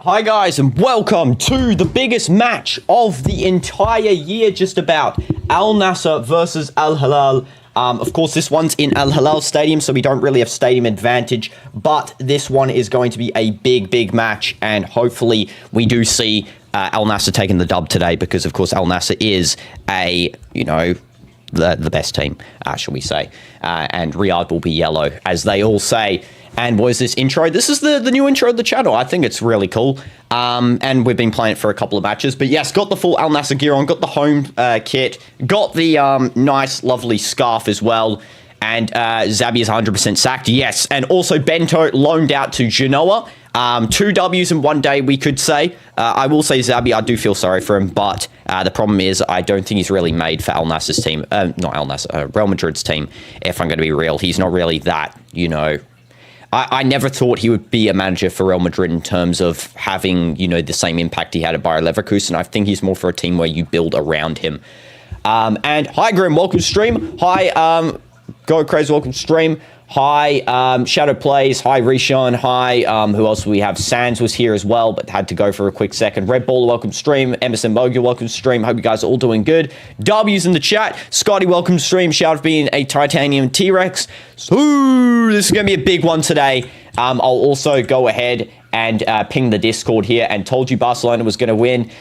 Hi guys, and welcome to the biggest match of the entire year, just about. Al Nassr versus Al Hilal. Of course, this one's in Al Hilal Stadium, so we don't really have stadium advantage, but this one is going to be a big match, and hopefully we do see Al Nassr taking the dub today, because of course Al Nassr is the best team, shall we say, and Riyadh will be yellow, as they all say. And what is this intro? This is the new intro of the channel. I think it's really cool. And we've been playing it for a couple of matches. But yes, got the full Al Nassr gear on, got the home kit, got the nice, lovely scarf as well. And Zabi is 100% sacked. Yes, and also Bento loaned out to Genoa. 2 W's in one day, we could say. I will say Zabi, I do feel sorry for him, but the problem is I don't think he's really made for Al Nassr's team. Not Al Nassr, Real Madrid's team, if I'm going to be real. He's not really that, I never thought he would be a manager for Real Madrid in terms of having, the same impact he had at Bayer Leverkusen. I think he's more for a team where you build around him. And hi, Grim, welcome to stream. Hi, Go Crazy, welcome to stream. Hi, Shadow Plays. Hi, Rishon. Hi, who else do we have? Sands was here as well, but had to go for a quick second. Red Ball, welcome to stream. Emerson Moga, welcome to stream. Hope you guys are all doing good. W's in the chat. Scotty, welcome to stream. Shout out for being a Titanium T-Rex. So, this is going to be a big one today. I'll also go ahead and ping the Discord here, and told you Barcelona was going to win.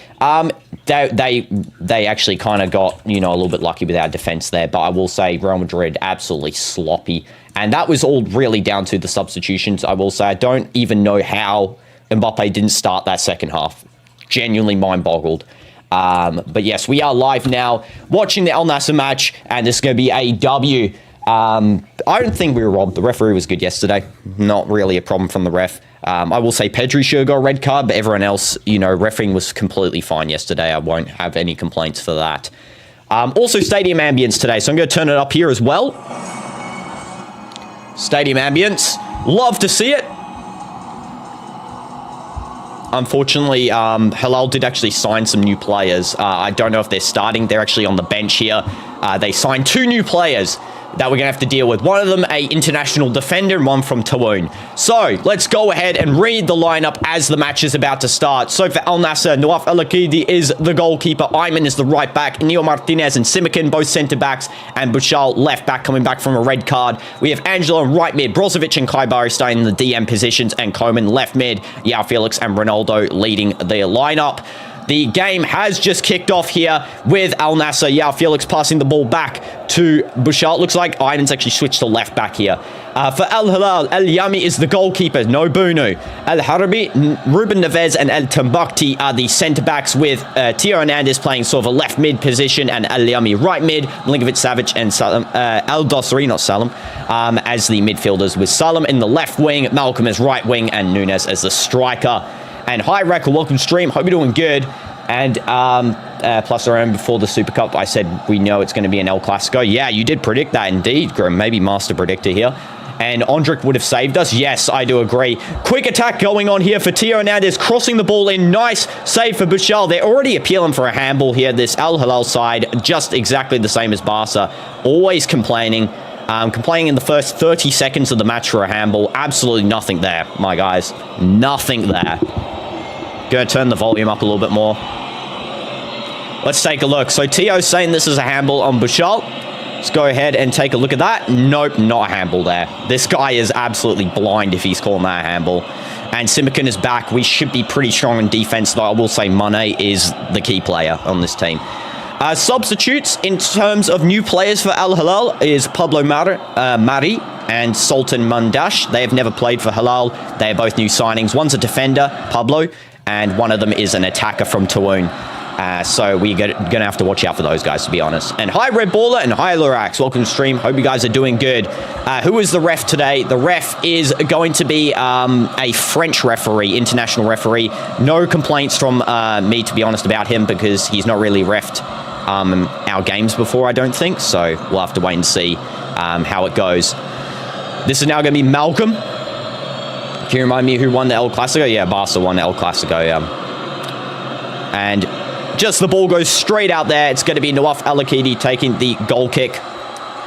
They actually kind of got, a little bit lucky with our defense there, but I will say Real Madrid absolutely sloppy. And that was all really down to the substitutions, I will say. I don't even know how Mbappe didn't start that second half. Genuinely mind-boggled. But yes, we are live now, watching the Al Nassr match, and this is going to be a W. I don't think we were robbed. The referee was good yesterday. Not really a problem from the ref. I will say Pedri should have got a red card, but everyone else, refereeing was completely fine yesterday. I won't have any complaints for that. Also, stadium ambience today, so I'm going to turn it up here as well. Stadium ambience. Love to see it. Unfortunately, Hilal did actually sign some new players. I don't know if they're starting. They're actually on the bench here. They signed 2 new players that we're going to have to deal with. One of them, a international defender, and one from Tawun. So, let's go ahead and read the lineup as the match is about to start. So, for Al Nassr, Nawaf Al-Akidi is the goalkeeper. Ayman is the right back. Neo Martinez and Simikin, both centre-backs. And Bushal, left back, coming back from a red card. We have Angelo in right mid. Brozovic and Kaibari staying in the DM positions. And Koeman left mid. Yao Felix and Ronaldo leading the lineup. The game has just kicked off here with Al Nassr. Yao Felix passing the ball back to Bushal. Looks like Ayman's actually switched to left back here. For Al Hilal, El Yami is the goalkeeper. No Bunu. El Harbi, Ruben Neves, and El Tambakti are the centre-backs, with Tio Hernandez playing sort of a left mid position, and El Yami right mid. Milinkovic Savic and Salam, El Dosri, not Salam, as the midfielders, with Salam in the left wing, Malcolm as right wing, and Nunes as the striker. And hi, Rackle, welcome to stream. Hope you're doing good. And plus around before the Super Cup, I said we know it's going to be an El Clasico. Yeah, you did predict that indeed, Grim. Maybe Master Predictor here. And Ondrick would have saved us. Yes, I do agree. Quick attack going on here for Tio Hernandez, crossing the ball in. Nice save for Bushal. They're already appealing for a handball here. This Al Hilal side, just exactly the same as Barca. Always complaining. Complaining in the first 30 seconds of the match for a handball. Absolutely nothing there, my guys. Nothing there. Gonna turn the volume up a little bit more. Let's take a look. So Tio's saying this is a handball on Bushal. Let's go ahead and take a look at that. Nope, not a handball there. This guy is absolutely blind if he's calling that a handball. And Simikin is back. We should be pretty strong in defense, though I will say Mane is the key player on this team. Substitutes in terms of new players for Al Hilal is Pablo Mari and Sultan Mandash. They have never played for Hilal. They are both new signings. One's a defender, Pablo, and one of them is an attacker from Tawun. So we're going to have to watch out for those guys, to be honest. And hi, Red Baller, and hi, Lorax. Welcome to stream. Hope you guys are doing good. Who is the ref today? The ref is going to be a French referee, international referee. No complaints from me, to be honest, about him, because he's not really reffed our games before, I don't think. So we'll have to wait and see how it goes. This is now going to be Malcolm. Can you remind me who won the El Clasico? Yeah, Barca won the El Clasico, And just the ball goes straight out there. It's going to be Nawaf Al-Akidi taking the goal kick.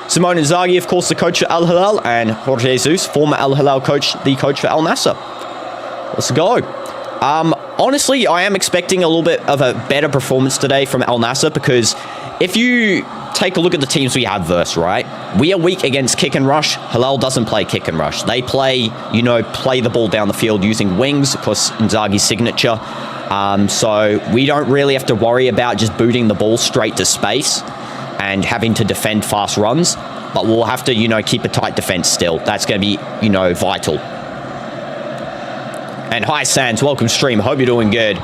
Simone Inzaghi, of course, the coach for Al Hilal, and Jorge Jesus, former Al Hilal coach, the coach for Al Nassr. Let's go. honestly, I am expecting a little bit of a better performance today from Al Nassr, because if you take a look at the teams we have versus, right? We are weak against kick and rush. Hilal doesn't play kick and rush. They play, play the ball down the field using wings, of course, Inzaghi's signature. So we don't really have to worry about just booting the ball straight to space and having to defend fast runs. But we'll have to, keep a tight defense still. That's going to be, vital. And hi, Sans. Welcome, stream. Hope you're doing good.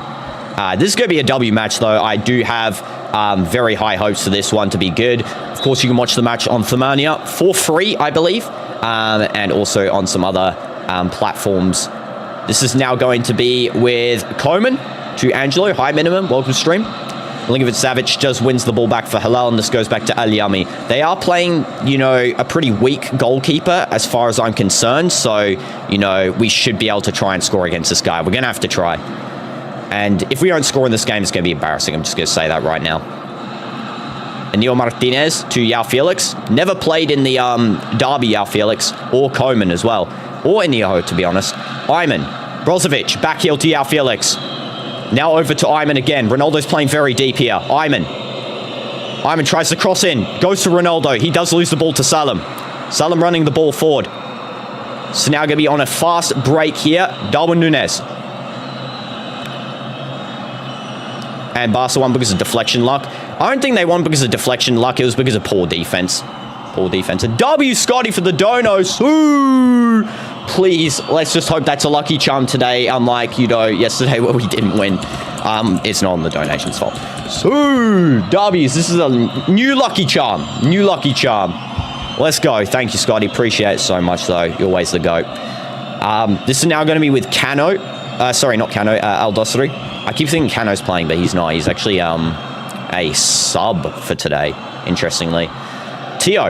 This is going to be a W match, though. I do have very high hopes for this one to be good. Of course, you can watch the match on Thamanya for free, I believe, and also on some other platforms. This is now going to be with Coleman to Angelo. High minimum. Welcome, stream. Milinkovic Savic just wins the ball back for Hilal, and this goes back to Al-Yami. They are playing, a pretty weak goalkeeper as far as I'm concerned. So, we should be able to try and score against this guy. We're going to have to try. And if we don't score in this game, it's going to be embarrassing. I'm just going to say that right now. Anil Martinez to Yao Felix. Never played in the derby, Yao Felix, or Coleman as well. Or Iniho, to be honest. Ayman. Brozovic. Back heel to Yao Felix. Now over to Ayman again. Ronaldo's playing very deep here. Ayman tries to cross in. Goes to Ronaldo. He does lose the ball to Salim. Salim running the ball forward. So now going to be on a fast break here. Darwin Núñez. And Barca won because of deflection luck. I don't think they won because of deflection luck. It was because of poor defense. Poor defense. A W, Scotty, for the donos. Ooh. Please, let's just hope that's a lucky charm today, unlike, yesterday where we didn't win. It's not on the donations fault. So, W's, this is a new lucky charm. New lucky charm. Let's go. Thank you, Scotty. Appreciate it so much, though. You're always the GOAT. This is now going to be with Cano. Sorry, not Cano. Al-Dosri. I keep thinking Cano's playing, but he's not. He's actually a sub for today, interestingly. Tio.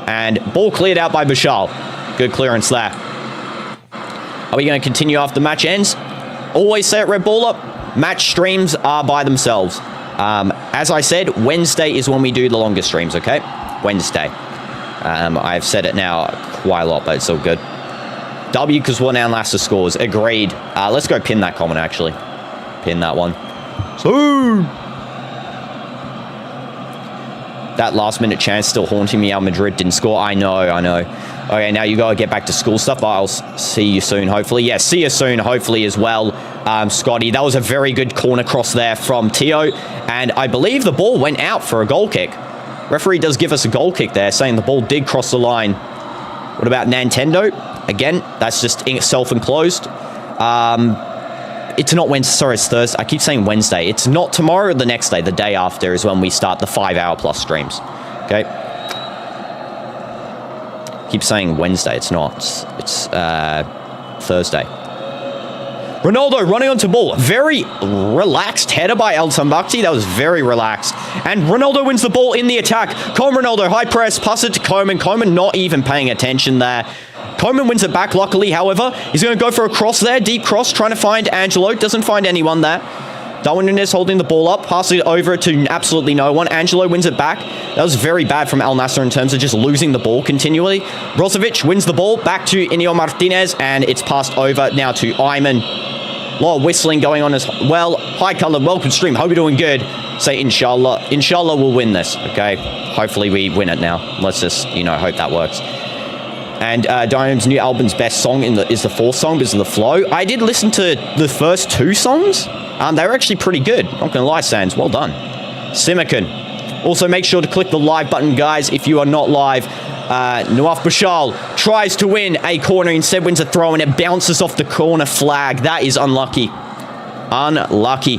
And ball cleared out by Bashal. Good clearance there. Are we going to continue after the match ends? Always say it, Red Baller. Match streams are by themselves. As I said, Wednesday is when we do the longer streams, okay? Wednesday. I've said it now quite a lot, but it's all good. W because one Al Nassr scores. Agreed. Let's go pin that comment, actually. Pin that one. So that last minute chance still haunting me. Al Madrid didn't score. I know. Okay, now you got to get back to school stuff. I'll see you soon, hopefully. Yeah, see you soon, hopefully, as well, Scotty. That was a very good corner cross there from Tio. And I believe the ball went out for a goal kick. Referee does give us a goal kick there, saying the ball did cross the line. What about Nintendo? Again, that's just self-enclosed. It's not Wednesday. Sorry, it's Thursday. I keep saying Wednesday. It's not tomorrow or the next day. The day after is when we start the 5-hour plus streams. Okay. Keep saying Wednesday. It's not. It's Thursday. Ronaldo running onto ball. Very relaxed header by El Tambakti. That was very relaxed. And Ronaldo wins the ball in the attack. Coleman Ronaldo, high press, pass it to Coleman. Coleman not even paying attention there. Coleman wins it back, luckily, however. He's going to go for a cross there. Deep cross, trying to find Angelo. Doesn't find anyone there. Darwin Núñez holding the ball up, passing it over to absolutely no one. Angelo wins it back. That was very bad from Al Nassr in terms of just losing the ball continually. Brozovic wins the ball back to Inigo Martinez, and it's passed over now to Ayman. A lot of whistling going on as well. Hi, Color. Welcome, stream. Hope you're doing good. Say inshallah. Inshallah, we'll win this, okay? Hopefully, we win it now. Let's just, hope that works. And Diane's new album's best song is the fourth song because of the flow. I did listen to the first two songs. They were actually pretty good. Not going to lie, Sans. Well done. Simakan. Also, make sure to click the live button, guys, if you are not live. Nawaf Bashal tries to win a corner. Instead wins a throw, and it bounces off the corner flag. That is unlucky. Unlucky.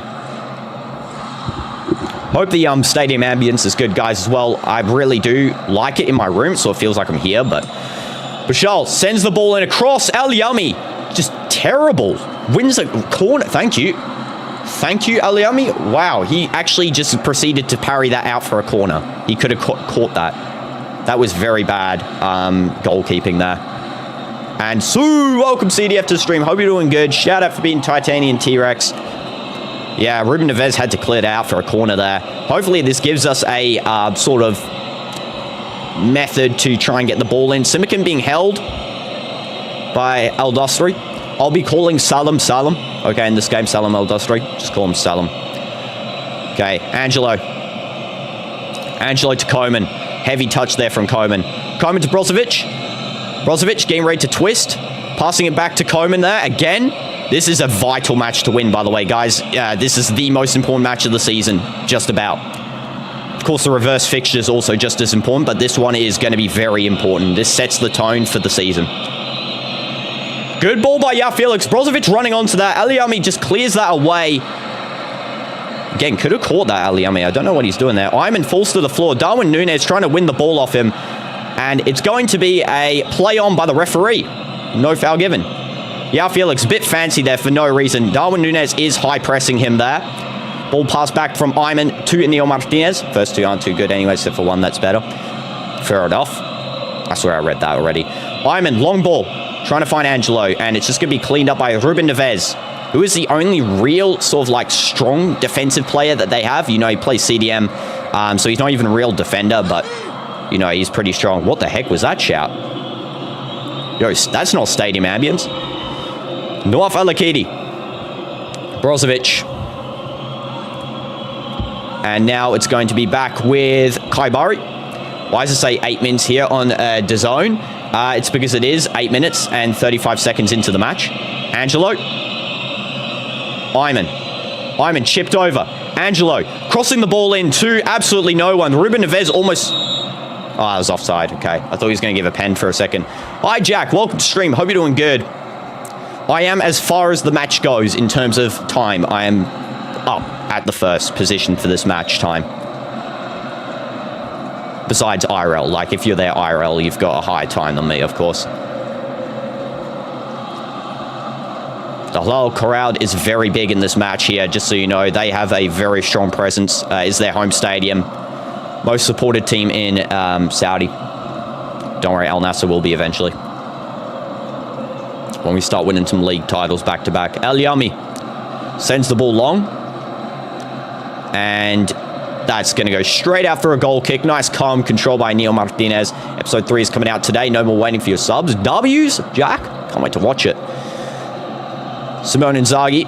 Hope the stadium ambience is good, guys, as well. I really do like it in my room, so it feels like I'm here, but... Bashal sends the ball in across. Al-Yami, just terrible. Wins a corner. Thank you. Thank you, Al-Yami. Wow, he actually just proceeded to parry that out for a corner. He could have caught that. That was very bad goalkeeping there. And Sue, welcome CDF to the stream. Hope you're doing good. Shout out for being Titanian T-Rex. Yeah, Ruben Neves had to clear it out for a corner there. Hopefully this gives us a sort of method to try and get the ball in. Simakan being held by Al Dosri. I'll be calling Salam. Okay, in this game, Salam El-Dosri. Just call him Salam. Okay, Angelo. Angelo to Koeman. Heavy touch there from Koeman. Koeman to Brozovic. Brozovic getting ready to twist. Passing it back to Koeman there again. This is a vital match to win, by the way, guys. This is the most important match of the season, just about. Of course, the reverse fixture is also just as important, but this one is going to be very important. This sets the tone for the season. Good ball by Felix. Brozovic running onto that. Aliami just clears that away. Again, could have caught that Aliami. I don't know what he's doing there. Ayman falls to the floor. Darwin Núñez trying to win the ball off him. And it's going to be a play on by the referee. No foul given. Felix, a bit fancy there for no reason. Darwin Núñez is high pressing him there. Ball passed back from Ayman to Inigo Martinez. First two aren't too good anyway, except for one that's better. Fair enough. I swear I read that already. Ayman, long ball. Trying to find Angelo. And it's just going to be cleaned up by Ruben Neves, who is the only real sort of like strong defensive player that they have. You know, he plays CDM. So he's not even a real defender, but, you know, he's pretty strong. What the heck was that shout? Yo, that's not stadium ambience. Noaf Alakidi. Brozovic. And now it's going to be back with Kaibari. Why does it say 8 minutes here on DAZN? It's because it is 8 minutes and 35 seconds into the match. Angelo. Ayman chipped over. Angelo crossing the ball in to absolutely no one. Ruben Neves almost... Oh, that was offside. Okay. I thought he was going to give a pen for a second. Hi, Jack. Welcome to stream. Hope you're doing good. I am as far as the match goes in terms of time. I am up at the first position for this match time. Besides IRL. Like, if you're there IRL, you've got a higher time than me, of course. The Hilal crowd is very big in this match here, just so you know. They have a very strong presence. It's their home stadium. Most supported team in Saudi. Don't worry, Al Nassr will be eventually. When we start winning some league titles back-to-back. El Yami sends the ball long. And that's going to go straight out for a goal kick. Nice calm control by Neil Martinez. Episode 3 is coming out today. No more waiting for your subs. W's, Jack. Can't wait to watch it. Simone Inzaghi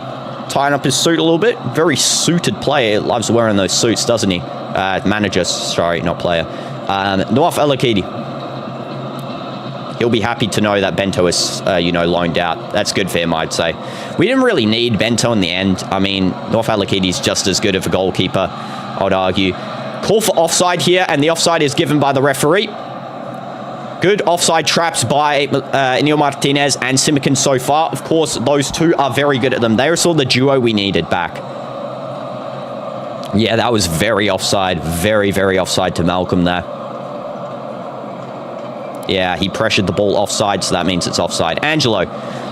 tying up his suit a little bit. Very suited player. Loves wearing those suits, doesn't he? Manager, sorry, not player. Noaf Alakidi. He'll be happy to know that Bento is, loaned out. That's good for him, I'd say. We didn't really need Bento in the end. I mean, Noaf Alakidi's just as good of a goalkeeper, I would argue. Call for offside here, and the offside is given by the referee. Good offside traps by Inigo Martinez and Simican so far. Of course, those two are very good at them. They are sort of the duo we needed back. Yeah, that was very offside. Very, very offside to Malcolm there. Yeah, he pressured the ball offside, so that means it's offside. Angelo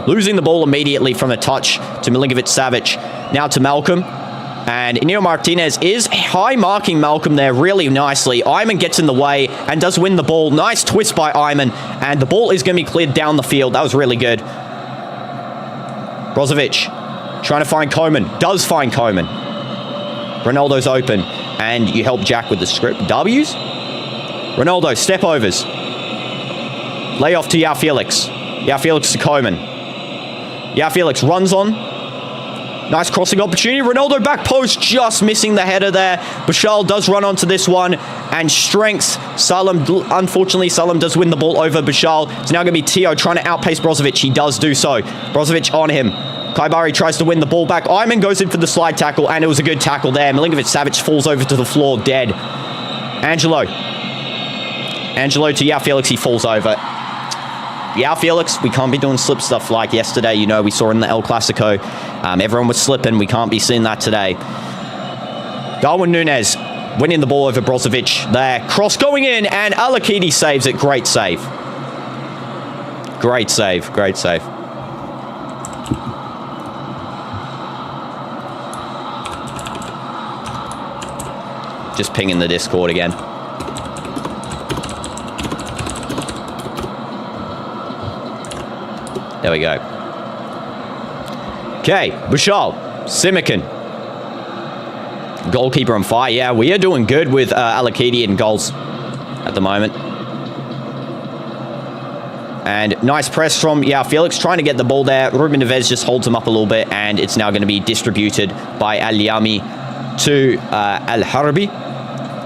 losing the ball immediately from a touch to Milinkovic-Savic. Now to Malcolm. And Inigo Martinez is high marking Malcolm there really nicely. Ayman gets in the way and does win the ball. Nice twist by Ayman. And the ball is going to be cleared down the field. That was really good. Brozovic trying to find Koeman. Does find Koeman. Ronaldo's open. And you help Jack with the script. W's? Ronaldo, step overs. Lay off to João Felix. João Felix to Koeman. João Felix runs on. Nice crossing opportunity. Ronaldo back post, just missing the header there. Bashal does run onto this one. And strength. Unfortunately, Salam does win the ball over Bashal. It's now going to be Tio trying to outpace Brozovic. He does do so. Brozovic on him. Kaibari tries to win the ball back. Ayman goes in for the slide tackle, and it was a good tackle there. Milinkovic-Savic falls over to the floor, dead. Angelo to João Felix, he falls over. João Felix, we can't be doing slip stuff like yesterday. You know, we saw in the El Clasico. Everyone was slipping. We can't be seeing that today. Darwin Núñez winning the ball over Brozovic there. Cross going in, and Alakidi saves it. Great save. Great save. Great save. Just pinging the Discord again. There we go. Okay, Bashal, Simican. Goalkeeper on fire. Yeah, we are doing good with Alakidi in goals at the moment. And nice press from, Felix trying to get the ball there. Ruben Neves just holds him up a little bit, and it's now going to be distributed by Al-Yami to Al-Harbi.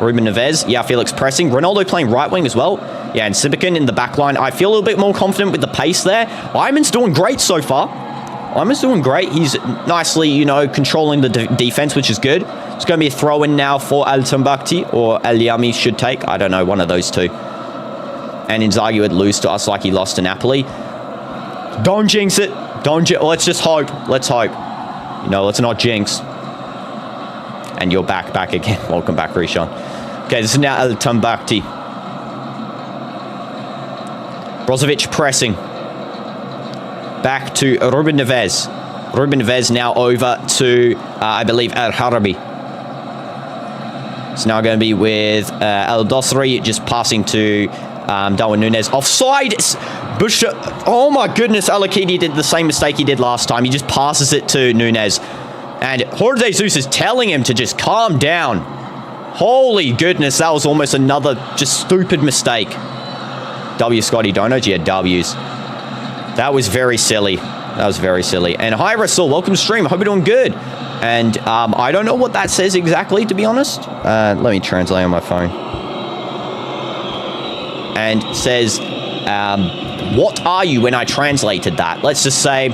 Ruben Neves, Felix pressing. Ronaldo playing right wing as well. Yeah, and Sibikin in the back line. I feel a little bit more confident with the pace there. Ayman's doing great so far. Ayman's doing great. He's nicely, controlling the defense, which is good. It's going to be a throw-in now for Al-Tambakti, or Al-Yami should take. I don't know, one of those two. And Inzaghi would lose to us like he lost to Napoli. Don't jinx it. Let's just hope. Let's hope. Let's not jinx. And you're back again. Welcome back, Rishon. Okay, this is now Al-Tambakti. Brozovic pressing. Back to Ruben Neves. Ruben Neves now over to, I believe, Al-Harabi. It's now going to be with Al-Dosri just passing to Darwin Núñez. Offside. Oh my goodness, Al-Akidi did the same mistake he did last time. He just passes it to Núñez. And Jorge Jesus is telling him to just calm down. Holy goodness, that was almost another just stupid mistake. W Scotty Dono, yeah, W's. That was very silly. And hi, Rasul, welcome to stream. I hope you're doing good. And I don't know what that says exactly, to be honest. Let me translate on my phone. And it says, what are you when I translated that? Let's just say,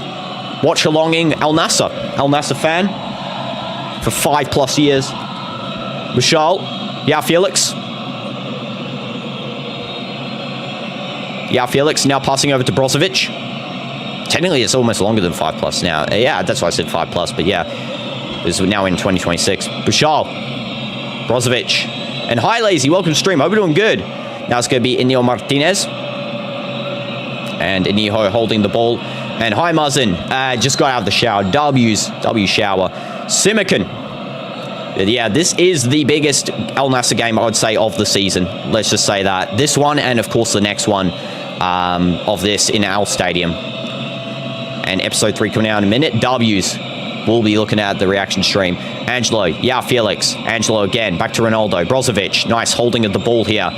watch alonging Al Nassr. Al Nassr fan for 5+ years. Bashal. Felix. Felix now passing over to Brozovic. Technically, it's almost longer than 5+ now. Yeah, that's why I said 5+, but this is now in 2026. Bashal. Brozovic. And hi, Lazy. Welcome to stream. Hope you're doing good. Now it's going to be Inigo Martinez. And Inigo holding the ball. And hi, Muzzin. Just got out of the shower. W shower. Simikin. Yeah, this is the biggest Al Nassr game, I would say, of the season. Let's just say that. This one, and of course the next one of this in our stadium. And episode 3 coming out in a minute. W's. We'll be looking at the reaction stream. Angelo. Felix. Angelo again. Back to Ronaldo. Brozovic. Nice holding of the ball here.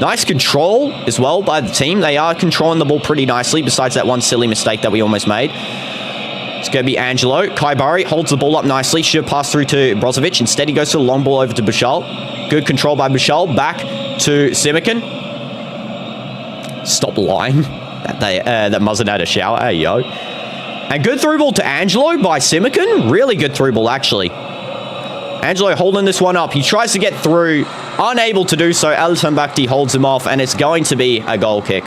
Nice control as well by the team. They are controlling the ball pretty nicely, besides that one silly mistake that we almost made. It's going to be Angelo. Kai Bari holds the ball up nicely. Should have passed through to Brozovic. Instead, he goes to the long ball over to Bashal. Good control by Bashal. Back to Simikin. Stop lying. That Muzzin had a shower. Hey, yo. And good through ball to Angelo by Simikin. Really good through ball, actually. Angelo holding this one up. He tries to get through. Unable to do so. Al-Tambakti holds him off, and it's going to be a goal kick.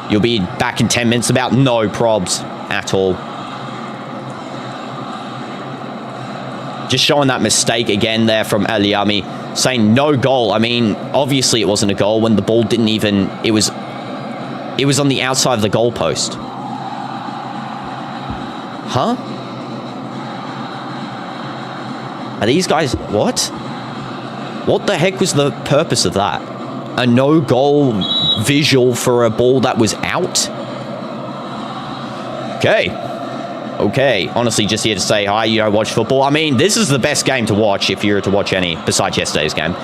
You'll be back in 10 minutes about no probs at all. Just showing that mistake again there from Al-Yami, saying no goal. I mean, obviously it wasn't a goal when the ball didn't even... It was on the outside of the goalpost. Huh? Are these guys... What? What the heck was the purpose of that? A no-goal visual for a ball that was out? Okay. Honestly, just here to say hi, watch football. I mean, this is the best game to watch if you were to watch any, besides yesterday's game.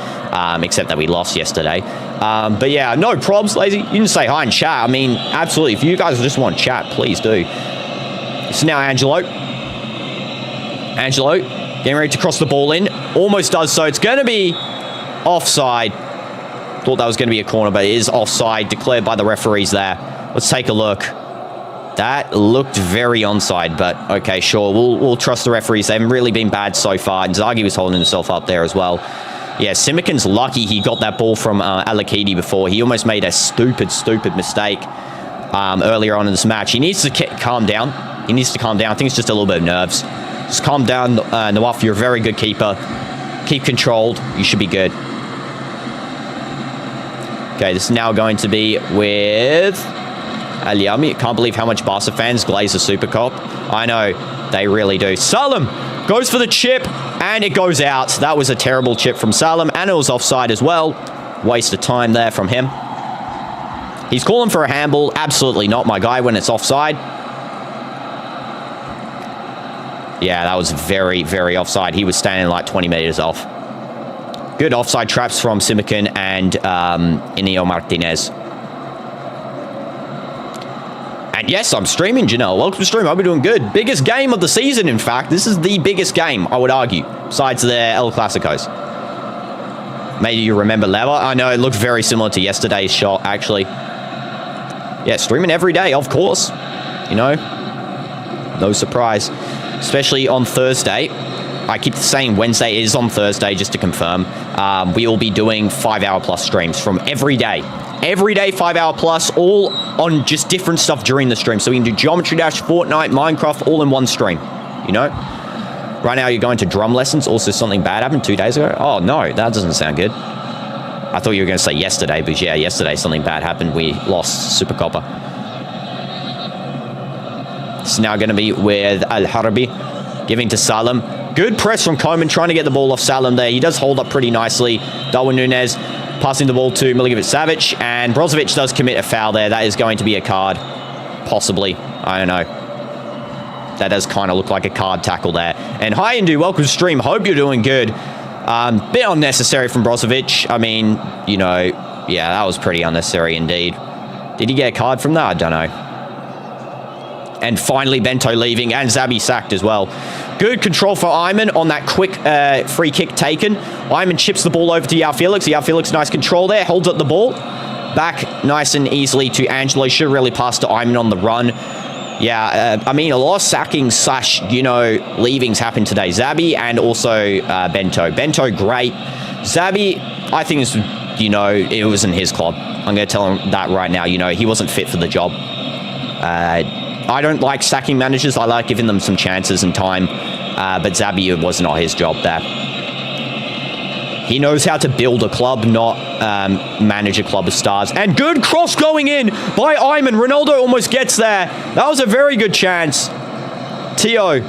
Except that we lost yesterday. But yeah, no probs, Lazy. You can say hi and chat. I mean, absolutely. If you guys just want to chat, please do. So now Angelo. Getting ready to cross the ball in. Almost does so. It's going to be offside. Thought that was going to be a corner, but it is offside. Declared by the referees there. Let's take a look. That looked very onside, but okay, sure. We'll trust the referees. They haven't really been bad so far. Inzaghi was holding himself up there as well. Yeah, Simikin's lucky he got that ball from Al-Akidi before. He almost made a stupid mistake earlier on in this match. He needs to calm down. I think it's just a little bit of nerves. Just calm down, Nawaf. You're a very good keeper. Keep controlled. You should be good. Okay, this is now going to be with Al-Yami. Can't believe how much Barca fans glaze the Super Cup. I know, they really do. Salim goes for the chip, and it goes out. That was a terrible chip from Salim, and it was offside as well. Waste of time there from him. He's calling for a handball. Absolutely not, my guy, when it's offside. Yeah, that was very, very offside. He was standing like 20 meters off. Good offside traps from Simikin and Inigo Martinez. And yes, I'm streaming, Janelle. Welcome to stream. I'll be doing good. Biggest game of the season, in fact. This is the biggest game, I would argue, besides the El Clasicos. Maybe you remember Lever. I know it looked very similar to yesterday's shot, actually. Yeah, streaming every day, of course. You know, no surprise. Especially on Thursday. I keep saying Wednesday is on Thursday, just to confirm. We will be doing 5-hour-plus streams from every day. Every day, 5-hour plus, all on just different stuff during the stream. So we can do Geometry Dash, Fortnite, Minecraft, all in one stream, you know? Right now, you're going to drum lessons. Also, something bad happened 2 days ago. Oh, no, that doesn't sound good. I thought you were going to say yesterday, but yeah, yesterday something bad happened. We lost Super Copper. It's now going to be with Al-Harbi, giving to Salem. Good press from Coleman, trying to get the ball off Salem there. He does hold up pretty nicely. Darwin Nunez passing the ball to Milivojevic, and Brozovic does commit a foul there. That is going to be a card. Possibly. I don't know. That does kind of look like a card tackle there. And hi, Indu. Welcome to stream. Hope you're doing good. Bit unnecessary from Brozovic. I mean, you know, yeah, that was pretty unnecessary indeed. Did he get a card from that? I don't know. And finally, Bento leaving, and Zabi sacked as well. Good control for Iman on that quick free kick taken. Iman chips the ball over to Yao Felix. Yao Felix, nice control there, holds up the ball. Back nice and easily to Angelo. Should have really passed to Iman on the run. Yeah, I mean, a lot of sacking / you know, leavings happened today. Zabi and also Bento. Bento, great. Zabi, I think, is, you know, it wasn't his club. I'm going to tell him that right now. You know, he wasn't fit for the job. I don't like sacking managers. I like giving them some chances and time. But Zabi was not his job there. He knows how to build a club, not manage a club of stars. And good cross going in by Iman. Ronaldo almost gets there. That was a very good chance. Tio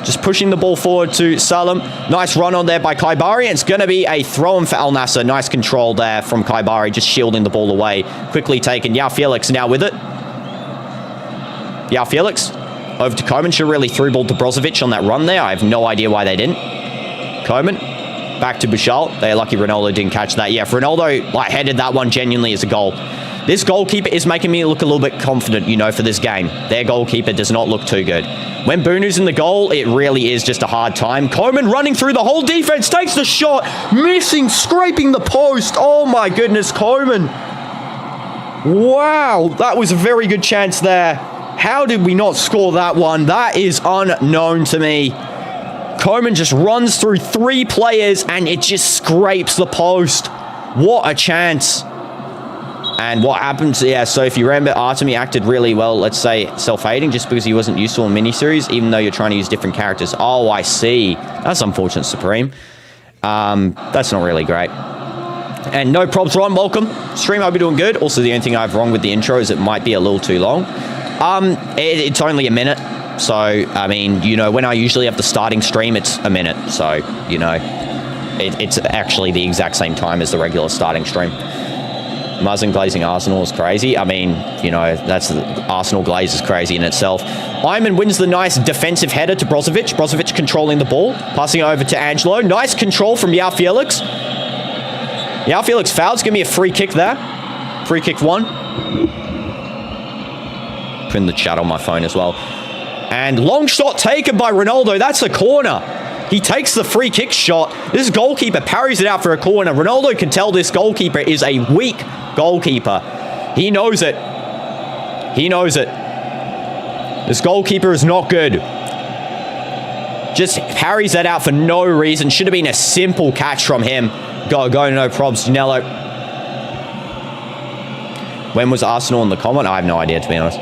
just pushing the ball forward to Salem. Nice run on there by Kaibari. And it's going to be a throw-in for Al Nassr. Nice control there from Kaibari, just shielding the ball away. Quickly taken. Yao Felix now with it. Yao Felix over to Koeman. Should really through ball to Brozovic on that run there. I have no idea why they didn't. Koeman back to Bouchal. They're lucky Ronaldo didn't catch that. Yeah, if Ronaldo like headed that one genuinely as a goal. This goalkeeper is making me look a little bit confident, you know, for this game. Their goalkeeper does not look too good. When Bunu's in the goal, it really is just a hard time. Koeman running through the whole defense, takes the shot, missing, scraping the post. Oh my goodness, Koeman. Wow, that was a very good chance there. How did we not score that one? That is unknown to me. Koeman just runs through 3 players and it just scrapes the post. What a chance. And what happens, yeah, so if you remember, Artemi acted really well, let's say, self-aiding, just because he wasn't useful in miniseries, even though you're trying to use different characters. Oh, I see. That's unfortunate, Supreme. That's not really great. And no probs, Ron, welcome. Stream, I'll be doing good. Also, the only thing I have wrong with the intro is it might be a little too long. It's only a minute. So, I mean, you know, when I usually have the starting stream, it's a minute. So, you know, it's actually the exact same time as the regular starting stream. Muzzin glazing Arsenal is crazy. I mean, you know, that's Arsenal glaze is crazy in itself. Iman wins the nice defensive header to Brozovic. Brozovic controlling the ball, passing it over to Angelo. Nice control from Yao Felix. Yao Felix fouls. Give me a free kick there. Free kick 1. Putting the chat on my phone as well. And long shot taken by Ronaldo. That's a corner. He takes the free kick shot. This goalkeeper parries it out for a corner. Ronaldo can tell this goalkeeper is a weak goalkeeper. He knows it. He knows it. This goalkeeper is not good. Just parries that out for no reason. Should have been a simple catch from him. Go, no probs. Janello. When was Arsenal in the comment? I have no idea, to be honest.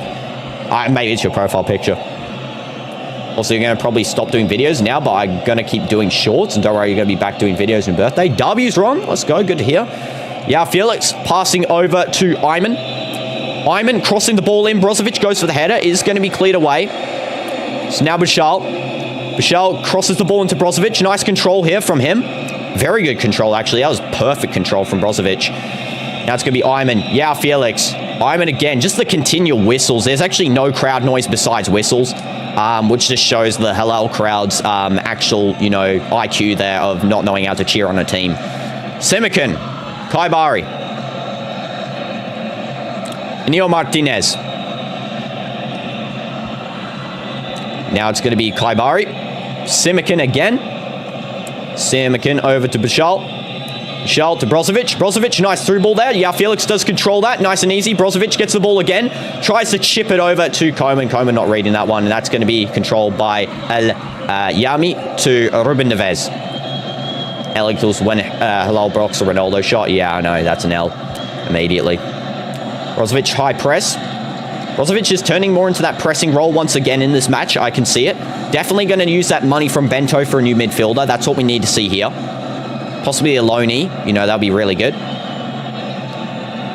Maybe it's your profile picture. Also, you're going to probably stop doing videos now, but I'm going to keep doing shorts. And don't worry, you're going to be back doing videos on birthday. W's wrong. Let's go. Good to hear. Yeah, Felix passing over to Iman. Iman crossing the ball in. Brozovic goes for the header. It is going to be cleared away. So now Bouchal. Bouchal crosses the ball into Brozovic. Nice control here from him. Very good control, actually. That was perfect control from Brozovic. Now it's going to be Iman. Yeah, Felix. Iman again. Just the continual whistles. There's actually no crowd noise besides whistles. Which just shows the Hilal crowd's actual, you know, IQ there of not knowing how to cheer on a team. Semikin, Kaibari, Neo Martinez. Now it's going to be Kaibari. Simikin again. Simikin over to Bashal. Bashal to Brozovic. Brozovic, nice through ball there. Yeah, Felix does control that. Nice and easy. Brozovic gets the ball again. Tries to chip it over to Koeman. Koeman not reading that one. And that's going to be controlled by Yami to Ruben Neves. Elicals when Hilal blocks a Ronaldo shot. Yeah, I know. That's an L immediately. Brozovic high press. Brozovic is turning more into that pressing role once again in this match. I can see it. Definitely going to use that money from Bento for a new midfielder. That's what we need to see here. Possibly a loanee. You know, that'll be really good.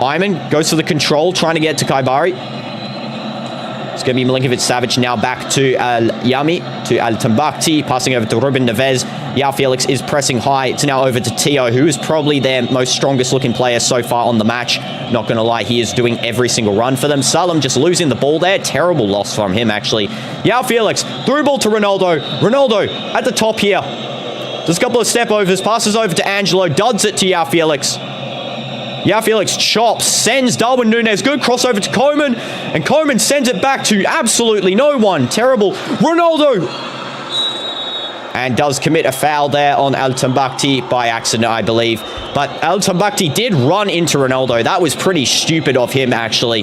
Ayman goes for the control, trying to get to Kaibari. It's going to be Milinkovic-Savic now back to Yami, to Al-Tambakti, passing over to Ruben Neves. Yao Felix is pressing high. It's now over to Tio, who is probably their most strongest looking player so far on the match. Not going to lie, he is doing every single run for them. Salam just losing the ball there. Terrible loss from him, actually. Yao Felix, through ball to Ronaldo. Ronaldo at the top here. Just a couple of step overs, passes over to Angelo, duds it to Yao Felix. Yao Felix chops, sends Darwin Núñez. Good crossover to Koeman. And Koeman sends it back to absolutely no one. Terrible. Ronaldo. And does commit a foul there on Al-Tambakti by accident, I believe. But Al-Tambakti did run into Ronaldo. That was pretty stupid of him, actually.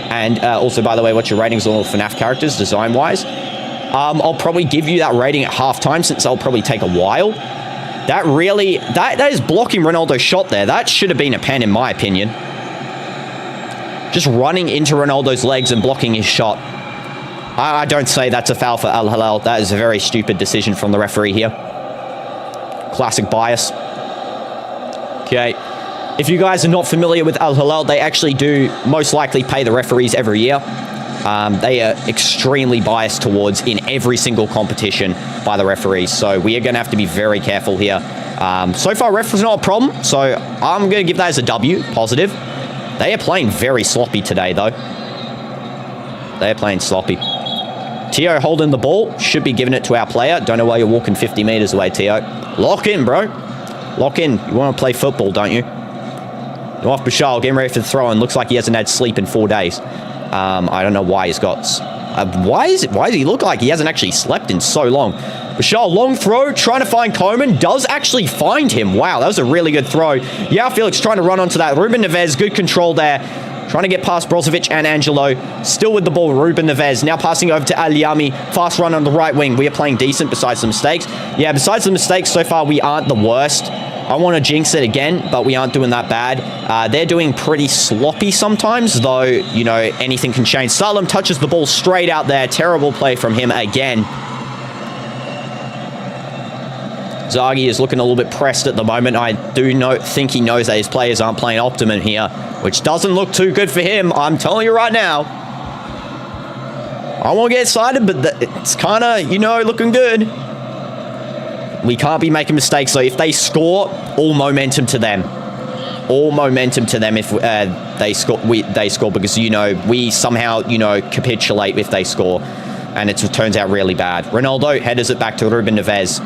And also, by the way, what's your ratings on all FNAF characters, design-wise? I'll probably give you that rating at halftime, since that'll probably take a while. That really, that is blocking Ronaldo's shot there. That should have been a pen, in my opinion. Just running into Ronaldo's legs and blocking his shot. I don't say that's a foul for Al Hilal. That is a very stupid decision from the referee here. Classic bias. Okay. If you guys are not familiar with Al Hilal, they actually do most likely pay the referees every year. They are extremely biased towards in every single competition by the referees. So we are going to have to be very careful here. So far, ref was not a problem. So I'm going to give that as a W, positive. They are playing very sloppy today, though. They are playing sloppy. Tio holding the ball. Should be giving it to our player. Don't know why you're walking 50 meters away, Tio. Lock in, bro. Lock in. You want to play football, don't you? Off Bashal, getting ready for the throw, and looks like he hasn't had sleep in 4 days. I don't know why he's got... why does he look like he hasn't actually slept in so long? Bashal, long throw, trying to find Koeman. Does actually find him. Wow, that was a really good throw. Yao Felix trying to run onto that. Ruben Neves, good control there. Trying to get past Brozovic and Angelo. Still with the ball, Ruben Neves. Now passing over to Ali Yami. Fast run on the right wing. We are playing decent besides the mistakes. Yeah, besides the mistakes, so far we aren't the worst. I want to jinx it again, but we aren't doing that bad. They're doing pretty sloppy sometimes, though, you know, anything can change. Salam touches the ball straight out there. Terrible play from him again. Zaghi is looking a little bit pressed at the moment. I do think he knows that his players aren't playing optimum here, which doesn't look too good for him. I'm telling you right now. I won't get excited, but it's kind of, you know, looking good. We can't be making mistakes. So if they score, all momentum to them. All momentum to them if they score. They score because, you know, we somehow, you know, capitulate if they score. And it turns out really bad. Ronaldo headers it back to Ruben Neves.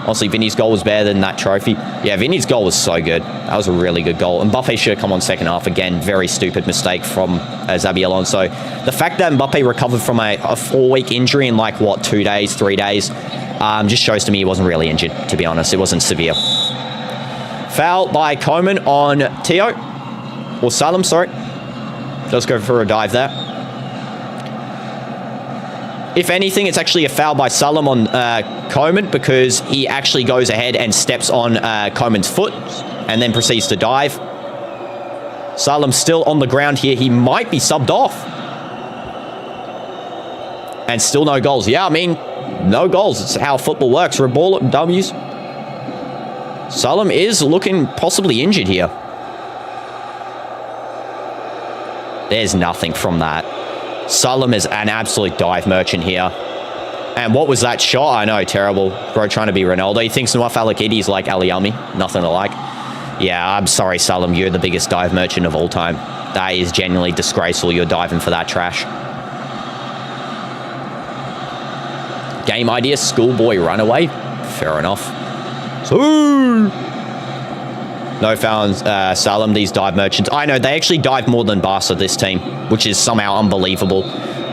Honestly, Vinny's goal was better than that trophy. Yeah, Vinny's goal was so good. That was a really good goal. Mbappe should have come on second half. Again, very stupid mistake from Xabi Alonso. The fact that Mbappe recovered from a 4-week injury in like, what, 2 days, 3 days, just shows to me he wasn't really injured, to be honest. It wasn't severe. Foul by Koeman on Tio. Or Salam, sorry. Does go for a dive there. If anything, it's actually a foul by Salam on Koeman because he actually goes ahead and steps on Koeman's foot and then proceeds to dive. Salam still on the ground here. He might be subbed off. And still no goals. Yeah, I mean, no goals. It's how football works. Red ball W's. Salam is looking possibly injured here. There's nothing from that. Salam is an absolute dive merchant here. And what was that shot? I know, terrible. Bro trying to be Ronaldo. He thinks Nawaf Al-Akidi is like Ali Yami. Nothing to like. Yeah, I'm sorry, Salam. You're the biggest dive merchant of all time. That is genuinely disgraceful. You're diving for that trash. Game idea, schoolboy runaway. Fair enough. So... No foul on Salam, these dive merchants. I know, they actually dive more than Barca, this team, which is somehow unbelievable.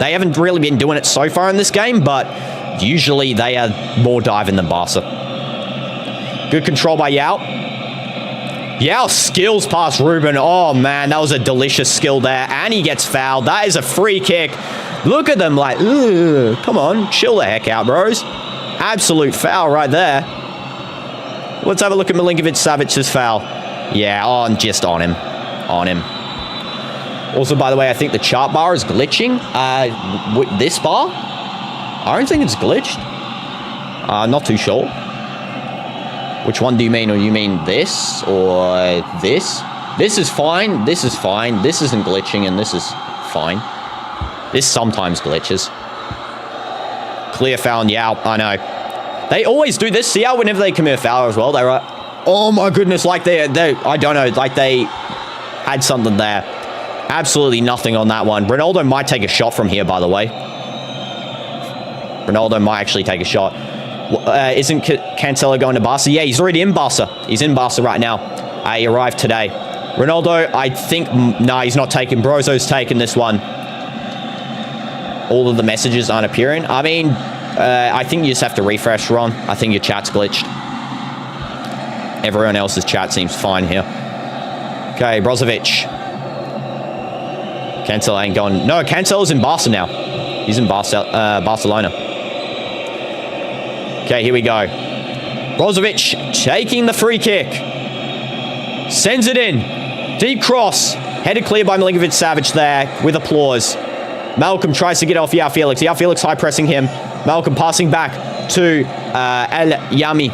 They haven't really been doing it so far in this game, but usually they are more diving than Barca. Good control by Yao. Yao skills past Ruben. Oh, man, that was a delicious skill there. And he gets fouled. That is a free kick. Look at them like, ugh, come on, chill the heck out, bros. Absolute foul right there. Let's have a look at Milinkovic-Savic's foul. Yeah, just on him. On him. Also, by the way, I think the chart bar is glitching. This bar? I don't think it's glitched. Not too sure. Which one do you mean? Or you mean this? Or this? This is fine. This is fine. This isn't glitching, and this is fine. This sometimes glitches. Clear foul and Yao. I know. They always do this. See how whenever they commit a foul as well, they're like, oh my goodness, like they I don't know, like they had something there. Absolutely nothing on that one. Ronaldo might take a shot from here, by the way. Ronaldo might actually take a shot. Isn't Cancelo going to Barca? Yeah, he's already in Barca. He's in Barca right now. He arrived today. Ronaldo, I think... Nah, he's not taking. Brozo's taking this one. All of the messages aren't appearing. I mean, I think you just have to refresh, Ron. I think your chat's glitched. Everyone else's chat seems fine here. Okay, Brozovic. Cancelo ain't going... No, Cancelo's in Barca now. He's in Barcelona. Okay, here we go. Brozovic taking the free kick. Sends it in. Deep cross. Headed clear by Milinkovic-Savic there with applause. Malcolm tries to get off Yao Felix. Yao Felix high pressing him. Malcolm passing back to El Yami.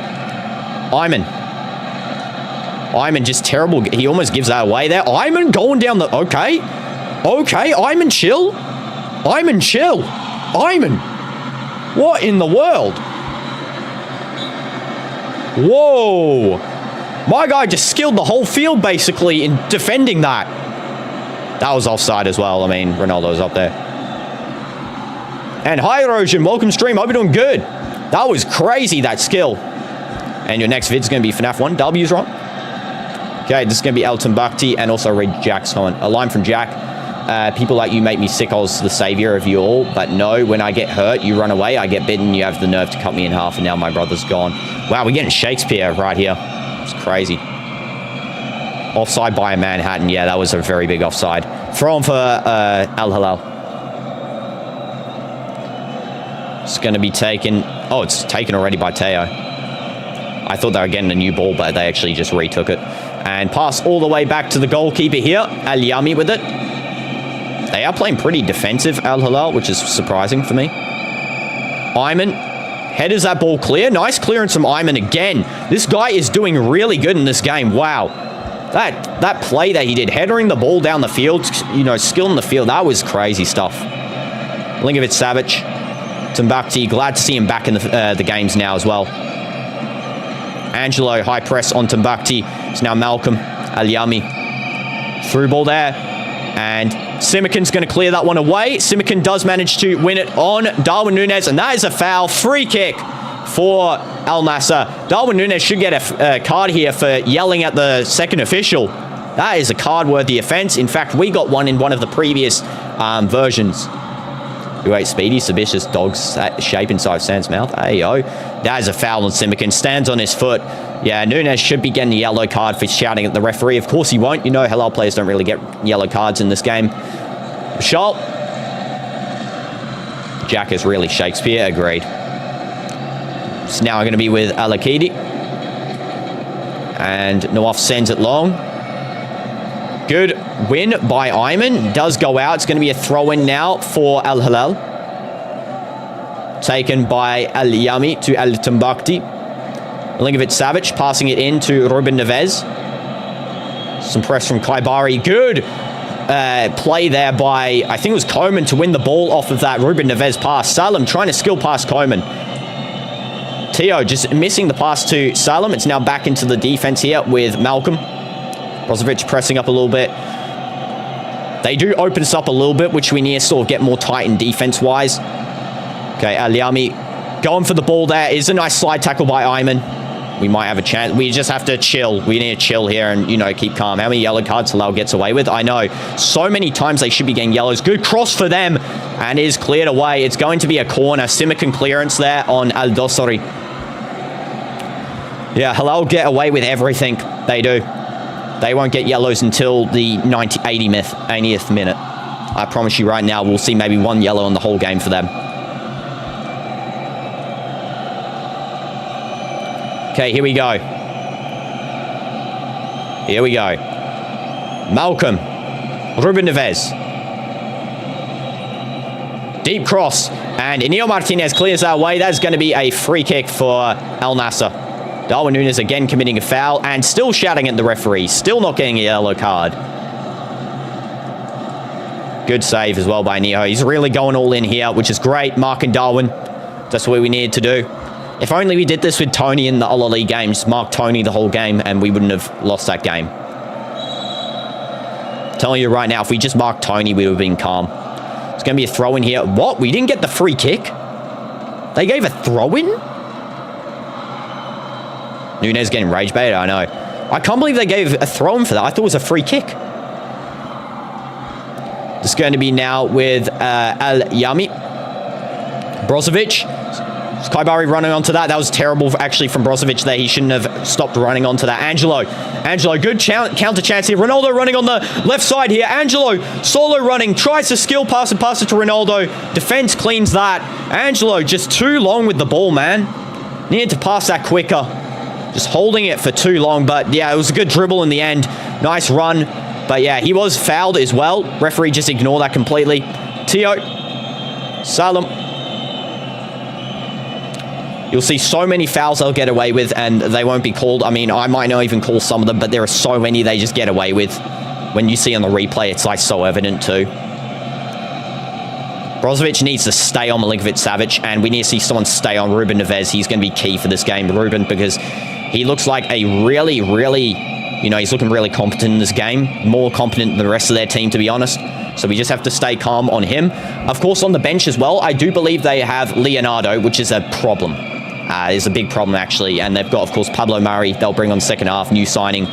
Ayman just terrible. He almost gives that away there. Ayman going down the... Okay. Okay, Ayman chill. Ayman chill. Ayman. What in the world? Whoa. My guy just skilled the whole field, basically, in defending that. That was offside as well. I mean, Ronaldo's up there. And hi, Erosion. Welcome stream. Hope you're doing good. That was crazy, that skill. And your next vid's going to be FNAF 1. W's wrong. Okay, this is going to be Elton Bakhti and also read Jack's comment. A line from Jack. People like you make me sick. I was the savior of you all. But no, when I get hurt, you run away. I get bitten. You have the nerve to cut me in half. And now my brother's gone. Wow, we're getting Shakespeare right here. It's crazy. Offside by a Manhattan. Yeah, that was a very big offside. Throw on for Al Hilal. It's going to be taken. Oh, it's taken already by Teo. I thought they were getting a new ball, but they actually just retook it. And pass all the way back to the goalkeeper here. Al Yami with it. They are playing pretty defensive, Al Hilal, which is surprising for me. Ayman. Headers that ball clear. Nice clearance from Ayman again. This guy is doing really good in this game. Wow. That play that he did, headering the ball down the field, you know, skill in the field, that was crazy stuff. Milinkovic-Savic. Timbuktu, glad to see him back in the games now as well. Angelo, high press on Timbuktu. It's now Malcolm. Al-Yami. Through ball there. And Simikin's going to clear that one away. Simikin does manage to win it on Darwin Núñez, and that is a foul. Free kick for Al Nassr. Darwin Núñez should get a card here for yelling at the second official. That is a card-worthy offense. In fact, we got one in one of the previous versions. Wait, Speedy, Sabitious, dog's shape inside Sam's mouth. Hey, yo. That is a foul on Simikin. Stands on his foot. Yeah, Núñez should be getting a yellow card for shouting at the referee. Of course he won't. You know, Hilal players don't really get yellow cards in this game. Bashal. Jack is really Shakespeare. Agreed. It's now going to be with Al-Akidi. And Nawaf sends it long. Good win by Ayman. Does go out. It's going to be a throw-in now for Al Hilal. Taken by Al Yami to Al Timbuktu. Milinkovic-Savic passing it in to Ruben Neves. Some press from Kaibari. Good play there by, I think it was Koeman, to win the ball off of that Ruben Neves pass. Salem trying to skill past Koeman. Teo just missing the pass to Salem. It's now back into the defense here with Malcolm. Brozovic pressing up a little bit. They do open us up a little bit, which we need to sort of get more tight in defense-wise. Okay, Al-Yami going for the ball there. Is a nice slide tackle by Ayman. We might have a chance. We just have to chill. We need to chill here and, you know, keep calm. How many yellow cards Hilal gets away with? I know. So many times they should be getting yellows. Good cross for them. And is cleared away. It's going to be a corner. Simakan clearance there on Al Dosari. Yeah, Hilal get away with everything. They do. They won't get yellows until the 80th minute. I promise you right now, we'll see maybe one yellow in the whole game for them. Okay, here we go. Here we go. Malcolm. Ruben Neves. Deep cross. And Inigo Martinez clears our way. That's going to be a free kick for Al Nassr. Darwin Núñez again committing a foul and still shouting at the referee. Still not getting a yellow card. Good save as well by Neo. He's really going all in here, which is great. Mark and Darwin. That's what we needed to do. If only we did this with Tony in the All League games. Mark Tony the whole game and we wouldn't have lost that game. I'm telling you right now, if we just marked Tony, we would have been calm. It's going to be a throw in here. What? We didn't get the free kick? They gave a throw in? Núñez getting rage bait, I know. I can't believe they gave a throw in for that. I thought it was a free kick. It's going to be now with Al Yami. Brozovic. Kaibari running onto that. That was terrible actually from Brozovic there. He shouldn't have stopped running onto that. Angelo, good counter chance here. Ronaldo running on the left side here. Angelo, solo running. Tries to skill pass and pass it to Ronaldo. Defense cleans that. Angelo just too long with the ball, man. Needed to pass that quicker. Just holding it for too long, but yeah, it was a good dribble in the end. Nice run, but yeah, he was fouled as well. Referee just ignored that completely. Tio, Salem. You'll see so many fouls they'll get away with, and they won't be called. I mean, I might not even call some of them, but there are so many they just get away with. When you see on the replay, it's like so evident too. Brozovic needs to stay on Milinkovic-Savic, and we need to see someone stay on Ruben Neves. He's going to be key for this game, Ruben, because he looks like a really, you know, he's looking really competent in this game. More competent than the rest of their team, to be honest. So we just have to stay calm on him. Of course, on the bench as well, I do believe they have Leonardo, which is a problem. It's a big problem, actually. And they've got, of course, Pablo Mari. They'll bring on second half, new signing,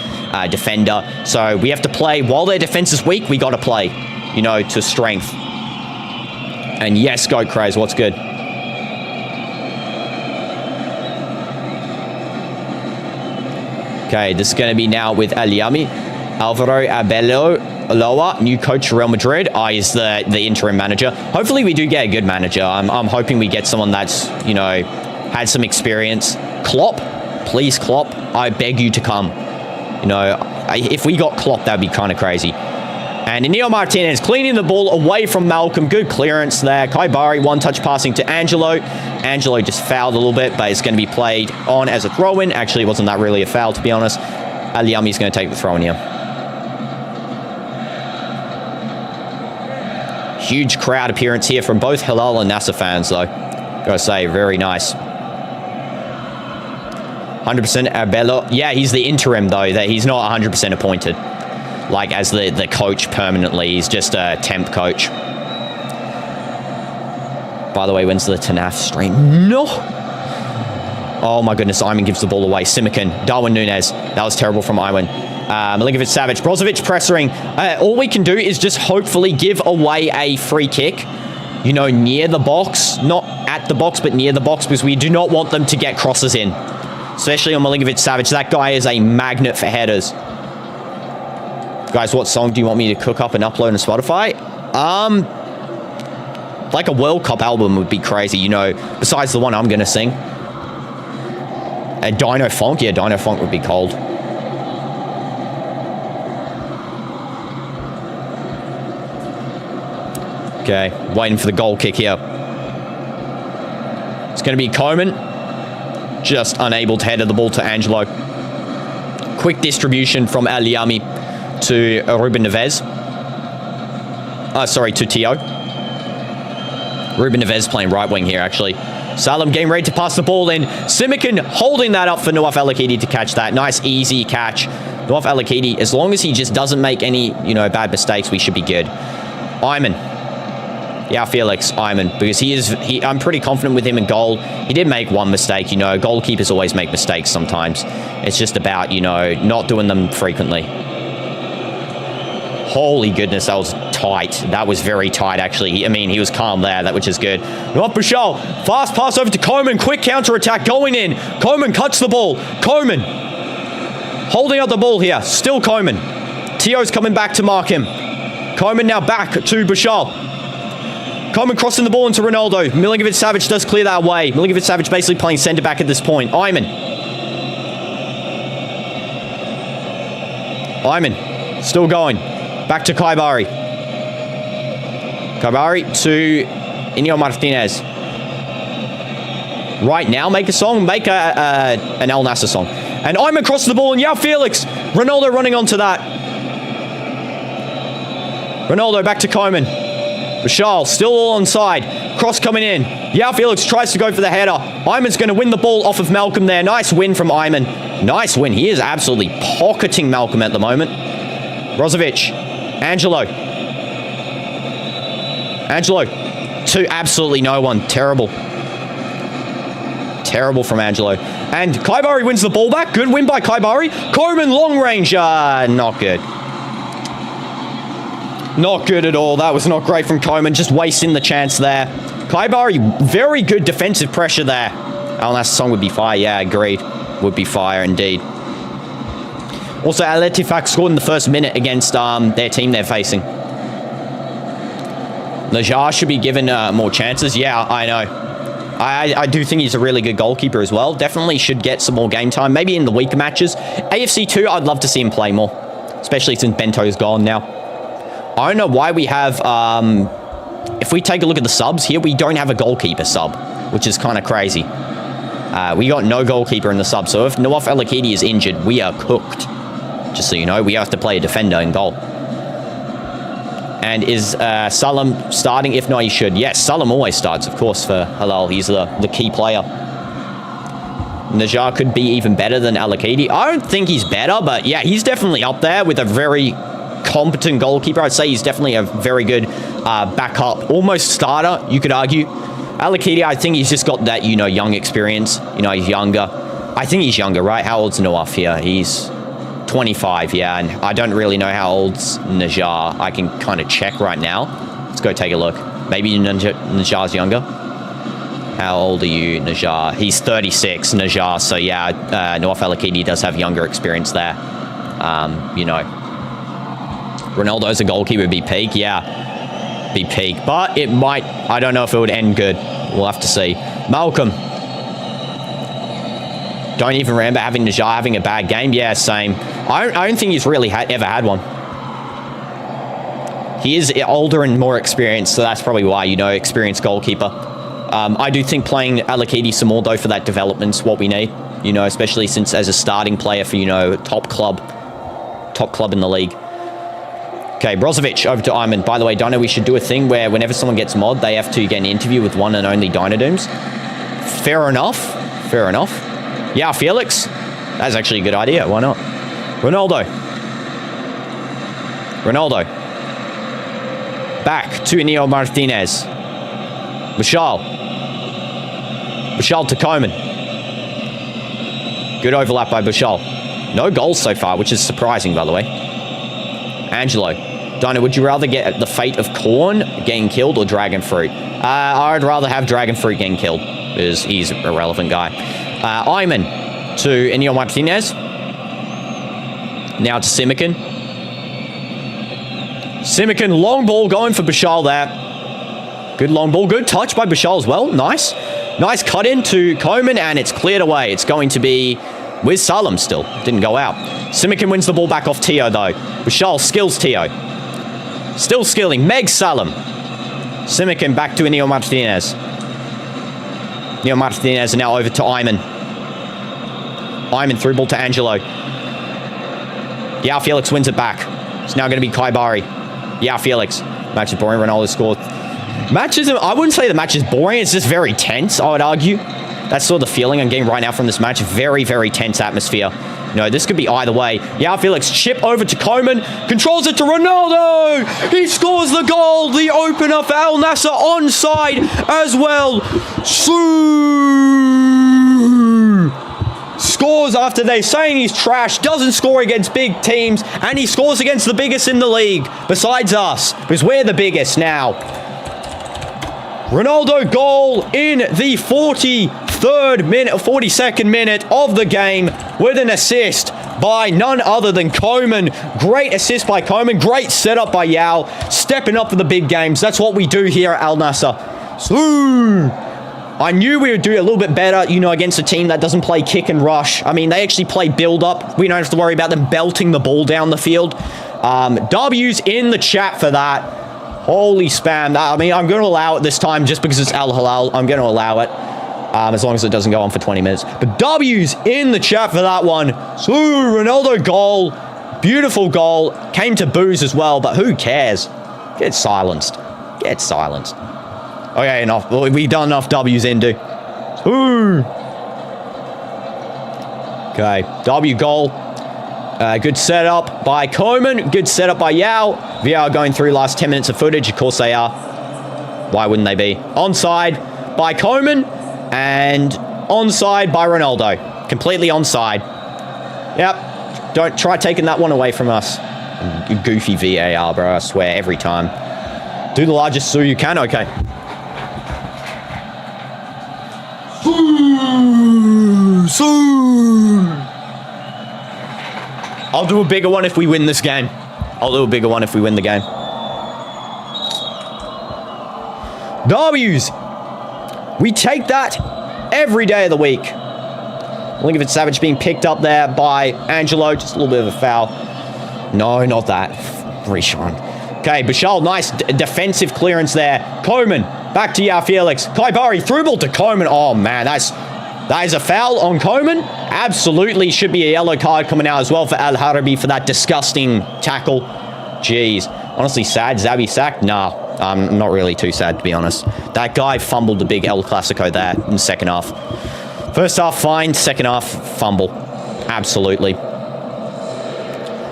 defender. So we have to play. While their defense is weak, we got to play, you know, to strength. And yes, Goat Craze, what's good? Okay, this is going to be now with Aliami. Alvaro Arbeloa, new coach for Real Madrid. He's the interim manager. Hopefully we do get a good manager. I'm hoping we get someone that's, you know, had some experience. Klopp, please Klopp, I beg you to come. You know, if we got Klopp, that'd be kind of crazy. And Inigo Martinez cleaning the ball away from Malcolm. Good clearance there. Kaibari, one-touch passing to Angelo. Angelo just fouled a little bit, but it's going to be played on as a throw-in. Actually, it wasn't that really a foul, to be honest. Aliami's going to take the throw-in here. Huge crowd appearance here from both Hilal and Nassr fans, though. Gotta say, very nice. 100% Arbello. Yeah, he's the interim, though. He's not 100% appointed. Like, as the coach permanently. He's just a temp coach. By the way, when's the Tanaf stream? No! Oh, my goodness. Ayman gives the ball away. Simakan. Darwin Núñez. That was terrible from Ayman. Milinkovic-Savic. Brozovic pressuring. All we can do is just hopefully give away a free kick. You know, near the box. Not at the box, but near the box, because we do not want them to get crosses in. Especially on Milinkovic-Savic. That guy is a magnet for headers. Guys, what song do you want me to cook up and upload on Spotify? Like a World Cup album would be crazy, you know, besides the one I'm going to sing. A Dino Funk? Yeah, Dino Funk would be cold. Okay, waiting for the goal kick here. It's going to be Coman. Just unable to header the ball to Angelo. Quick distribution from Aliami to Ruben Neves. Sorry, to Tio. Ruben Neves playing right wing here, actually. Salem getting ready to pass the ball in. Simakan holding that up for Nawaf Al-Akidi to catch that. Nice, easy catch. Nawaf Al-Akidi, as long as he just doesn't make any, you know, bad mistakes, we should be good. Ayman. Yeah, Felix, Iman, because I'm pretty confident with him in goal. He did make one mistake, you know. Goalkeepers always make mistakes sometimes. It's just about, you know, not doing them frequently. Holy goodness, that was tight. That was very tight, actually. I mean, he was calm there, which is good. Not Bashal. Fast pass over to Koeman. Quick counter-attack going in. Koeman cuts the ball. Koeman holding out the ball here. Still Koeman. Tio's coming back to mark him. Koeman now back to Bashal. Koeman crossing the ball into Ronaldo. Milinkovic-Savic does clear that away. Milinkovic-Savic basically playing centre-back at this point. Iman. Still going. Back to Kaibari. Kaibari to Inigo Martinez. Right now, make a song. Make an Al Nassr song. And Iman crosses the ball, and yeah, Felix. Ronaldo running onto that. Ronaldo back to Koeman. Bashal still all onside. Cross coming in. Yeah, Felix tries to go for the header. Iman's going to win the ball off of Malcolm there. Nice win from Iman. Nice win. He is absolutely pocketing Malcolm at the moment. Brozovic. Angelo to absolutely no one. Terrible from Angelo. And Kaibari wins the ball back. Good win by Kaibari. Koeman long range. Not good. Not good at all. That was not great from Koeman. Just wasting the chance there. Kaibari, very good defensive pressure there. Al Nassr song would be fire. Yeah, agreed. Would be fire indeed. Also, Al Ettifaq scored in the first minute against their team they're facing. Najar should be given more chances. Yeah, I know. I do think he's a really good goalkeeper as well. Definitely should get some more game time. Maybe in the weaker matches. AFC 2, I'd love to see him play more. Especially since Bento's gone now. I don't know why we have... if we take a look at the subs here, we don't have a goalkeeper sub. Which is kind of crazy. We got no goalkeeper in the sub. So if Nawaf El Akidi is injured, we are cooked. Just so you know, we have to play a defender in goal. And is Salam starting? If not, he should. Yes, Salam always starts, of course, for Hilal. He's the key player. Najar could be even better than Al Akidi. I don't think he's better, but yeah, he's definitely up there with a very competent goalkeeper. I'd say he's definitely a very good backup, almost starter, you could argue. Al Akidi, I think he's just got that, you know, young experience. You know, he's younger. I think he's younger, right? How old's Nawaf here? He's 25, yeah, and I don't really know how old's Najar. I can kind of check right now. Let's go take a look. Maybe Najar's younger. How old are you, Najar? He's 36, Najar, so yeah, Nawaf El Akidi does have younger experience there. You know, Ronaldo's a goalkeeper, be peak, yeah, be peak, but it might, I don't know if it would end good. We'll have to see. Malcolm. Don't even remember having Najar having a bad game. Yeah, same. I don't think he's really ever had one. He is older and more experienced, so that's probably why, you know, experienced goalkeeper. I do think playing Al Akidi some more, though, for that development's what we need. You know, especially since as a starting player for, you know, top club in the league. Okay, Brozovic over to Iman. By the way, Dino, we should do a thing where whenever someone gets mod, they have to get an interview with one and only Dynadooms. Fair enough. Fair enough. Yeah, Felix. That's actually a good idea. Why not? Ronaldo. Back to Inigo Martinez. Bashal to Koeman. Good overlap by Bashal. No goals so far, which is surprising, by the way. Angelo. Dino, would you rather get the fate of Corn getting killed or Dragon Fruit? I'd rather have Dragon Fruit getting killed, because he's a relevant guy. Iman to Inigo Martinez. Now to Simikin. Simikin, long ball going for Bashal there. Good long ball. Good touch by Bashal as well. Nice. Nice cut in to Koeman, and it's cleared away. It's going to be with Salam still. Didn't go out. Simikin wins the ball back off Tio, though. Bashal skills Tio. Still skilling. Meg Salam. Simikin back to Inigo Martinez. Inigo Martinez now over to Iman. Iman through ball to Angelo. Yeah, Felix wins it back. It's now going to be Kaibari. Yeah, Felix. Match is boring. Ronaldo scored. Match isn't, I wouldn't say the match is boring. It's just very tense, I would argue. That's sort of the feeling I'm getting right now from this match. Very, very tense atmosphere. No, this could be either way. Yeah, Felix, chip over to Koeman. Controls it to Ronaldo. He scores the goal. The opener for Al Nassr onside as well. Scores after they're saying he's trash. Doesn't score against big teams. And he scores against the biggest in the league. Besides us. Because we're the biggest now. Ronaldo goal in the 42nd minute of the game with an assist by none other than Koeman. Great assist by Koeman. Great setup by Yao. Stepping up for the big games. That's what we do here at Al Nassr. I knew we would do a little bit better, you know, against a team that doesn't play kick and rush. I mean, they actually play build-up. We don't have to worry about them belting the ball down the field. W's in the chat for that. Holy spam. I mean, I'm going to allow it this time just because it's Al Hilal. I'm going to allow it as long as it doesn't go on for 20 minutes. But W's in the chat for that one. Ronaldo goal. Beautiful goal. Came to boos as well, but who cares? Get silenced. Get silenced. Okay, enough. We've done enough W's into. Okay, W goal. Good setup by Koeman. Good setup by Yao. VR going through last 10 minutes of footage. Of course they are. Why wouldn't they be? Onside by Koeman. And onside by Ronaldo. Completely onside. Yep. Don't try taking that one away from us. Goofy VAR, bro. I swear, every time. Do the largest Su you can. Okay. I'll do a bigger one if we win this game. I'll do a bigger one if we win the game. W's. We take that every day of the week. Look at Savage being picked up there by Angelo. Just a little bit of a foul. No, not that. Rishon. Okay, Bashal, nice defensive clearance there. Koeman, back to Yao Felix. Kaibari, through ball to Koeman. Oh, man, that is a foul on Koeman. Absolutely should be a yellow card coming out as well for Al Harabi for that disgusting tackle. Jeez. Honestly, sad. Zabi sacked? Nah, I'm not really too sad, to be honest. That guy fumbled the big El Clasico there in the second half. First half, fine. Second half, fumble. Absolutely.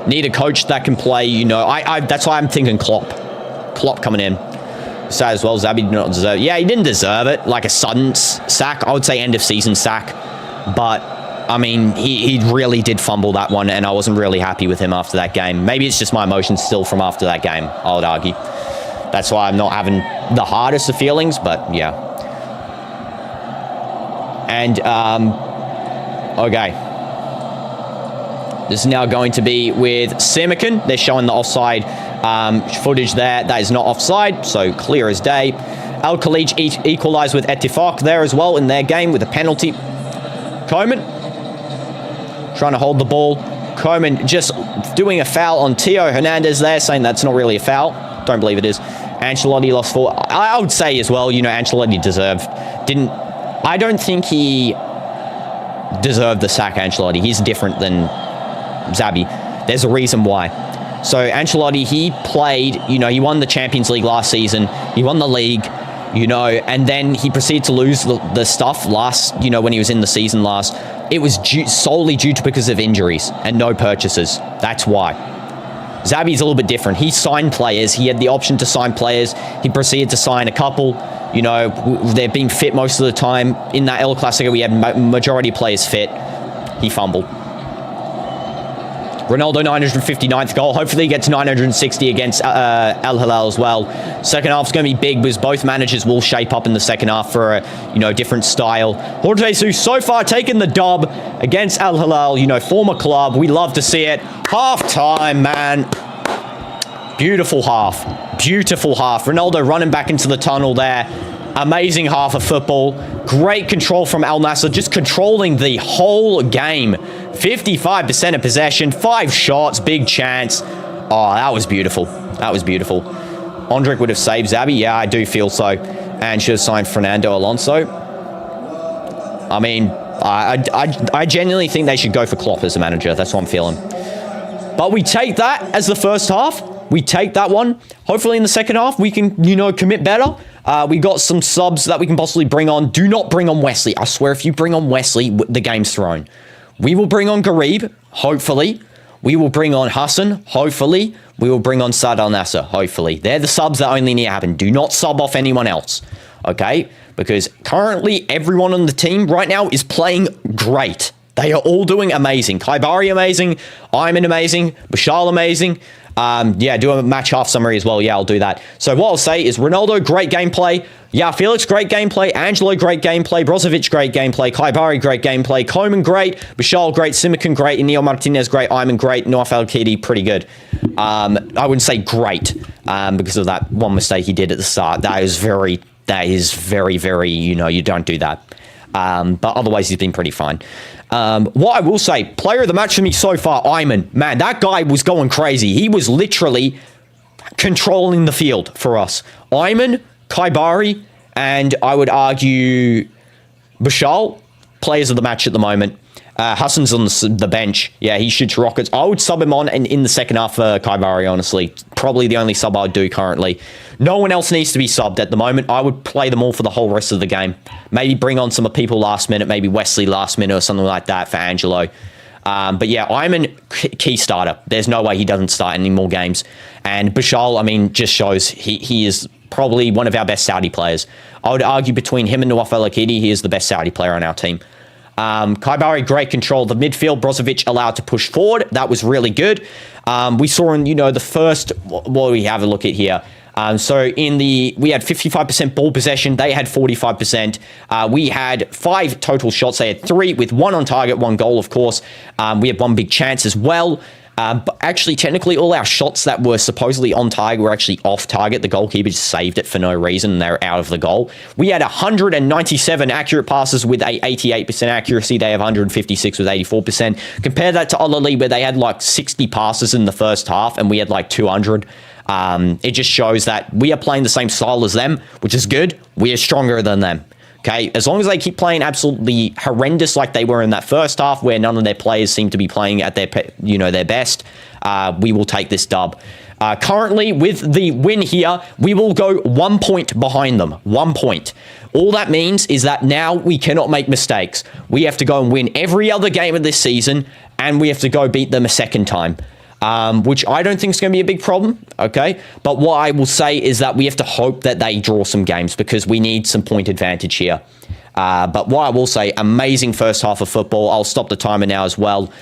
Need a coach that can play, you know. That's why I'm thinking Klopp. Klopp coming in. Sad as well. Zabi did not deserve it. Yeah, he didn't deserve it. Like a sudden sack. I would say end of season sack. But, I mean, he really did fumble that one, and I wasn't really happy with him after that game. Maybe it's just my emotions still from after that game, I would argue. That's why I'm not having the hardest of feelings, but yeah. And, okay. This is now going to be with Simikin. They're showing the offside footage there. That is not offside, so clear as day. Al Khalij equalised with Ettifaq there as well in their game with a penalty. Koeman trying to hold the ball. Koeman just doing a foul on Tio Hernandez there, saying that's not really a foul. Don't believe it is. Ancelotti lost 4. I would say as well, you know, Ancelotti I don't think he deserved the sack, Ancelotti. He's different than Zabi. There's a reason why. So Ancelotti, he played, you know, he won the Champions League last season. He won the league, you know, and then he proceeded to lose the stuff last, you know, when he was in the season last. It was solely due to because of injuries and no purchases. That's why. Zabi's a little bit different. He signed players. He had the option to sign players. He proceeded to sign a couple. You know, they're being fit most of the time. In that El Clasico, we had majority players fit. He fumbled. Ronaldo, 959th goal. Hopefully he gets 960 against Al Hilal as well. Second half's going to be big because both managers will shape up in the second half for a, you know, different style. Jorge Jesus so far taking the dub against Al Hilal, you know, former club. We love to see it. Half time, man. Beautiful half. Beautiful half. Ronaldo running back into the tunnel there. Amazing half of football. Great control from Al Nassr, just controlling the whole game. 55% of possession, 5 shots, big chance. Oh, that was beautiful. That was beautiful. Ondrick would have saved Zabi. Yeah, I do feel so. And should have signed Fernando Alonso. I mean, I genuinely think they should go for Klopp as a manager. That's what I'm feeling. But we take that as the first half. We take that one. Hopefully in the second half, we can, you know, commit better. We got some subs that we can possibly bring on. Do not bring on Wesley. I swear, if you bring on Wesley, the game's thrown. We will bring on Garib. hopefully, we will bring on Hassan. Hopefully, we will bring on Saad Al Nassr. Hopefully. They're the subs that only need to happen. Do not sub off anyone else. Okay? Because currently, everyone on the team right now is playing great. They are all doing amazing. Kaibari amazing. Ayman amazing. Bashal amazing. Yeah, do a match half summary as well. Yeah, I'll do that. So what I'll say is Ronaldo, great gameplay. Yeah, Felix, great gameplay. Angelo, great gameplay. Brozovic, great gameplay. Kaibari, great gameplay. Koeman, great. Bashal, great. Simican, great. Ineo Martinez, great. Ayman, great. Noaf Al-Kidi, pretty good. I wouldn't say great because of that one mistake he did at the start. That is very, very, you don't do that. But otherwise, he's been pretty fine. What I will say, player of the match for me so far, Ayman. Man, that guy was going crazy. He was literally controlling the field for us. Ayman, Kaibari, and I would argue Bashal, players of the match at the moment. Hassan's on the bench. Yeah, he shoots rockets. I would sub him on in the second half for Kaibari, honestly. Probably the only sub I'd do currently. No one else needs to be subbed at the moment. I would play them all for the whole rest of the game. Maybe bring on some people last minute, maybe Wesley last minute or something like that for Angelo. But yeah, Ayman, key starter. There's no way he doesn't start any more games. And Bashal, I mean, just shows he is probably one of our best Saudi players. I would argue between him and Nawaf Al-Akidi, he is the best Saudi player on our team. Kaibari, great control of the midfield. Brozovic allowed to push forward. That was really good. We saw in, the first, what do we have a look at here? So we had 55% ball possession. They had 45%. We had 5 total shots. They had 3 with 1 on target, 1 goal, of course. We had 1 big chance as well. But actually, technically, all our shots that were supposedly on target were actually off target. The goalkeeper just saved it for no reason, and they're out of the goal. We had 197 accurate passes with a 88% accuracy. They have 156 with 84%. Compare that to Al Ahly, where they had like 60 passes in the first half, and we had like 200. It just shows that we are playing the same style as them, which is good. We are stronger than them. Okay, as long as they keep playing absolutely horrendous like they were in that first half, where none of their players seem to be playing at their best, we will take this dub. Currently, with the win here, we will go 1 point behind them. 1 point. All that means is that now we cannot make mistakes. We have to go and win every other game of this season, and we have to go beat them a second time. Which I don't think is going to be a big problem, okay? But what I will say is that we have to hope that they draw some games because we need some point advantage here. But what I will say, amazing first half of football. I'll stop the timer now as well.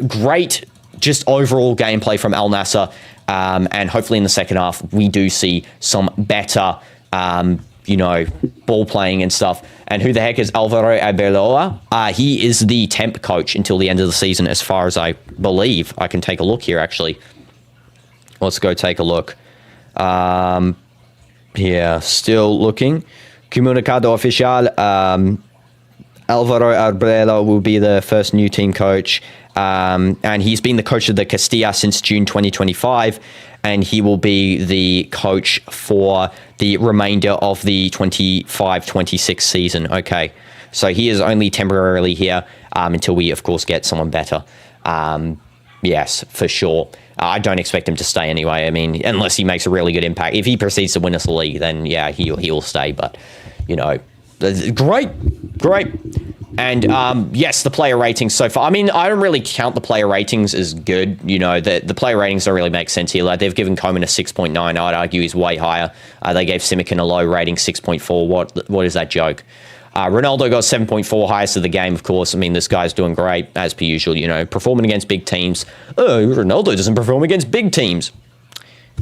Great just overall gameplay from Al Nassr. And hopefully in the second half, we do see some better, ball playing and stuff. And who the heck is Alvaro Arbeloa? He is the temp coach until the end of the season, as far as I believe. I can take a look here, actually. Let's go take a look. Here, still looking. Comunicado Oficial. Alvaro Arbeloa will be the first new team coach. And he's been the coach of the Castilla since June 2025. And he will be the coach for the remainder of the 25-26 season. Okay, so he is only temporarily here until we, of course, get someone better. Yes, for sure. I don't expect him to stay anyway. I mean, unless he makes a really good impact. If he proceeds to win us the league, then yeah, he'll stay. But, great. And yes, the player ratings so far. I mean, I don't really count the player ratings as good. The player ratings don't really make sense here. Like, they've given Koeman a 6.9. I'd argue he's way higher. They gave Simican a low rating, 6.4. What is that joke? Ronaldo got 7.4, highest of the game, of course. I mean, this guy's doing great, as per usual, performing against big teams. Oh, Ronaldo doesn't perform against big teams.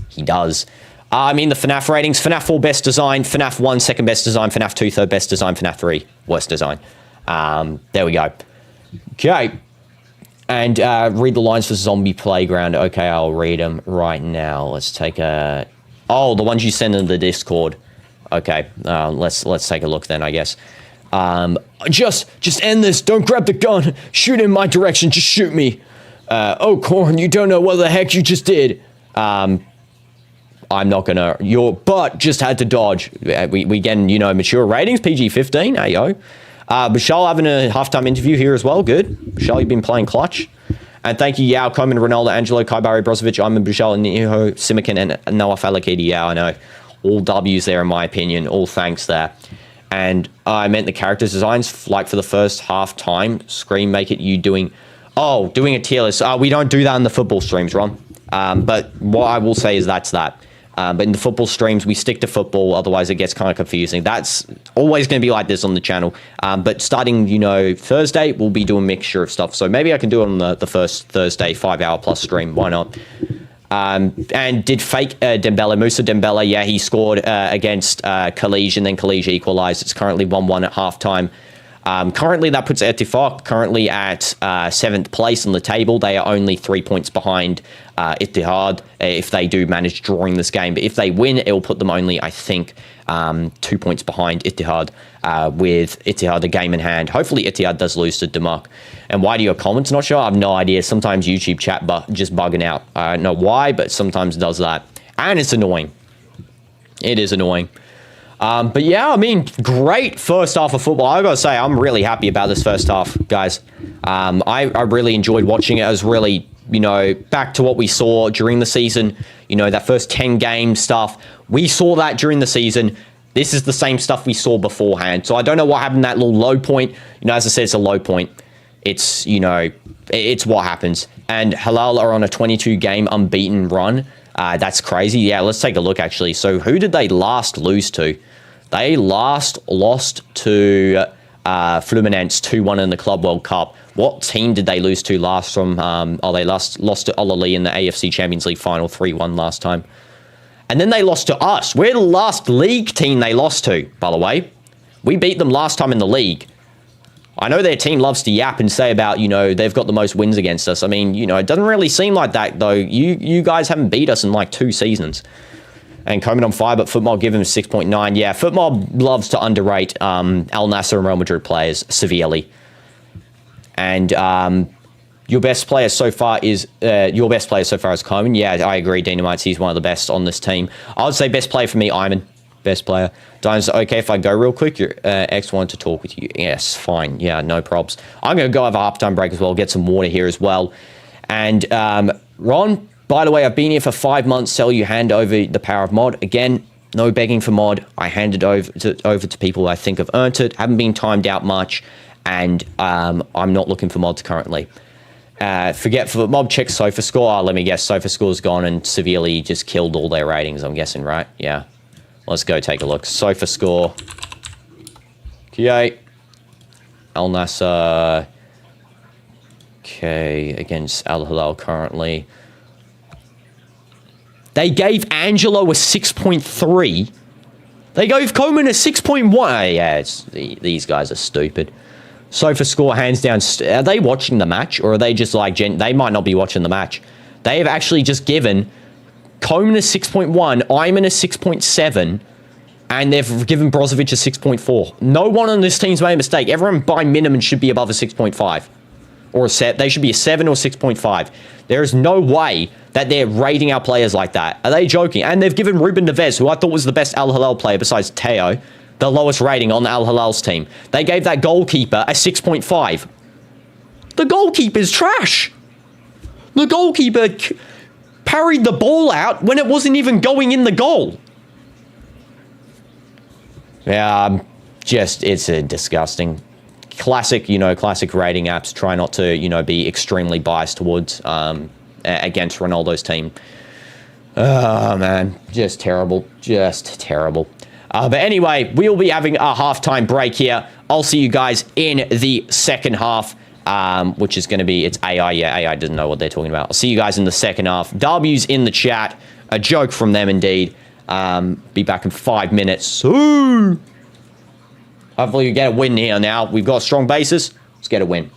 He does. I mean, the FNAF ratings. FNAF 4, best design. FNAF 1, second best design. FNAF 2, third best design. FNAF 3, worst design. There we go. Okay. And read the lines for Zombie Playground. Okay, I'll read them right now. Let's take a... Oh, the ones you send in the Discord. Okay, let's take a look then, I guess. Just end this. Don't grab the gun. Shoot in my direction. Just shoot me. Oh, Corn, you don't know what the heck you just did. I'm not gonna... Your butt just had to dodge. We getting, mature ratings. PG-15. Hey, yo. Bashal having a halftime interview here as well. Good. Bashal, you've been playing clutch. And thank you, Yao, Koeman, Ronaldo, Angelo, Kaibari, Brozovic, Ayman, Bashal, Niho, Simican, and Noaf Al-Akidi. Yeah, I know. All W's there, in my opinion. All thanks there. And I meant the characters designs, like for the first half time, screen make it you doing... Oh, doing a tier list. We don't do that in the football streams, Ron. But what I will say is that's that. But in the football streams, we stick to football. Otherwise, it gets kind of confusing. That's always going to be like this on the channel. But starting, Thursday, we'll be doing a mixture of stuff. So maybe I can do it on the first Thursday 5-hour plus stream. Why not? And did fake Musa Dembele. Yeah, he scored against Khalij, and then Khalij equalized. It's currently 1-1 at halftime. Currently, that puts Ettifaq currently at 7th place on the table. They are only 3 points behind Ittihad if they do manage drawing this game. But if they win, it will put them only, I think, 2 points behind Ittihad with Ittihad a game in hand. Hopefully, Ittihad does lose to Denmark. And why do your comments not show? I have no idea. Sometimes YouTube chat just bugging out. I don't know why, but sometimes it does that. And it's annoying. It is annoying. But yeah, I mean, great first half of football. I gotta say, I'm really happy about this first half, guys. I really enjoyed watching it. It was really, back to what we saw during the season. That first 10 game stuff. We saw that during the season. This is the same stuff we saw beforehand. So I don't know what happened, that little low point. As I said, it's a low point. It's, it's what happens. And Hilal are on a 22 game unbeaten run. That's crazy. Yeah, let's take a look, actually. So who did they last lose to? They last lost to Fluminense 2-1 in the Club World Cup. What team did they lose to last from? They lost to Al Ahly in the AFC Champions League final 3-1 last time. And then they lost to us. We're the last league team they lost to, by the way. We beat them last time in the league. I know their team loves to yap and say about, they've got the most wins against us. I mean, it doesn't really seem like that, though. You guys haven't beat us in like 2 seasons. And Coman on fire, but Footmob give him 6.9. Yeah, Footmob loves to underrate Al Nassr and Real Madrid players severely. And your best player so far is Coman. Yeah, I agree. Dynamite, he's one of the best on this team. I would say best player for me, Iman. Best player. Dine's okay if I go real quick. Your ex wanted to talk with you. Yes, fine. Yeah, no probs. I'm going to go have a halftime break as well. Get some water here as well. And Ron, by the way, I've been here for 5 months. Sell you hand over the power of mod. Again, no begging for mod. I hand it over to people who I think have earned it. Haven't been timed out much. And I'm not looking for mods currently. Forget for mob check sofa score. Let me guess. Sofa score's gone and severely just killed all their ratings, I'm guessing, right? Yeah. Let's go take a look. Sofa score. Okay. Al Nassr. Okay. Against Al Hilal currently. They gave Angelo a 6.3. They gave Coman a 6.1. Yeah, these guys are stupid. Sofa score hands down. Are they watching the match? Or are they just like... They might not be watching the match. They have actually just given... Coman a 6.1, Iman a 6.7, and they've given Brozovic a 6.4. No one on this team's made a mistake. Everyone by minimum should be above a 6.5. Or a set. They should be a 7 or 6.5. There is no way that they're rating our players like that. Are they joking? And they've given Ruben Neves, who I thought was the best Al Hilal player besides Teo, the lowest rating on Al Hilal's team. They gave that goalkeeper a 6.5. The goalkeeper's trash. The goalkeeper... parried the ball out when it wasn't even going in the goal. Yeah, it's a disgusting. Classic, classic rating apps try not to, be extremely biased towards, against Ronaldo's team. Oh, man. Just terrible. Just terrible. But anyway, we'll be having a halftime break here. I'll see you guys in the second half. Which is going to be, it's AI. Yeah, AI doesn't know what they're talking about. I'll see you guys in the second half. W's in the chat. A joke from them, indeed. Be back in 5 minutes. Hopefully we get a win here now. We've got a strong basis. Let's get a win.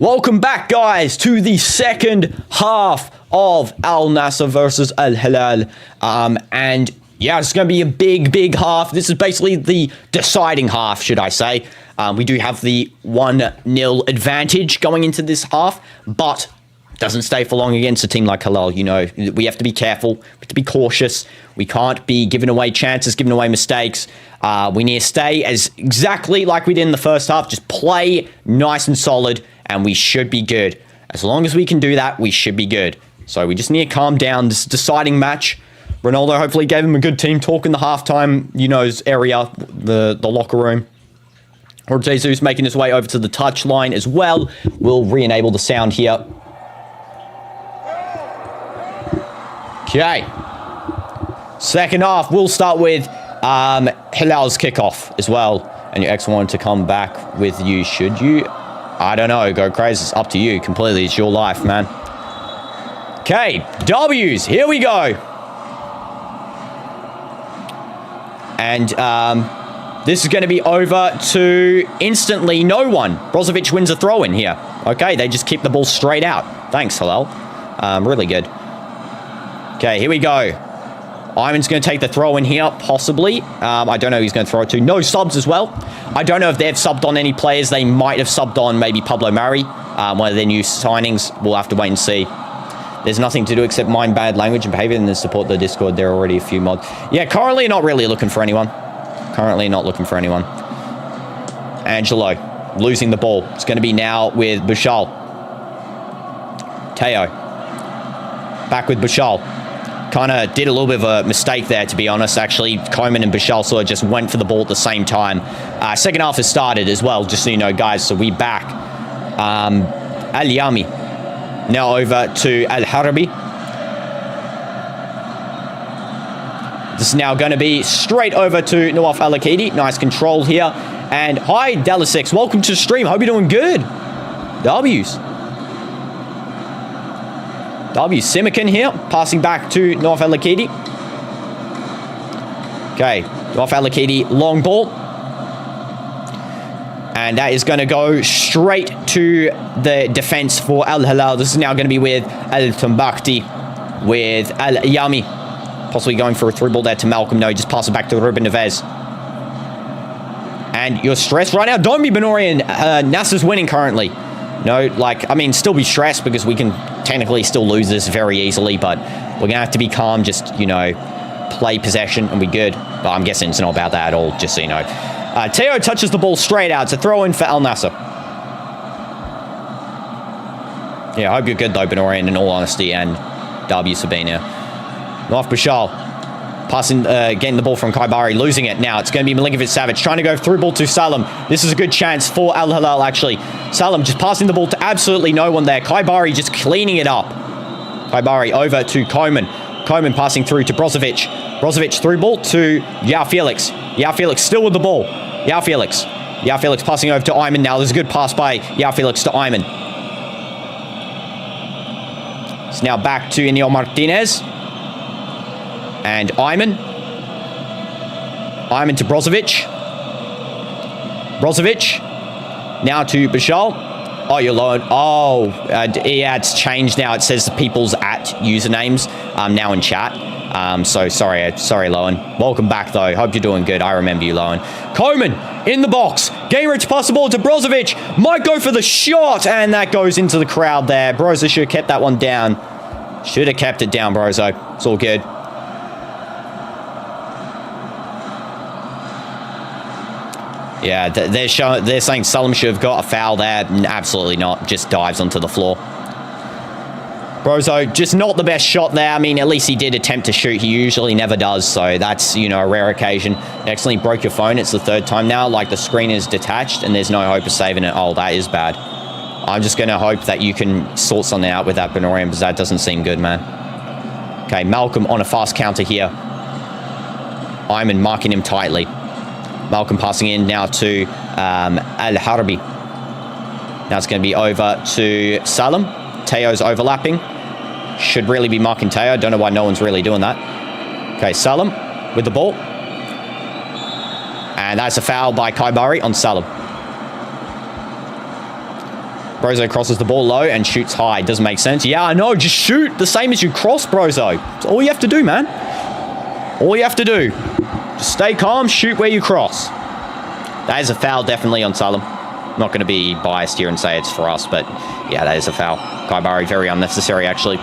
Welcome back, guys, to the second half of Al Nassr versus Al Hilal. And yeah, it's going to be a big half. This is basically the deciding half, should I say. We do have the 1-0 advantage going into this half, but doesn't stay for long against a team like Hilal. You know, we have to be careful. We have to be cautious. We can't be giving away chances, giving away mistakes. We need to stay as exactly like we did in the first half. Just play nice and solid, and we should be good. As long as we can do that, we should be good. So we just need to calm down. This deciding match. Ronaldo hopefully gave him a good team talk in the halftime, you know, area, the locker room. Or Jesus making his way over to the touchline as well. We'll re-enable the sound here. Okay. Second half, we'll start with Hilal's kickoff as well. And your ex wanted to come back with you. Should you? I don't know. Go crazy. It's up to you completely. It's your life, man. Okay. W's. Here we go. And this is going to be over to instantly no one. Brozovic wins a throw-in here. Okay. They just keep the ball straight out. Thanks, Hilal. Really good. Okay, here we go. Iman's going to take the throw in here, possibly. I don't know who he's going to throw it to. No subs as well. I don't know if they've subbed on any players. They might have subbed on maybe Pablo Mari, one of their new signings. We'll have to wait and see. There's nothing to do except mind bad language and behavior and then support the Discord. There are already a few mods. Yeah, currently not really looking for anyone. Currently not looking for anyone. Angelo losing the ball. It's going to be now with Bouchal. Teo. Back with Bouchal. Kind of did a little bit of a mistake there, to be honest. Actually, Koeman and Bouchal sort of just went for the ball at the same time. Second half has started as well, just so you know, guys. So we back. Al Yami. Now over to Al Harbi. This is now going to be straight over to Nawaf Al Akidi. Nice control here. And hi, Delasix. Welcome to the stream. Hope you're doing good. W's. Simican here, passing back to Nawaf Al Akidi. Okay, Nawaf Al Akidi, long ball. And that is going to go straight to the defense for Al Hilal. This is now going to be with Al Tambakti, with Al Yami. Possibly going for a through ball there to Malcolm. No, just pass it back to Ruben Neves. And you're stressed right now. Don't be Benorian. Nassr's winning currently. No, like, I mean, still be stressed because we can technically still lose this very easily, but we're going to have to be calm, just, you know, play possession and be good. But I'm guessing it's not about that at all, just so you know. Teo touches the ball straight out. It's a throw-in for Al Nassr. Yeah, I hope you're good, though, Benorian, in all honesty, and W Sabina. Noaf Bashal. Passing, getting the ball from Kaibari, losing it now. It's going to be Milinkovic-Savic trying to go through ball to Salam. This is a good chance for Al Hilal, actually. Salam just passing the ball to absolutely no one there. Kaibari just cleaning it up. Kaibari over to Koeman. Koeman passing through to Brozovic. Brozovic through ball to Yao Felix. Yao Felix still with the ball. Yao Felix. Yao Felix passing over to Ayman now. There's a good pass by Yao Felix to Ayman. It's now back to Inigo Martinez. And Ayman. Ayman to Brozovic. Brozovic. Now to Bashal. Oh, you're low. Oh, yeah, it's changed now. It says the people's at usernames now in chat. So sorry, Lowen. Welcome back, though. Hope you're doing good. I remember you, Lowen. Koeman in the box. Game rich possible to Brozovic. Might go for the shot, and that goes into the crowd there. Brozo should have kept that one down. Should have kept it down, Brozo. It's all good. Yeah, they're saying Salam should have got a foul there. Absolutely not. Just dives onto the floor. Brozo, just not the best shot there. I mean, at least he did attempt to shoot. He usually never does, so that's, you know, a rare occasion. Excellently broke your phone. It's the third time now. Like, the screen is detached, and there's no hope of saving it. Oh, that is bad. I'm just going to hope that you can sort something out with that Benorian, because that doesn't seem good, man. Okay, Malcolm on a fast counter here. Ayman marking him tightly. Malcolm passing in now to Al Harbi. Now it's going to be over to Salam. Teo's overlapping. Should really be marking Teo. Don't know why no one's really doing that. Okay, Salam with the ball. And that's a foul by Kaibari on Salam. Brozo crosses the ball low and shoots high. Doesn't make sense. Yeah, I know. Just shoot the same as you cross, Brozo. That's all you have to do, man. All you have to do. Just stay calm, shoot where you cross. That is a foul, definitely, on Salem. I'm not going to be biased here and say it's for us, but yeah, that is a foul. Kaibari, very unnecessary, actually.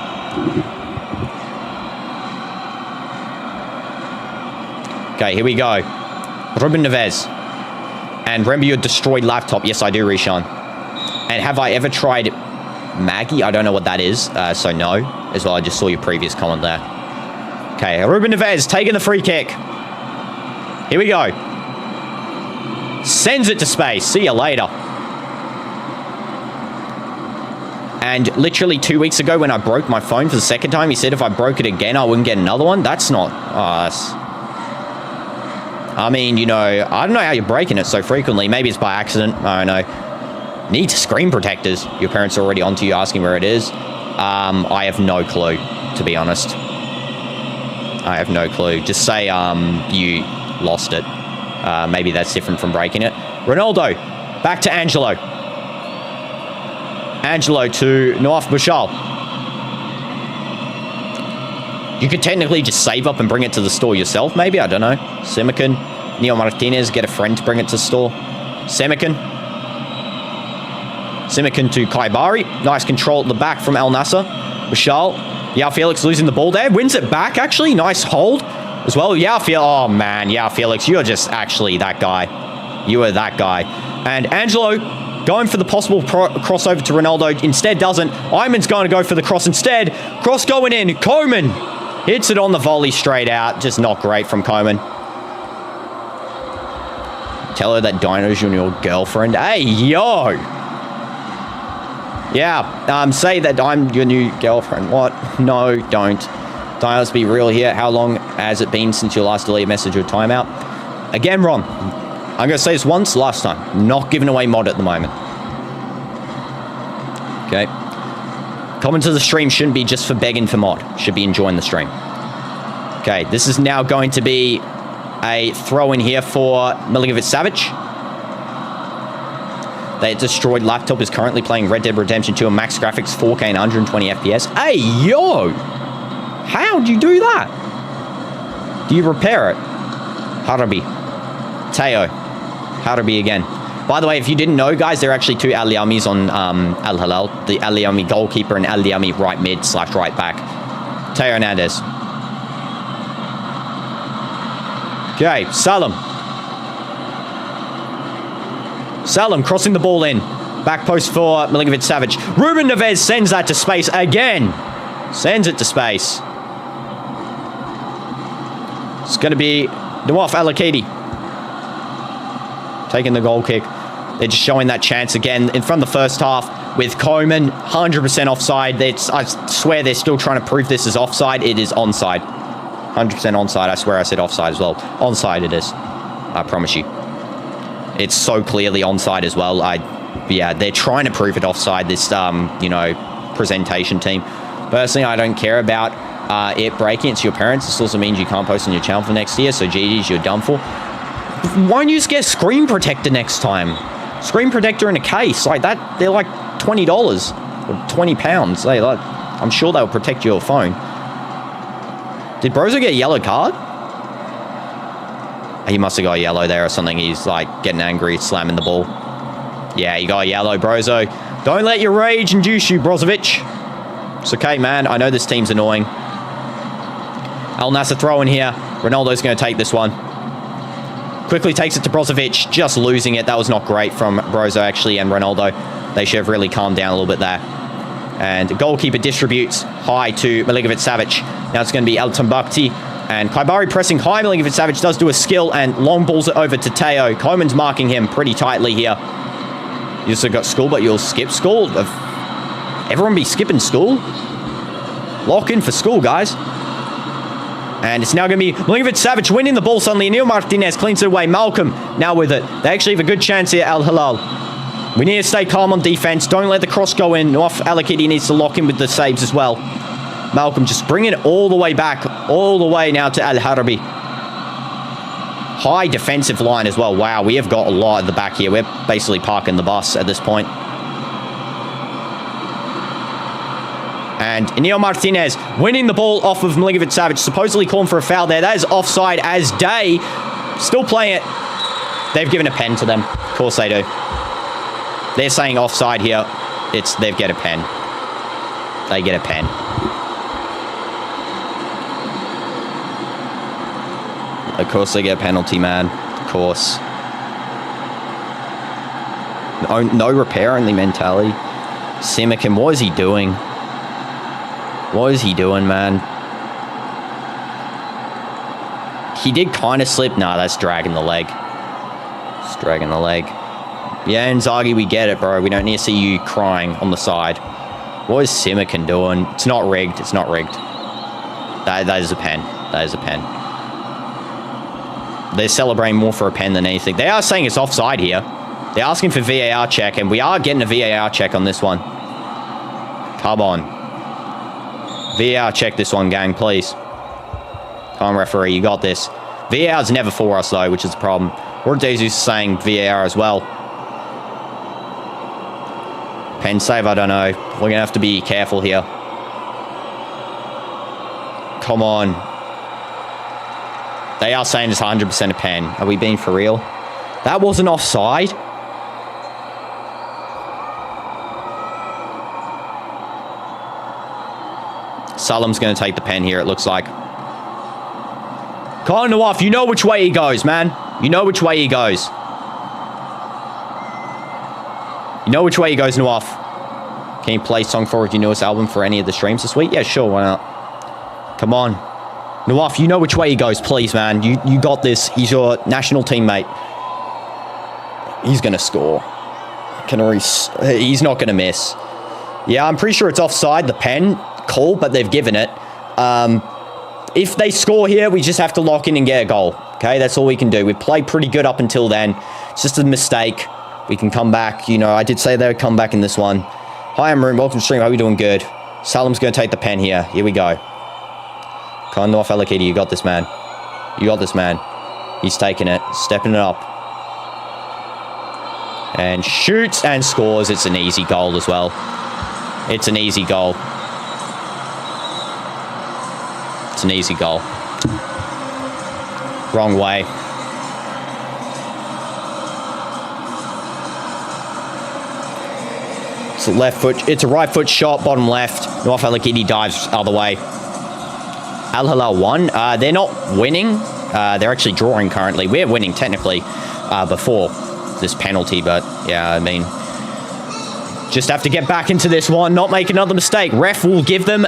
Okay, here we go. Ruben Neves. And remember your destroyed laptop. Yes, I do, Rishan. And have I ever tried Maggie? I don't know what that is, so no. As well, I just saw your previous comment there. Okay, Ruben Neves taking the free kick. Here we go. Sends it to space. See you later. And literally 2 weeks ago when I broke my phone for the second time, he said if I broke it again, I wouldn't get another one. That's not... I mean, you know, I don't know how you're breaking it so frequently. Maybe it's by accident. I don't know. Need screen protectors. Your parents are already onto you asking where it is. I have no clue, to be honest. I have no clue. Just say you lost it. Maybe that's different from breaking it. Ronaldo. Back to Angelo. Angelo to Noaf Bouchal. You could technically just save up and bring it to the store yourself, maybe. I don't know. Semican. Neo Martinez. Get a friend to bring it to the store. Semican. Semican to Kaibari. Nice control at the back from Al Nassr. Bouchal. Yao Felix losing the ball there. Wins it back, actually. Nice hold as well. Yao Felix. Oh, man. Yao Felix, you're just actually that guy. You are that guy. And Angelo going for the possible crossover to Ronaldo. Instead doesn't. Iman's going to go for the cross instead. Cross going in. Koeman hits it on the volley straight out. Just not great from Koeman. Tell her that Dino's your girlfriend. Hey, yo. Yeah, say that I'm your new girlfriend. What? No, don't. Let's be real here. How long has it been since your last deleted message or timeout? Again, Ron. I'm going to say this once, last time. Not giving away mod at the moment. Okay. Comment to the stream shouldn't be just for begging for mod. Should be enjoying the stream. Okay, this is now going to be a throw in here for Milinkovic-Savic. The destroyed laptop is currently playing Red Dead Redemption 2 on max graphics, 4K and 120 FPS. Hey, yo! How'd you do that? Do you repair it? Harabi. Teo. Harabi again. By the way, if you didn't know, guys, there are actually two Al-Yamis on Al Hilal. The Al-Yami goalkeeper and Al-Yami right mid / right back. Teo Hernandez. Okay, Salam. Salam crossing the ball in. Back post for Milinkovic-Savic. Ruben Neves sends that to space again. Sends it to space. It's going to be Nawaf Al-Akidi taking the goal kick. They're just showing that chance again in front of the first half with Koeman. 100% offside. I swear they're still trying to prove this is offside. It is onside. 100% onside. I swear I said offside as well. Onside it is. I promise you. It's so clearly onside as well. Yeah, they're trying to prove it offside, this, you know, presentation team. Personally, I don't care about it breaking. It's your parents. This also means you can't post on your channel for next year, so GG's, you're done for. Why don't you just get a screen protector next time? Screen protector in a case. Like that, they're like $20 or £20. I'm sure they'll protect your phone. Did Brozo get a yellow card? He must have got a yellow there or something. He's like getting angry, slamming the ball. Yeah, you got a yellow, Brozo. Don't let your rage induce you, Brozovic. It's okay, man. I know this team's annoying. Al Nassr throw in here. Ronaldo's going to take this one. Quickly takes it to Brozovic. Just losing it. That was not great from Brozo, actually, and Ronaldo. They should have really calmed down a little bit there. And the goalkeeper distributes high to Milinkovic-Savic. Now it's going to be El Tambakti. And Kaibari pressing high. Milinkovic-Savic does do a skill and long balls it over to Teo. Koeman's marking him pretty tightly here. You also got school, but you'll skip school. Everyone be skipping school? Lock in for school, guys. And it's now going to be Milinkovic-Savic winning the ball suddenly. Neil Martinez cleans it away. Malcolm now with it. They actually have a good chance here, Al Hilal. We need to stay calm on defense. Don't let the cross go in. Noaf Al-Akidi needs to lock in with the saves as well. Malcolm just bringing it all the way back. All the way now to Al-Harabi. High defensive line as well. Wow, we have got a lot at the back here. We're basically parking the bus at this point. And Inigo Martinez winning the ball off of Milinkovic-Savic, supposedly calling for a foul there. That is offside as Day still playing it. They've given a pen to them. Of course they do. They're saying offside here. They've get a pen. They get a pen. Of course they get a penalty, man. Of course. No repair-only mentality. Simakin, what is he doing? What is he doing, man? He did kind of slip. Nah, that's dragging the leg. It's dragging the leg. Yeah, Inzaghi, we get it, bro. We don't need to see you crying on the side. What is Simakin doing? It's not rigged. It's not rigged. That is a pen. That is a pen. They're celebrating more for a pen than anything. They are saying it's offside here. They're asking for VAR check, and we are getting a VAR check on this one. Come on. VAR check this one, gang, please. Come on, referee, you got this. VAR's never for us, though, which is the problem. Rodriguez is saying VAR as well. Pen save, I don't know. We're going to have to be careful here. Come on. They are saying it's 100% a pen. Are we being for real? That wasn't offside. Salam's going to take the pen here, it looks like. Come on, Nawaf. You know which way he goes, man. You know which way he goes. You know which way he goes, Nawaf. Can you play Song 4 of your newest album for any of the streams this week? Yeah, sure, why not? Come on. Nawaf, you know which way he goes, please, man. You got this. He's your national teammate. He's going to score. He's not going to miss. Yeah, I'm pretty sure it's offside, the pen call, but they've given it. If they score here, we just have to lock in and get a goal. Okay, that's all we can do. We've played pretty good up until then. It's just a mistake. We can come back. You know, I did say they would come back in this one. Hi, I'm Room. Welcome to stream. How are we doing? Good. Salam's going to take the pen here. Here we go. Come on, North Alakidi. You got this, man. You got this, man. He's taking it. Stepping it up. And shoots and scores. It's an easy goal as well. It's an easy goal. It's an easy goal. Wrong way. It's a left foot. It's a right foot shot, bottom left. North Alakidi dives other way. Al Hilal won. They're not winning. They're actually drawing currently. We're winning technically before this penalty, but yeah, I mean, just have to get back into this one, not make another mistake. Ref will give them...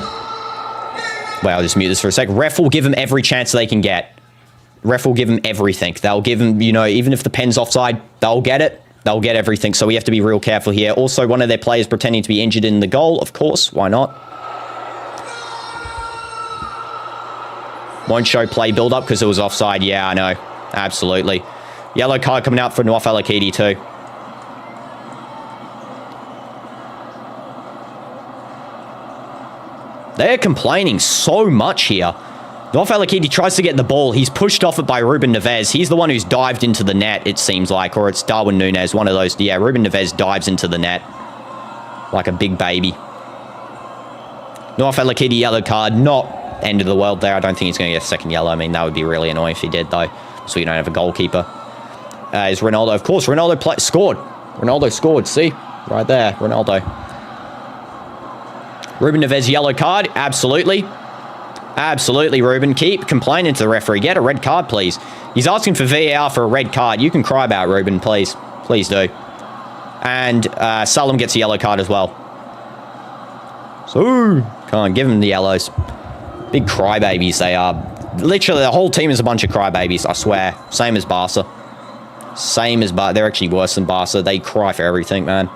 Well, I'll just mute this for a sec. Ref will give them every chance they can get. Ref will give them everything. They'll give them, you know, even if the pen's offside, they'll get it. They'll get everything, so we have to be real careful here. Also, one of their players pretending to be injured in the goal, of course. Why not? Won't show play build-up because it was offside. Yeah, I know. Absolutely. Yellow card coming out for Nawaf Al-Akidi too. They're complaining so much here. Nawaf Al-Akidi tries to get the ball. He's pushed off it by Ruben Neves. He's the one who's dived into the net, it seems like. Or it's Darwin Núñez, one of those. Yeah, Ruben Neves dives into the net like a big baby. Nawaf Al-Akidi yellow card. Not end of the world there. I don't think he's going to get a second yellow. I mean, that would be really annoying if he did, though. So you don't have a goalkeeper. Is Ronaldo. Of course, Ronaldo scored. Ronaldo scored. See? Right there. Ronaldo. Ruben Neves yellow card. Absolutely. Absolutely, Ruben. Keep complaining to the referee. Get a red card, please. He's asking for VAR for a red card. You can cry about it, Ruben, please. Please do. And Salam gets a yellow card as well. So, come on, give him the yellows. Big crybabies they are. Literally, the whole team is a bunch of crybabies, I swear. Same as Barca. Same as Barca. They're actually worse than Barca. They cry for everything, man.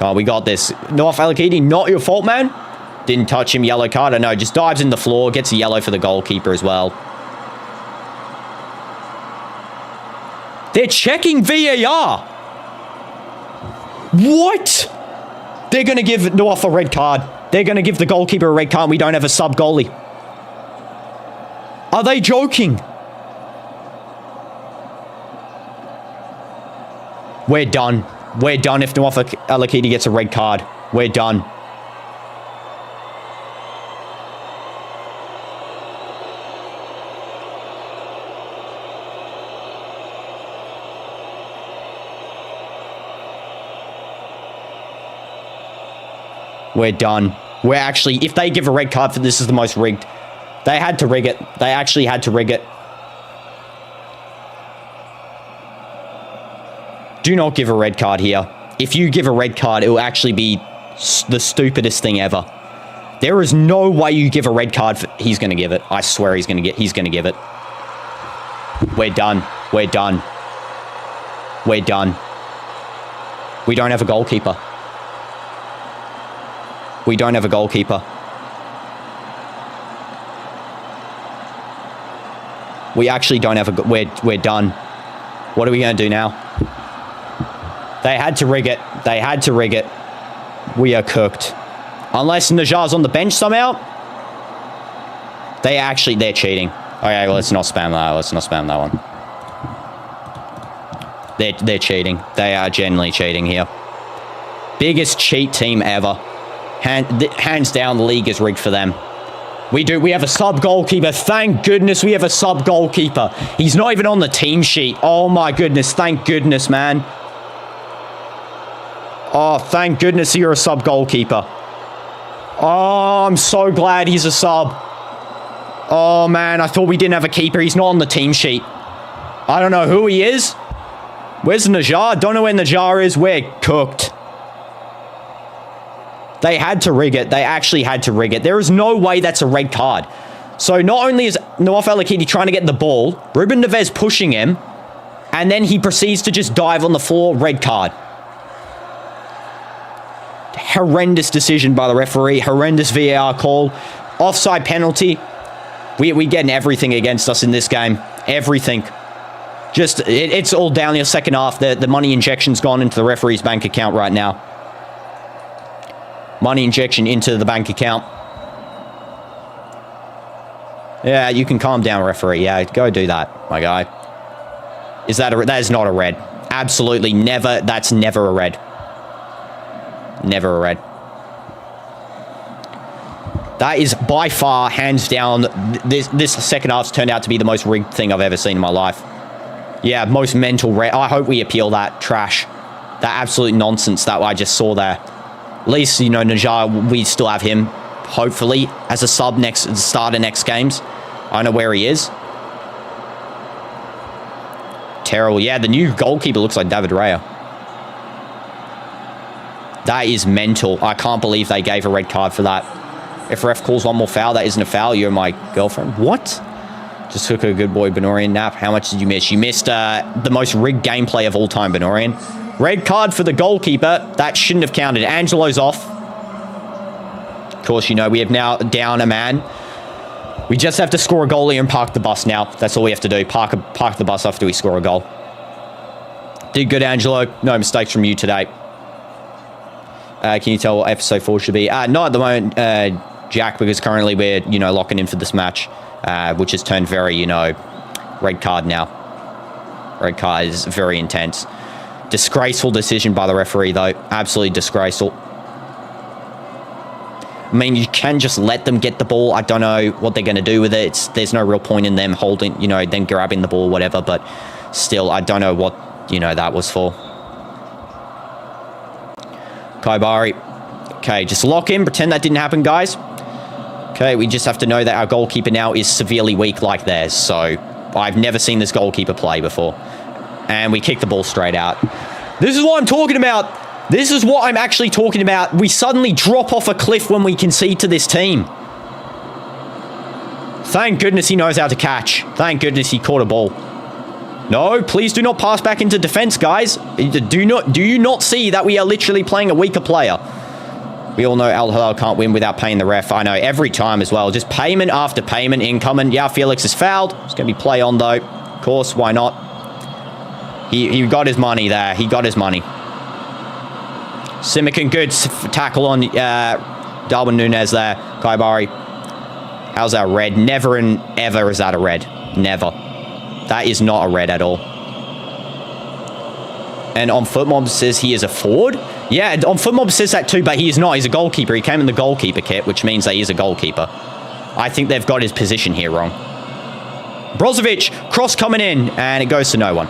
Oh, we got this. Nawaf Al-Akidi, not your fault, man. Didn't touch him. Yellow card. I know. Just dives in the floor. Gets a yellow for the goalkeeper as well. They're checking VAR. What? They're going to give Nawaf a red card. They're going to give the goalkeeper a red card and we don't have a sub goalie. Are they joking? We're done. We're done if Nawaf Al-Akidi gets a red card. We're done. We're done. We're actually, if they give a red card for this, is the most rigged. They had to rig it. They actually had to rig it. Do not give a red card here. If you give a red card, it will actually be the stupidest thing ever. There is no way you give a red card for, he's going to give it. I swear he's going to give it. We're done. We're done. We're done. We don't have a goalkeeper. We don't have a goalkeeper. We actually don't have a... We're done. What are we going to do now? They had to rig it. They had to rig it. We are cooked. Unless Najjar's on the bench somehow. They're cheating. Okay, well, let's not spam that. Let's not spam that one. They're cheating. They are genuinely cheating here. Biggest cheat team ever. Hands down, the league is rigged for them. We have a sub goalkeeper. Thank goodness we have a sub goalkeeper. He's not even on the team sheet. Oh my goodness. Thank goodness, man. Oh, thank goodness you're a sub goalkeeper. Oh, I'm so glad he's a sub. Oh man, I thought we didn't have a keeper. He's not on the team sheet. I don't know who he is. Where's Nassr? Don't know where Nassr is. We're cooked. They had to rig it. They actually had to rig it. There is no way that's a red card. So not only is Nawaf Al-Akidi trying to get the ball, Ruben Neves pushing him, and then he proceeds to just dive on the floor, red card. Horrendous decision by the referee. Horrendous VAR call. Offside penalty. We getting everything against us in this game. Everything. Just, it's all down the second half. The money injection's gone into the referee's bank account right now. Money injection into the bank account. Yeah, you can calm down, referee. Yeah, go do that, my guy. That is not a red. Absolutely never. That's never a red. Never a red. That is by far, hands down, this second half's turned out to be the most rigged thing I've ever seen in my life. Yeah, most mental red. I hope we appeal that trash. That absolute nonsense that I just saw there. At least, you know, Nassr, we still have him, hopefully, as a sub starter next games. I don't know where he is. Terrible. Yeah, the new goalkeeper looks like David Raya. That is mental. I can't believe they gave a red card for that. If ref calls one more foul, that isn't a foul. You're my girlfriend. What? Just took a good boy, Benorian nap. How much did you miss? You missed the most rigged gameplay of all time, Benorian. Red card for the goalkeeper. That shouldn't have counted. Angelo's off. Of course, you know, we have now down a man. We just have to score a goalie and park the bus now. That's all we have to do. Park the bus after we score a goal. Did good, Angelo. No mistakes from you today. Can you tell what episode 4 should be? Not at the moment, Jack, because currently we're, you know, locking in for this match, which has turned very, you know, red card now. Red card is very intense. Disgraceful decision by the referee, though. Absolutely disgraceful. I mean, you can just let them get the ball. I don't know what they're going to do with it. There's no real point in them holding, you know, then grabbing the ball, whatever. But still, I don't know what, you know, that was for. Kaibari. Okay, just lock in. Pretend that didn't happen, guys. Okay, we just have to know that our goalkeeper now is severely weak like theirs. So, I've never seen this goalkeeper play before. And we kick the ball straight out. This is what I'm talking about. This is what I'm actually talking about. We suddenly drop off a cliff when we concede to this team. Thank goodness he knows how to catch. Thank goodness he caught a ball. No, please do not pass back into defense, guys. Do you not see that we are literally playing a weaker player? We all know Al Hilal can't win without paying the ref. I know, every time as well. Just payment after payment incoming. Yeah, Felix is fouled. It's going to be play on, though. Of course, why not? He got his money there. He got his money. Simican, good tackle on Darwin Nunez there. Kaibari. How's that red? Never and ever is that a red. Never. That is not a red at all. And on FootMob says he is a forward. Yeah, on FootMob says that too, but he is not. He's a goalkeeper. He came in the goalkeeper kit, which means that he is a goalkeeper. I think they've got his position here wrong. Brozovic, cross coming in, and it goes to no one.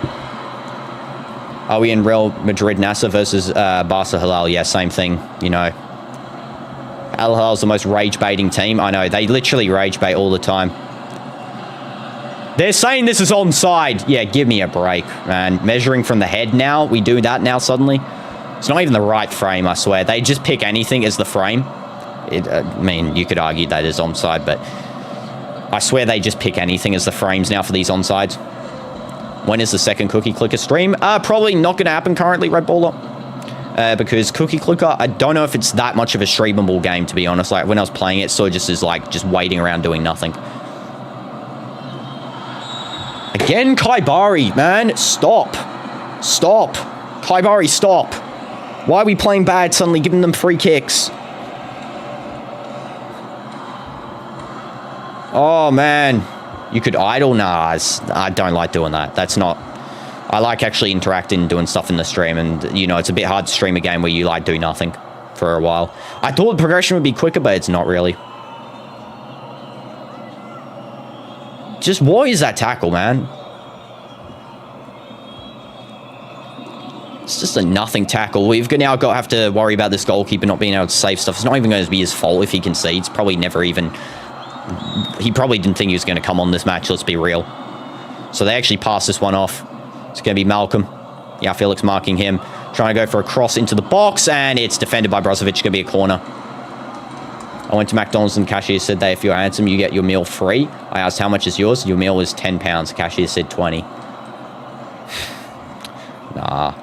Are we in Real Madrid Nassr versus Barca Hilal? Yeah, same thing, you know. Al Hilal's the most rage-baiting team. I know, they literally rage-bait all the time. They're saying this is onside. Yeah, give me a break, man. Measuring from the head now. We do that now suddenly. It's not even the right frame, I swear. They just pick anything as the frame. I mean, you could argue that is onside, but I swear they just pick anything as the frames now for these onsides. When is the second Cookie Clicker stream? Probably not going to happen currently, Red Baller. Because Cookie Clicker, I don't know if it's that much of a streamable game, to be honest. Like, when I was playing it, so just is like, just waiting around doing nothing. Again, Kaibari, man. Stop. Stop. Kaibari, stop. Why are we playing bad suddenly, giving them free kicks? Oh, man. You could idle? Nah, I don't like doing that. That's not... I like actually interacting and doing stuff in the stream. And, you know, it's a bit hard to stream a game where you, like, do nothing for a while. I thought the progression would be quicker, but it's not really. Just, what is that tackle, man? It's just a nothing tackle. We've now have to worry about this goalkeeper not being able to save stuff. It's not even going to be his fault if he concedes. Probably never even... He probably didn't think he was going to come on this match, let's be real. So they actually pass this one off. It's going to be Malcolm. Yeah, Felix marking him. Trying to go for a cross into the box, and it's defended by Brozovic. It's going to be a corner. I went to McDonald's and the cashier said that if you're handsome, you get your meal free. I asked how much is yours. Your meal was £10. The cashier said 20. Nah.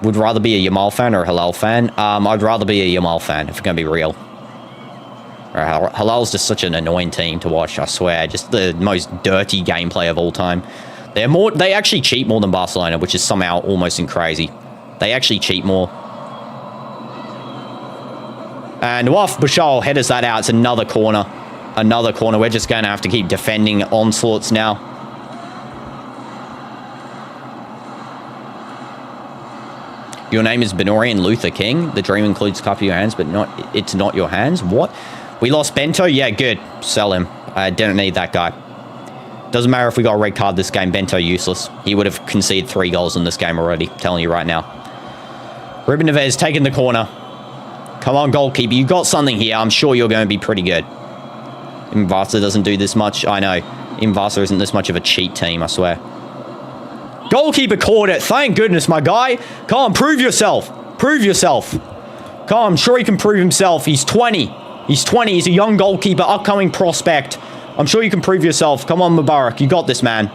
Would rather be a Yamal fan or a Hilal fan? I'd rather be a Yamal fan, if we're going to be real. Hilal's just such an annoying team to watch, I swear. Just the most dirty gameplay of all time. They actually cheat more than Barcelona, which is somehow almost crazy. They actually cheat more. And Waf Bashal headers that out. It's another corner. Another corner. We're just going to have to keep defending onslaughts now. Your name is Benorian Luther King. The dream includes cup of your hands, but it's not your hands. What? We lost Bento? Yeah, good. Sell him. I didn't need that guy. Doesn't matter if we got a red card this game. Bento useless. He would have conceded 3 goals in this game already. Telling you right now. Ruben Neves taking the corner. Come on, goalkeeper. You got something here. I'm sure you're going to be pretty good. Invasa doesn't do this much. I know. Invasa isn't this much of a cheat team, I swear. Goalkeeper caught it. Thank goodness, my guy. Come on, prove yourself. Prove yourself. Come on, I'm sure he can prove himself. He's 20. He's 20. He's a young goalkeeper, upcoming prospect. I'm sure you can prove yourself. Come on, Mubarak. You got this, man.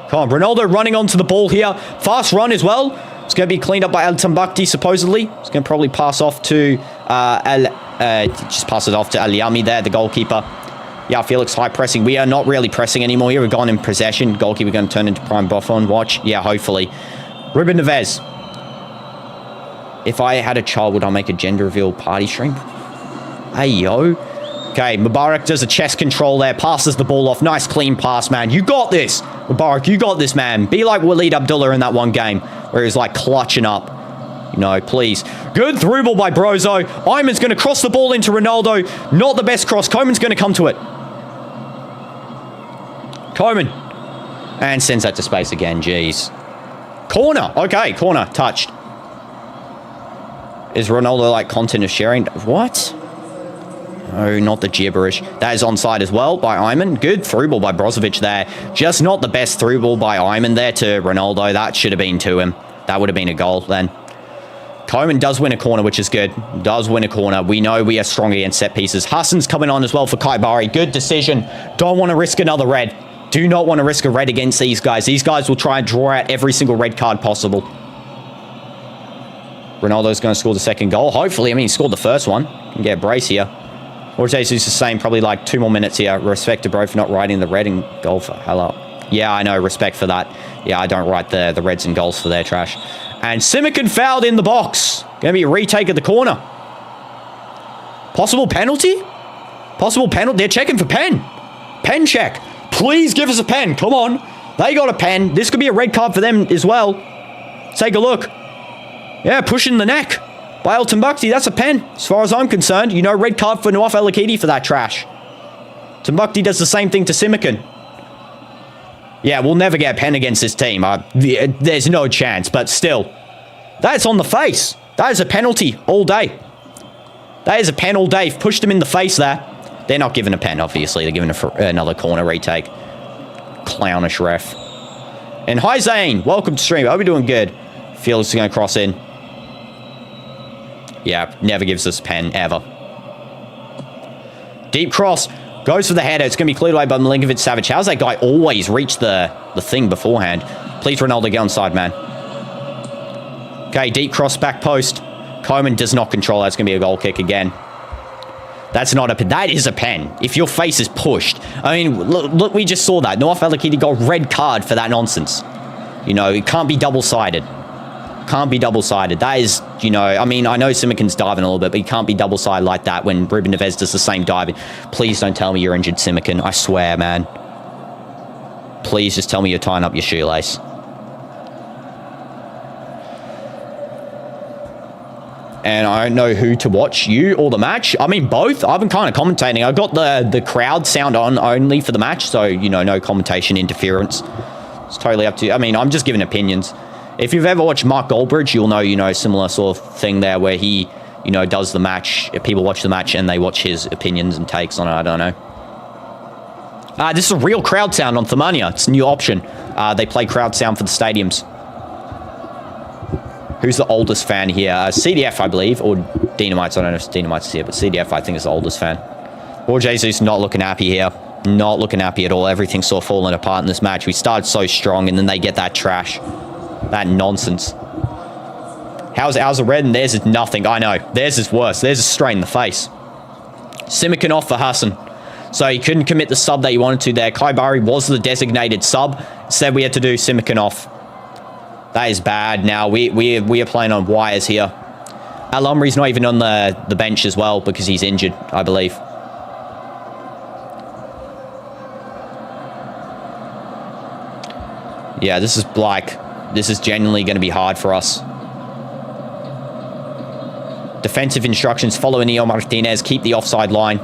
Come on, Ronaldo running onto the ball here. Fast run as well. It's going to be cleaned up by El Tambakti, supposedly. It's going to probably pass off to just pass it off to Aliami there, the goalkeeper. Yeah, Felix high pressing. We are not really pressing anymore here. We've gone in possession. Goalkeeper going to turn into prime Buffon. Watch. Yeah, hopefully. Ruben Neves. If I had a child, would I make a gender reveal party stream? Hey, yo. Okay, Mubarak does a chest control there. Passes the ball off. Nice clean pass, man. You got this. Mubarak, you got this, man. Be like Waleed Abdullah in that one game where he was like clutching up. You know, please. Good through ball by Brozo. Iman's going to cross the ball into Ronaldo. Not the best cross. Koeman's going to come to it. Koeman. And sends that to space again. Jeez. Corner. Okay, corner. Touched. Is Ronaldo like content of sharing? What? Oh, not the gibberish. That is onside as well by Iman. Good through ball by Brozovic there. Just not the best through ball by Iman there to Ronaldo. That should have been to him. That would have been a goal then. Koeman does win a corner, which is good. Does win a corner. We know we are strong against set pieces. Hassan's coming on as well for Kaibari. Good decision. Don't want to risk another red. Do not want to risk a red against these guys. These guys will try and draw out every single red card possible. Ronaldo's going to score the second goal. Hopefully. I mean, he scored the first one. Can get a brace here. Or Jesus is saying probably like 2 more minutes here. Respect to bro for not writing the red and goal for Hello. Yeah, I know. Respect for that. Yeah, I don't write the reds and goals for their trash. And Simican fouled in the box. Going to be a retake of the corner. Possible penalty? Possible penalty. They're checking for pen. Pen check. Please give us a pen. Come on. They got a pen. This could be a red card for them as well. Take a look. Yeah, pushing the neck by El Timbuktu. That's a pen, as far as I'm concerned. You know, red card for Nawaf El Akidi for that trash. Timbuktu does the same thing to Simikin. Yeah, we'll never get a pen against this team. There's no chance, but still. That's on the face. That is a penalty all day. That is a pen all day. Pushed him in the face there. They're not giving a pen, obviously. They're giving another corner retake. Clownish ref. And hi, Zane. Welcome to stream. I hope you're doing good. Felix is going to cross in. Yeah, never gives us a pen, ever. Deep cross. Goes for the header. It's going to be cleared away by Milinkovic Savic. How's that guy always reach the thing beforehand? Please, Ronaldo, get onside, man. Okay, deep cross back post. Coleman does not control. That's going to be a goal kick again. That's not a pen. That is a pen. If your face is pushed. I mean, look, we just saw that. Nawaf El Akidi got a red card for that nonsense. You know, it can't be double-sided. Can't be double-sided. That is, you know, I mean, I know Simikin's diving a little bit, but he can't be double-sided like that when Ruben Neves does the same diving. Please don't tell me you're injured, Simikin. I swear, man. Please just tell me you're tying up your shoelace. And I don't know who to watch, you or the match. I mean, both. I've been kind of commentating. I got the crowd sound on only for the match, so, you know, no commentation interference. It's totally up to you. I mean, I'm just giving opinions. If you've ever watched Mark Goldbridge, you'll know, you know, similar sort of thing there where he, you know, does the match. People watch the match and they watch his opinions and takes on it. I don't know. This is a real crowd sound on Thamanya. It's a new option. They play crowd sound for the stadiums. Who's the oldest fan here? CDF, I believe, or Dynamites. I don't know if Dynamites is here, but CDF, I think, is the oldest fan. Or Jesus not looking happy here. Not looking happy at all. Everything's sort of falling apart in this match. We started so strong, and then they get that trash. That nonsense. How's ours a red and theirs is nothing? I know. Theirs is worse. Theirs is straight in the face. Simikin off for Hassan. So he couldn't commit the sub that he wanted to there. Kaibari was the designated sub. Instead, we had to do Simikin off. That is bad. Now, we are playing on wires here. Al-Umri's not even on the bench as well because he's injured, I believe. Yeah, this is like... This is genuinely going to be hard for us. Defensive instructions. Follow Inigo Martinez. Keep the offside line.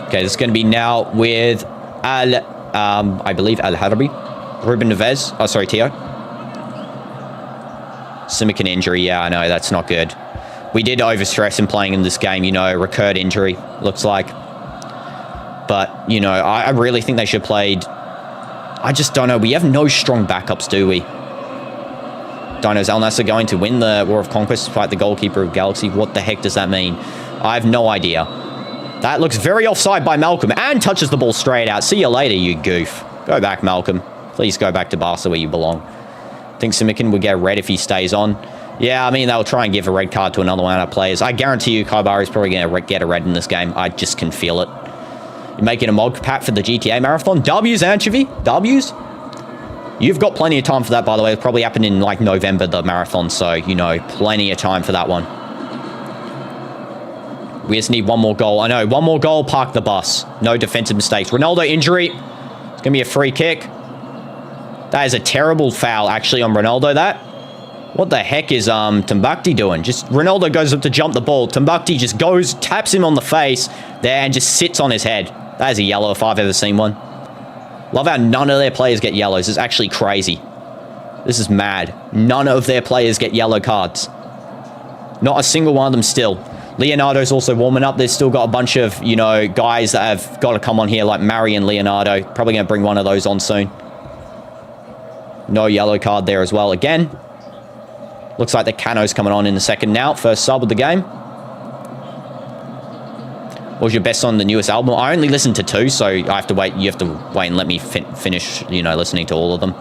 Okay, this is going to be now with I believe Al-Harabi. Ruben Neves. Oh, sorry, Tio. Simikin injury. Yeah, I know. That's not good. We did overstress in playing in this game. You know, recurred injury, looks like. But, you know, I really think they should have played... I just don't know. We have no strong backups, do we? Don't know. Is Al Nassr going to win the War of Conquest to fight the goalkeeper of Galaxy? What the heck does that mean? I have no idea. That looks very offside by Malcolm and touches the ball straight out. See you later, you goof. Go back, Malcolm. Please go back to Barca where you belong. I think Simikin would get a red if he stays on. Yeah, I mean, they'll try and give a red card to another one of our players. I guarantee you Kaibari is probably going to get a red in this game. I just can feel it. You're making a mod pack for the GTA Marathon. W's, Anchovy. W's. You've got plenty of time for that, by the way. It'll probably happen in, like, November, the marathon. So, you know, plenty of time for that one. We just need one more goal. I know, one more goal, park the bus. No defensive mistakes. Ronaldo injury. It's going to be a free kick. That is a terrible foul, actually, on Ronaldo, that. What the heck is Timbuktu doing? Just Ronaldo goes up to jump the ball. Timbuktu just goes, taps him on the face there and just sits on his head. That is a yellow if I've ever seen one. Love how none of their players get yellows. It's actually crazy. This is mad. None of their players get yellow cards. Not a single one of them still. Leonardo's also warming up. They've still got a bunch of, you know, guys that have got to come on here like Mari and Leonardo. Probably going to bring one of those on soon. No yellow card there as well. Again, looks like the Cano's coming on in the second now. First sub of the game. What was your best on the newest album? I only listened to 2, so I have to wait. You have to wait and let me finish, you know, listening to all of them.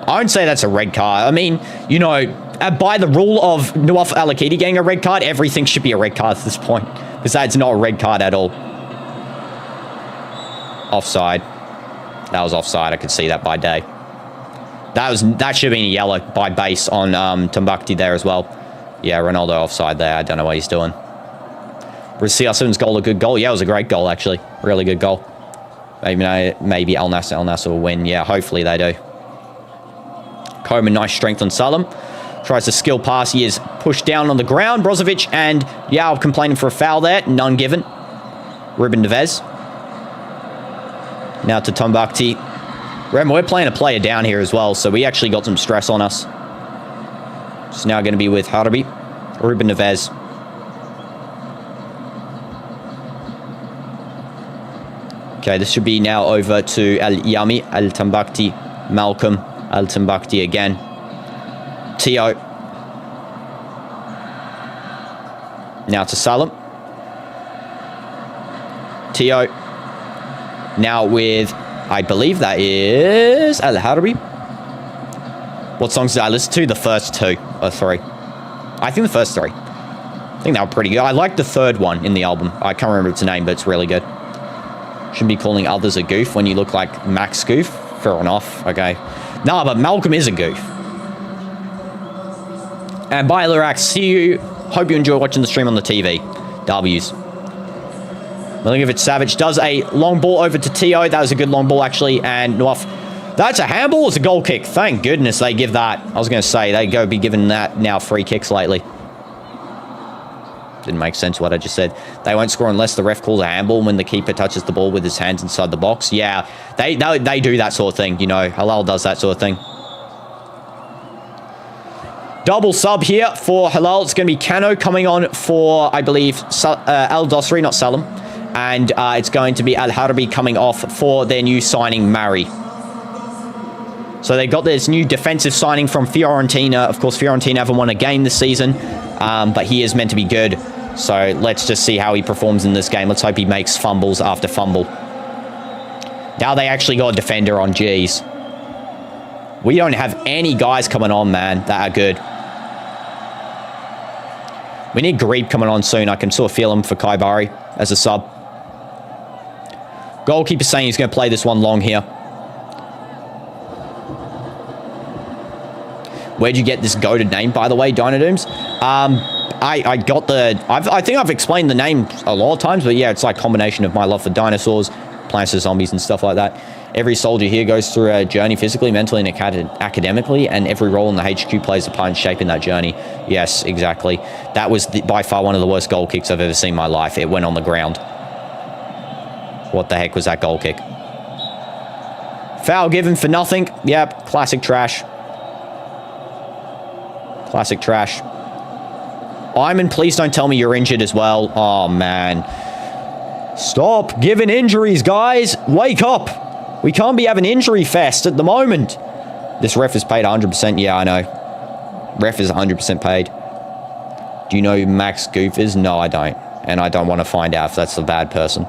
I would say that's a red card. I mean, you know, by the rule of Nawaf El Akidi getting a red card, everything should be a red card at this point. Because that's not a red card at all. Offside. That was offside. I could see that by day. That should have been a yellow by base on Timbuktu there as well. Yeah, Ronaldo offside there. I don't know what he's doing. Was CR7's goal a good goal? Yeah, it was a great goal, actually. Really good goal. Maybe Al Nassr will win. Yeah, hopefully they do. Coleman, nice strength on Salam. Tries to skill pass. He is pushed down on the ground. Brozovic and Yao complaining for a foul there. None given. Ruben Neves. Now to Tombakti. Remember, we're playing a player down here as well, so we actually got some stress on us. It's now going to be with Harbi. Ruben Neves. Okay, this should be now over to Al-Yami, Al-Tambakti, Malcolm, Al-Tambakti again. Tio. Now to Salam. Tio. Now with, I believe that is Al-Harbi. What songs did I listen to? The first two or three. I think the first three. I think they were pretty good. I like the third one in the album. I can't remember its name, but it's really good. Shouldn't be calling others a goof when you look like Max Goof. Fair enough. Okay. Nah, but Malcolm is a goof. And bye, Lirax. See you. Hope you enjoy watching the stream on the TV. W's. Milinkovic Savage does a long ball over to Tio. That was a good long ball, actually. And Nuaf. That's a handball. It's a goal kick. Thank goodness they give that. I was going to say, they go be giving that now free kicks lately. Didn't make sense what I just said. They won't score unless the ref calls a handball when the keeper touches the ball with his hands inside the box. Yeah, they do that sort of thing. You know, Hilal does that sort of thing. Double sub here for Hilal. It's going to be Kano coming on for, I believe, Al Dosri, not Salam. And it's going to be Al-Harbi coming off for their new signing, Mari. So they got this new defensive signing from Fiorentina. Of course, Fiorentina haven't won a game this season, but he is meant to be good. So let's just see how he performs in this game. Let's hope he makes fumbles after fumble. Now they actually got a defender on. G's. We don't have any guys coming on, man, that are good. We need Garib coming on soon. I can sort of feel him for Kaibari as a sub. Goalkeeper saying he's going to play this one long here. Where'd you get this goated name, by the way, Dynadooms? I got the... I think I've explained the name a lot of times, but yeah, it's like a combination of my love for dinosaurs, Plants vs. Zombies, and stuff like that. Every soldier here goes through a journey physically, mentally, and academically, and every role in the HQ plays a part in shaping that journey. Yes, exactly. That was by far one of the worst goal kicks I've ever seen in my life. It went on the ground. What the heck was that goal kick? Foul given for nothing. Yep, classic trash. Classic trash. Iman, please don't tell me you're injured as well. Oh, man. Stop giving injuries, guys. Wake up. We can't be having injury fest at the moment. This ref is paid 100%. Yeah, I know. Ref is 100% paid. Do you know who Max Goof is? No, I don't. And I don't want to find out if that's the bad person.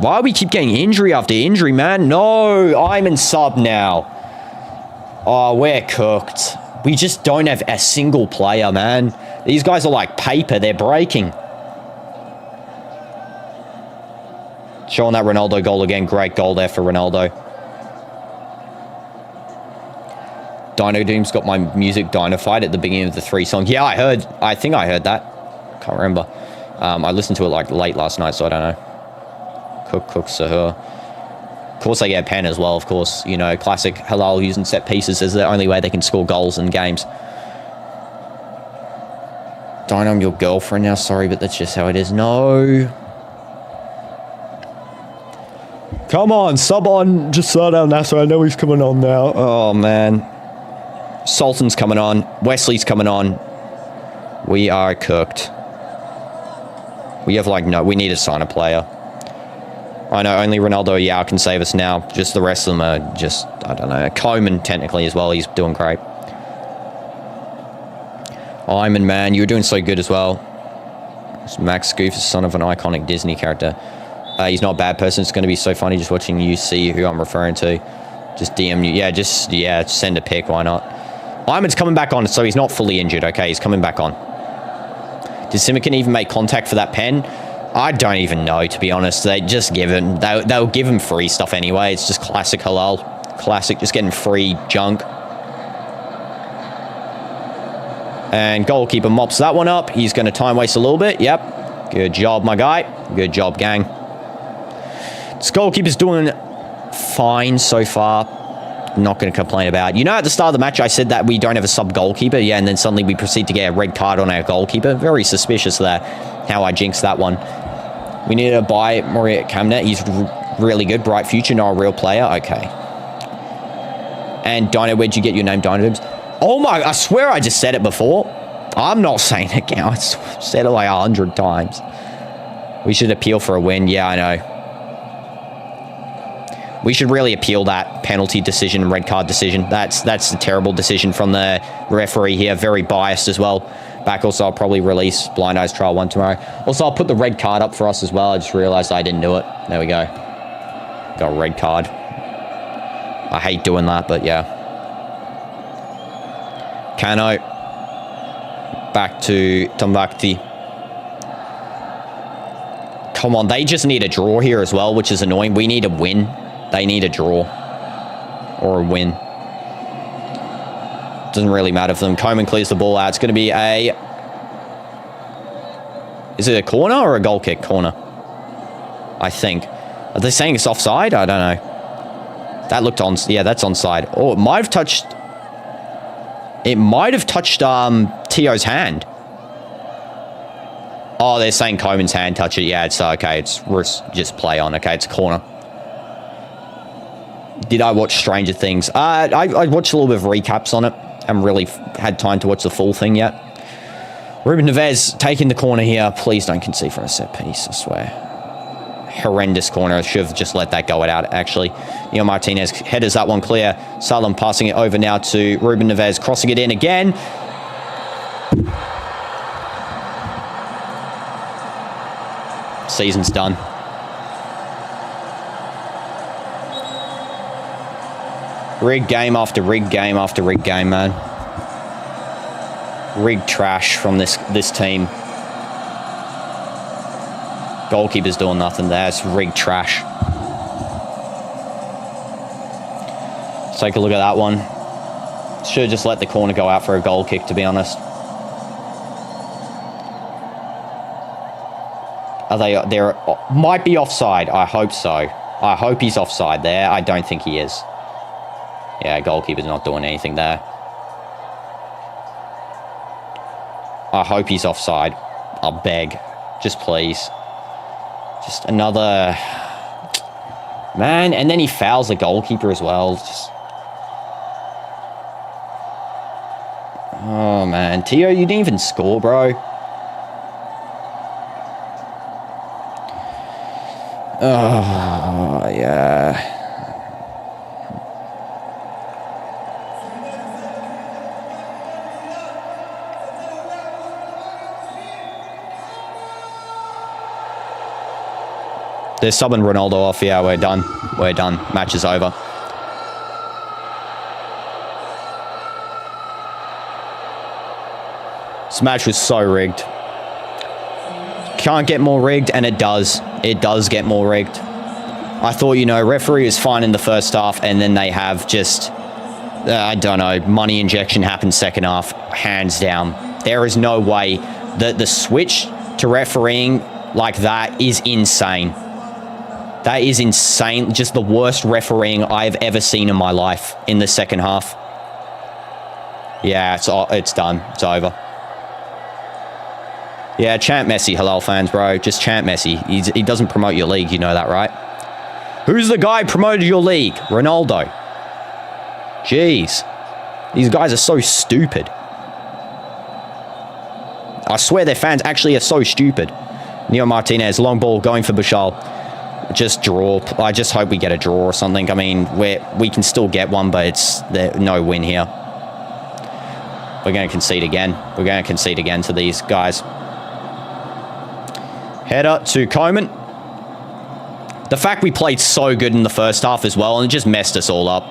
Why do we keep getting injury after injury, man? No, I'm in sub now. Oh, we're cooked. We just don't have a single player, man. These guys are like paper. They're breaking. Showing that Ronaldo goal again. Great goal there for Ronaldo. Dino Doom's got my music Dinofied at the beginning of the 3 song. Yeah, I think I heard that. Can't remember. I listened to it like late last night, so I don't know. Cook, Sahur. Of course, they get a pen as well, of course. You know, classic Hilal using set pieces is the only way they can score goals in games. Dino, I'm your girlfriend now. Sorry, but that's just how it is. No. Come on, sub on. Just sort out Nassr. I know he's coming on now. Oh, man. Sultan's coming on. Wesley's coming on. We are cooked. We have like no... We need to sign a player. I know only Ronaldo Yao can save us now. Just the rest of them are just, I don't know. Coleman technically as well. He's doing great. Iman, man, you were doing so good as well. Max Goof is son of an iconic Disney character. He's not a bad person. It's going to be so funny just watching you see who I'm referring to. Just DM you. Yeah, send a pic. Why not? Iman's coming back on, so he's not fully injured. Okay, he's coming back on. Did Simican even make contact for that pen? I don't even know, to be honest. They just give him... They'll give him free stuff anyway. It's just classic Hilal. Classic, just getting free junk. And goalkeeper mops that one up. He's going to time waste a little bit. Yep. Good job, my guy. Good job, gang. This goalkeeper's doing fine so far. Not going to complain about. You know, at the start of the match, I said that we don't have a sub-goalkeeper. Yeah, and then suddenly we proceed to get a red card on our goalkeeper. Very suspicious there, how I jinxed that one. We need to buy Maria Kamnet. He's really good. Bright future, not a real player. Okay. And Dino, where'd you get your name, Dino? Oh my, I swear I just said it before. I'm not saying it again. I said it like 100 times. We should appeal for a win. Yeah, I know. We should really appeal that penalty decision, red card decision. That's a terrible decision from the referee here. Very biased as well. Back also, I'll probably release Blind Eyes Trial 1 tomorrow. Also, I'll put the red card up for us as well. I just realized I didn't do it. There we go. Got a red card. I hate doing that, but yeah. Kano. Back to Tambakti. Come on, they just need a draw here as well, which is annoying. We need a win. They need a draw. Or a win. Doesn't really matter for them. Coleman clears the ball out. It's going to be a... Is it a corner or a goal kick? Corner. I think. Are they saying it's offside? I don't know. That looked on... Yeah, that's onside. Oh, it might have touched... It might have touched Tio's hand. Oh, they're saying Coleman's hand touched it. Yeah, it's okay. It's just play on. Okay, it's a corner. Did I watch Stranger Things? I watched a little bit of recaps on it. Haven't really had time to watch the full thing yet. Ruben Neves taking the corner here. Please don't concede from a set piece, I swear. Horrendous corner. I should have just let that go out, actually. Neil Martinez headers that one clear. Salem passing it over now to Ruben Neves, crossing it in again. Season's done. Rig game after rig game after rig game, man. Rig trash from this team. Goalkeeper's doing nothing there. It's rig trash. Let's take a look at that one. Should have just let the corner go out for a goal kick, to be honest. Are they... There might be offside. I hope so. I hope he's offside there. I don't think he is. Yeah, goalkeeper's not doing anything there. I hope he's offside. I'll beg. Just please. Just another... Man, and then he fouls the goalkeeper as well. Just... Oh, man. Tio, you didn't even score, bro. Oh, yeah. They're subbing Ronaldo off. Yeah, we're done. We're done. Match is over. This match was so rigged. Can't get more rigged, and it does. It does get more rigged. I thought, you know, referee was fine in the first half, and then they have just, I don't know, money injection happened second half, hands down. There is no way that the switch to refereeing like that is insane. That is insane. Just the worst refereeing I've ever seen in my life in the second half. Yeah, it's done. It's over. Yeah, chant Messi, Hilal fans, bro. Just chant Messi. He doesn't promote your league. You know that, right? Who's the guy promoted your league? Ronaldo. Jeez. These guys are so stupid. I swear their fans actually are so stupid. Neo Martinez, long ball, going for Bashal. Just draw. I just hope we get a draw or something. I mean, we can still get one, but it's no win here. We're going to concede again. We're going to concede again to these guys. Header to Coleman. The fact we played so good in the first half as well, and it just messed us all up.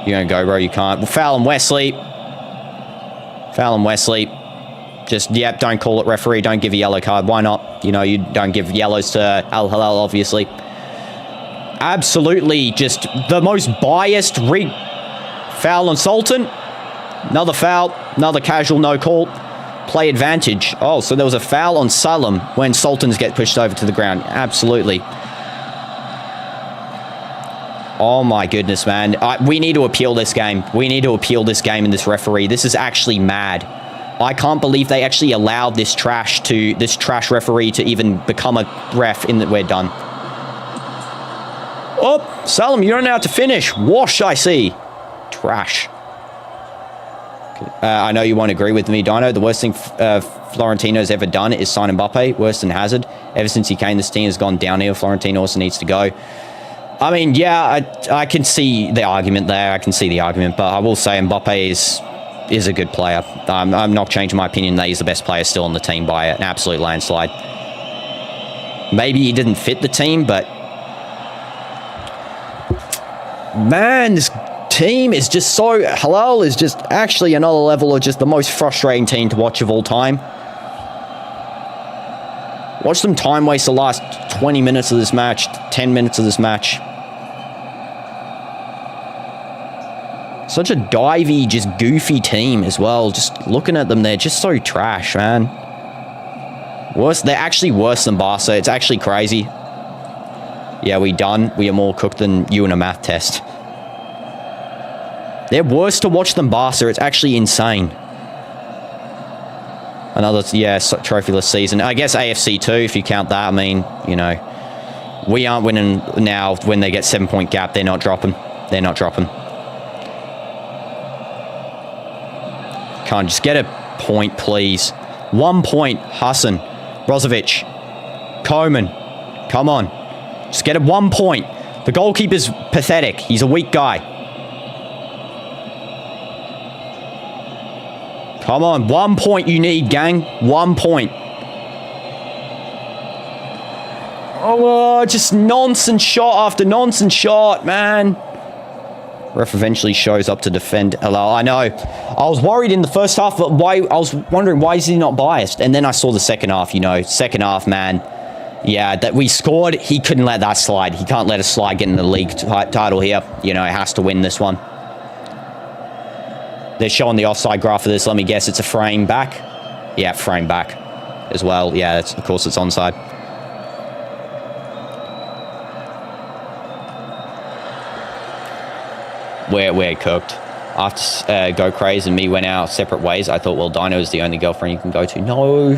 You're going to go, bro. You can't. Well, foul on Wesley. Foul on Wesley. Just, yep, don't call it, referee. Don't give a yellow card. Why not? You know, you don't give yellows to Al Hilal, obviously. Absolutely just the most biased Foul on Sultan. Another foul. Another casual no call. Play advantage. Oh, so there was a foul on Salam when Sultans get pushed over to the ground. Absolutely. Oh my goodness, man. We need to appeal this game. We need to appeal this game and this referee. This is actually mad. I can't believe they actually allowed this trash referee to even become a ref in that we're done. Oh, Salam, you don't know how to finish. Wash, I see. Trash. I know you won't agree with me, Dino. The worst thing Florentino's ever done is sign Mbappe, worse than Hazard. Ever since he came, this team has gone downhill. Florentino also needs to go. I mean, yeah, I can see the argument there. I can see the argument, but I will say Mbappe is a good player. I'm not changing my opinion that he's the best player still on the team by an absolute landslide. Maybe he didn't fit the team, but man, this team is just so... Hilal is just actually another level of just the most frustrating team to watch of all time. Watch them time waste the last 20 minutes of this match, 10 minutes of this match. Such a divey, just goofy team as well. Just looking at them, they're just so trash, man. Worse, they're actually worse than Barca. It's actually crazy. Yeah, we done. We are more cooked than you in a math test. They're worse to watch than Barca. It's actually insane. Another, yeah, trophyless season. I guess AFC too, if you count that. I mean, you know, we aren't winning now. When they get 7-point gap, they're not dropping. They're not dropping. Can't just get a point, please. 1 point, Hassan. Brozovic. Koeman. Come on. Just get a 1 point. The goalkeeper's pathetic. He's a weak guy. Come on. 1 point you need, gang. 1 point. Oh, just nonsense shot after nonsense shot, man. Ref eventually shows up to defend Hilal. I know. I was worried in the first half, but I was wondering why is he not biased? And then I saw the second half, you know. Second half, man. Yeah, that we scored. He couldn't let that slide. He can't let a slide get in the league title here. You know, he has to win this one. They're showing the offside graph for this. Let me guess, it's a frame back. Yeah, frame back as well. Yeah, of course it's onside. We're cooked. After Go Craze and me went our separate ways, I thought, well, Dino is the only girlfriend you can go to. No.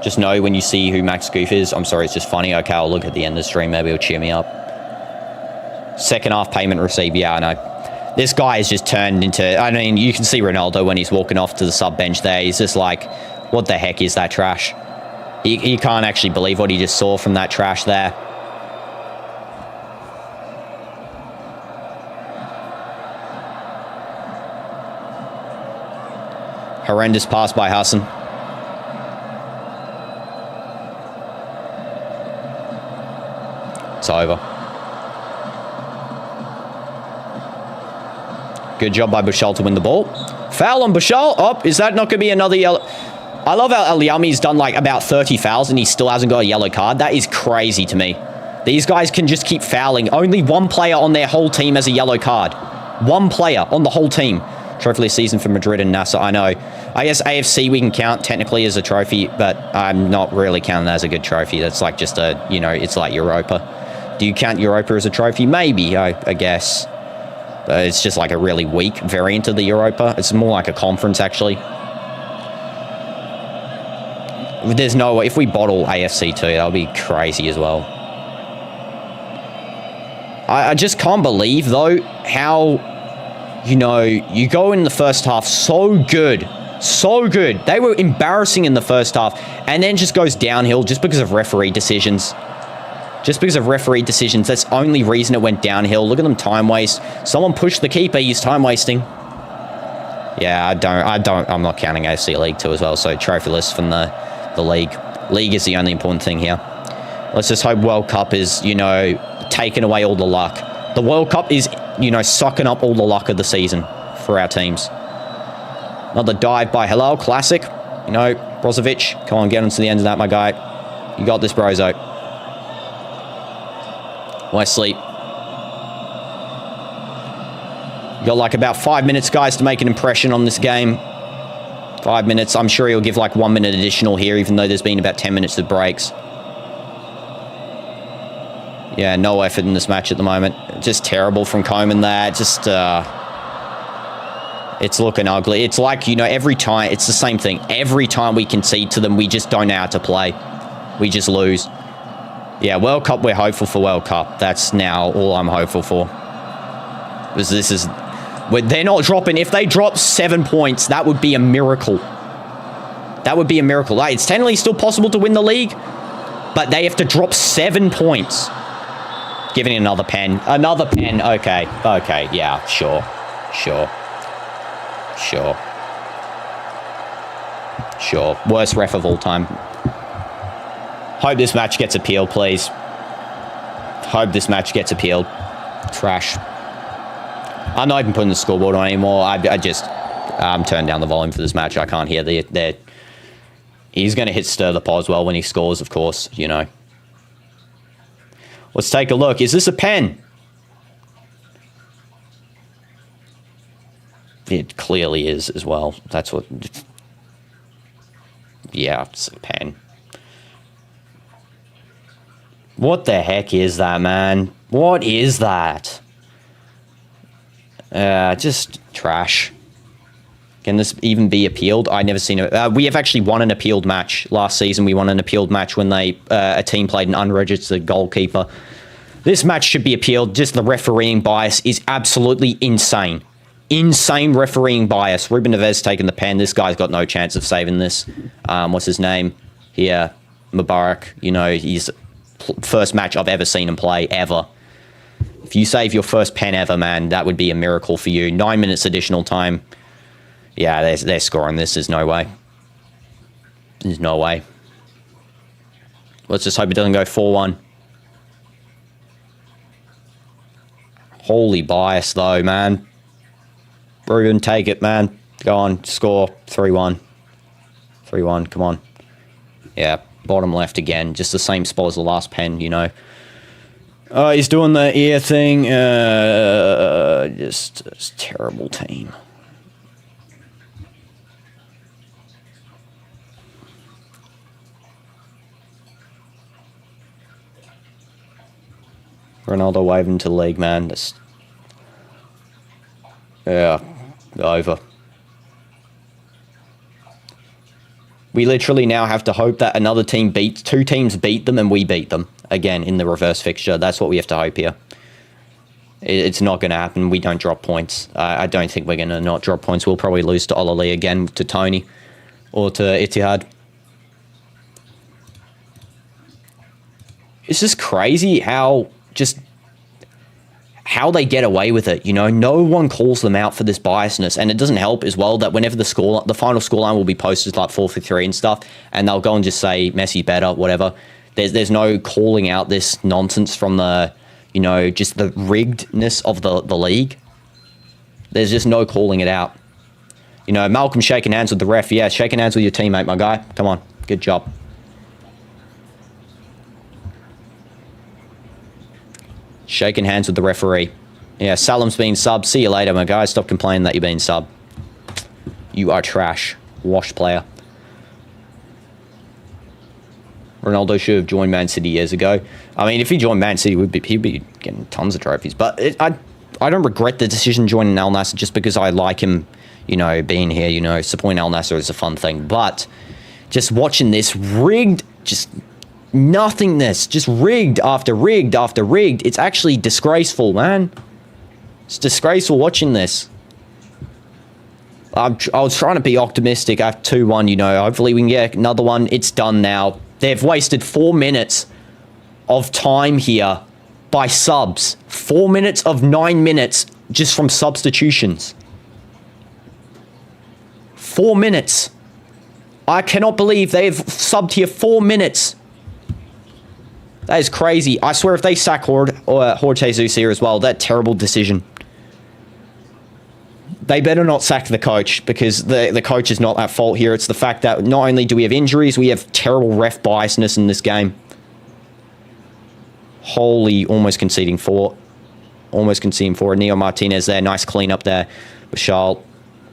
Just know when you see who Max Goof is. I'm sorry, it's just funny. Okay, I'll look at the end of the stream. Maybe it'll cheer me up. Second half payment received. Yeah, I know. This guy has just turned into... I mean, you can see Ronaldo when he's walking off to the sub bench there. He's just like, what the heck is that trash? You can't actually believe what he just saw from that trash there. Horrendous pass by Hassan. It's over. Good job by Bouchal to win the ball. Foul on Bouchal. Oh, is that not going to be another yellow? I love how Al-Yami's done like about 30 fouls and he still hasn't got a yellow card. That is crazy to me. These guys can just keep fouling. Only one player on their whole team has a yellow card. One player on the whole team. Trophyless season for Madrid and Nassr. I know. I guess AFC we can count technically as a trophy, but I'm not really counting that as a good trophy. That's like just a, you know, it's like Europa. Do you count Europa as a trophy? Maybe, I guess. But it's just like a really weak variant of the Europa. It's more like a conference, actually. There's no way. If we bottle AFC too, that would be crazy as well. I just can't believe, though, how... You know, you go in the first half so good. So good. They were embarrassing in the first half. And then just goes downhill just because of referee decisions. Just because of referee decisions. That's the only reason it went downhill. Look at them time waste. Someone pushed the keeper. He's time wasting. Yeah, I'm not counting AFC League 2 as well. So trophyless from the league. League is the only important thing here. Let's just hope World Cup is, you know, taking away all the luck. The World Cup is, you know, sucking up all the luck of the season for our teams. Another dive by Hilal, classic. You know, Brozovic, come on, get onto the end of that, my guy. You got this, Brozo. Wesley. Got like about 5 minutes, guys, to make an impression on this game. 5 minutes. I'm sure he'll give like 1 minute additional here, even though there's been about 10 minutes of breaks. Yeah, no effort in this match at the moment. Just terrible from Coleman there. Just, it's looking ugly. It's like, you know, every time, it's the same thing. Every time we concede to them, we just don't know how to play. We just lose. Yeah, World Cup, we're hopeful for World Cup. That's now all I'm hopeful for. Because this is... They're not dropping. If they drop 7 points, that would be a miracle. That would be a miracle. Like, it's technically still possible to win the league, but they have to drop 7 points. Giving another pen. Another pen. Okay. Okay. Yeah. Sure. Sure. Sure. Sure. Worst ref of all time. Hope this match gets appealed, please. Hope this match gets appealed. Trash. I'm not even putting the scoreboard on anymore. I'm turning down the volume for this match. I can't hear the... He's going to hit stir the pot as well when he scores, of course, you know. Let's take a look. Is this a pen? It clearly is as well. That's what... Yeah, it's a pen. What the heck is that, man? What is that? Just trash. Can this even be appealed? I've never seen it. We have actually won an appealed match. Last season, we won an appealed match when a team played an unregistered goalkeeper. This match should be appealed. Just the refereeing bias is absolutely insane. Insane refereeing bias. Ruben Neves taking the pen. This guy's got no chance of saving this. What's his name? Here, Mubarak. You know, he's first match I've ever seen him play, ever. If you save your first pen ever, man, that would be a miracle for you. 9 minutes additional time. Yeah, they're scoring this. There's no way. There's no way. Let's just hope it doesn't go 4-1. Holy bias, though, man. Ruben, take it, man. Go on, score. 3-1. 3-1, come on. Yeah, bottom left again. Just the same spot as the last pen, you know. Oh, he's doing the ear thing. Just a terrible team. Ronaldo waving to the league, man. That's... Yeah, over. We literally now have to hope that another team beats... 2 teams beat them and we beat them. Again, in the reverse fixture. That's what we have to hope here. It's not going to happen. We don't drop points. I don't think we're going to not drop points. We'll probably lose to Olali again, to Tony. Or to Etihad. It's just crazy how... Just... how they get away with it, you know. No one calls them out for this biasness, and it doesn't help as well that whenever the final scoreline will be posted like 4-3 and stuff, and they'll go and just say Messi's better, whatever. There's no calling out this nonsense from the, you know, just the riggedness of the league. There's just no calling it out. You know, Malcolm shaking hands with the ref. Yeah, shaking hands with your teammate, my guy. Come on, good job. Shaking hands with the referee. Yeah, Salam's being subbed. See you later, my guy. Stop complaining that you're being subbed. You are trash. Washed player. Ronaldo should have joined Man City years ago. I mean, if he joined Man City, he'd be getting tons of trophies. But I don't regret the decision joining Al Nassr just because I like him, you know, being here. You know, supporting Al Nassr is a fun thing. But just watching this rigged, just... nothingness, just rigged after rigged after rigged. It's actually disgraceful, man. It's disgraceful watching this. I was trying to be optimistic after 2-1, you know. Hopefully we can get another one. It's done now. They've wasted 4 minutes of time here by subs. 4 minutes of 9 minutes just from substitutions. 4 minutes. I cannot believe they've subbed here 4 minutes. That is crazy. I swear if they sack Jorge Jesus here as well, that terrible decision. They better not sack the coach because the coach is not at fault here. It's the fact that not only do we have injuries, we have terrible ref biasness in this game. Holy, almost conceding 4. Almost can see him for Neo Martinez there. Nice clean up there. Bashal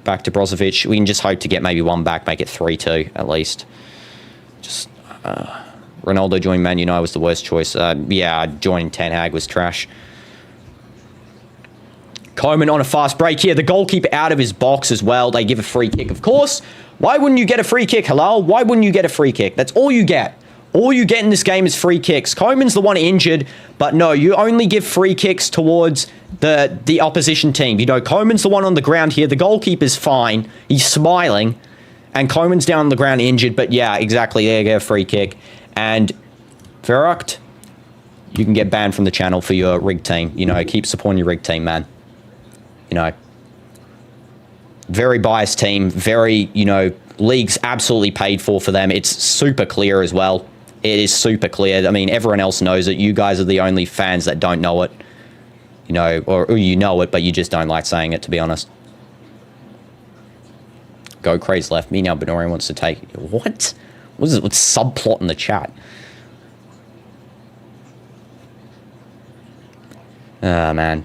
back to Brozovic. We can just hope to get maybe one back, make it 3-2 at least. Just Ronaldo joining Man United was the worst choice. Yeah, joining Ten Hag was trash. Koeman on a fast break here. The goalkeeper out of his box as well. They give a free kick, of course. Why wouldn't you get a free kick, Hilal? Why wouldn't you get a free kick? That's all you get. All you get in this game is free kicks. Koeman's the one injured, but no, you only give free kicks towards the opposition team. You know, Koeman's the one on the ground here. The goalkeeper's fine. He's smiling, and Koeman's down on the ground injured, but yeah, exactly. There you go, free kick. And Verrucht, you can get banned from the channel for your rig team. You know, keep supporting your rig team, man. You know, very biased team, very, you know, league's absolutely paid for them. It's super clear as well. It is super clear. I mean, everyone else knows it. You guys are the only fans that don't know it. You know, or you know it, but you just don't like saying it, to be honest. Go Craze left. Me now, Benorian wants to take... What? What is it? What's subplot in the chat? Ah, man.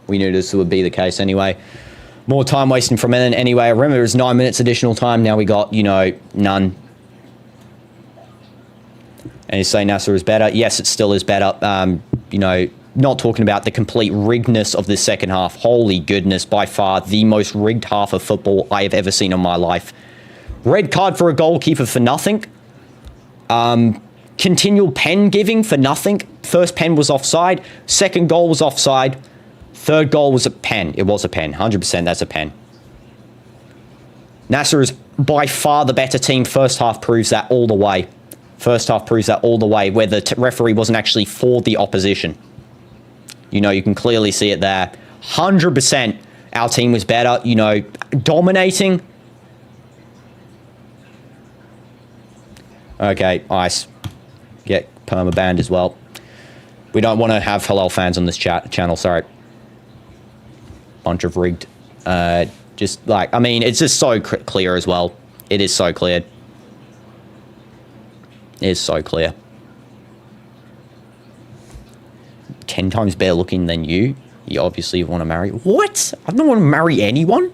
We knew this would be the case anyway. More time wasting from it anyway. I remember it was 9 minutes additional time. Now we got, you know, none. And you say Nassr is better. Yes, it still is better. You know, not talking about the complete riggedness of the second half. Holy goodness, by far the most rigged half of football I have ever seen in my life. Red card for a goalkeeper for nothing. Continual pen giving for nothing. First pen was offside. Second goal was offside. Third goal was a pen. It was a pen. 100% that's a pen. Nassr is by far the better team. First half proves that all the way. First half proves that all the way, where the referee wasn't actually for the opposition. You know, you can clearly see it there. 100% our team was better, you know, dominating. Okay, ice. Get perma banned as well. We don't want to have Hilal fans on this channel, sorry. Bunch of rigged. Just like, I mean, it's just so clear as well. It is so clear. It is so clear. 10 times better looking than you. You obviously want to marry. What? I don't want to marry anyone.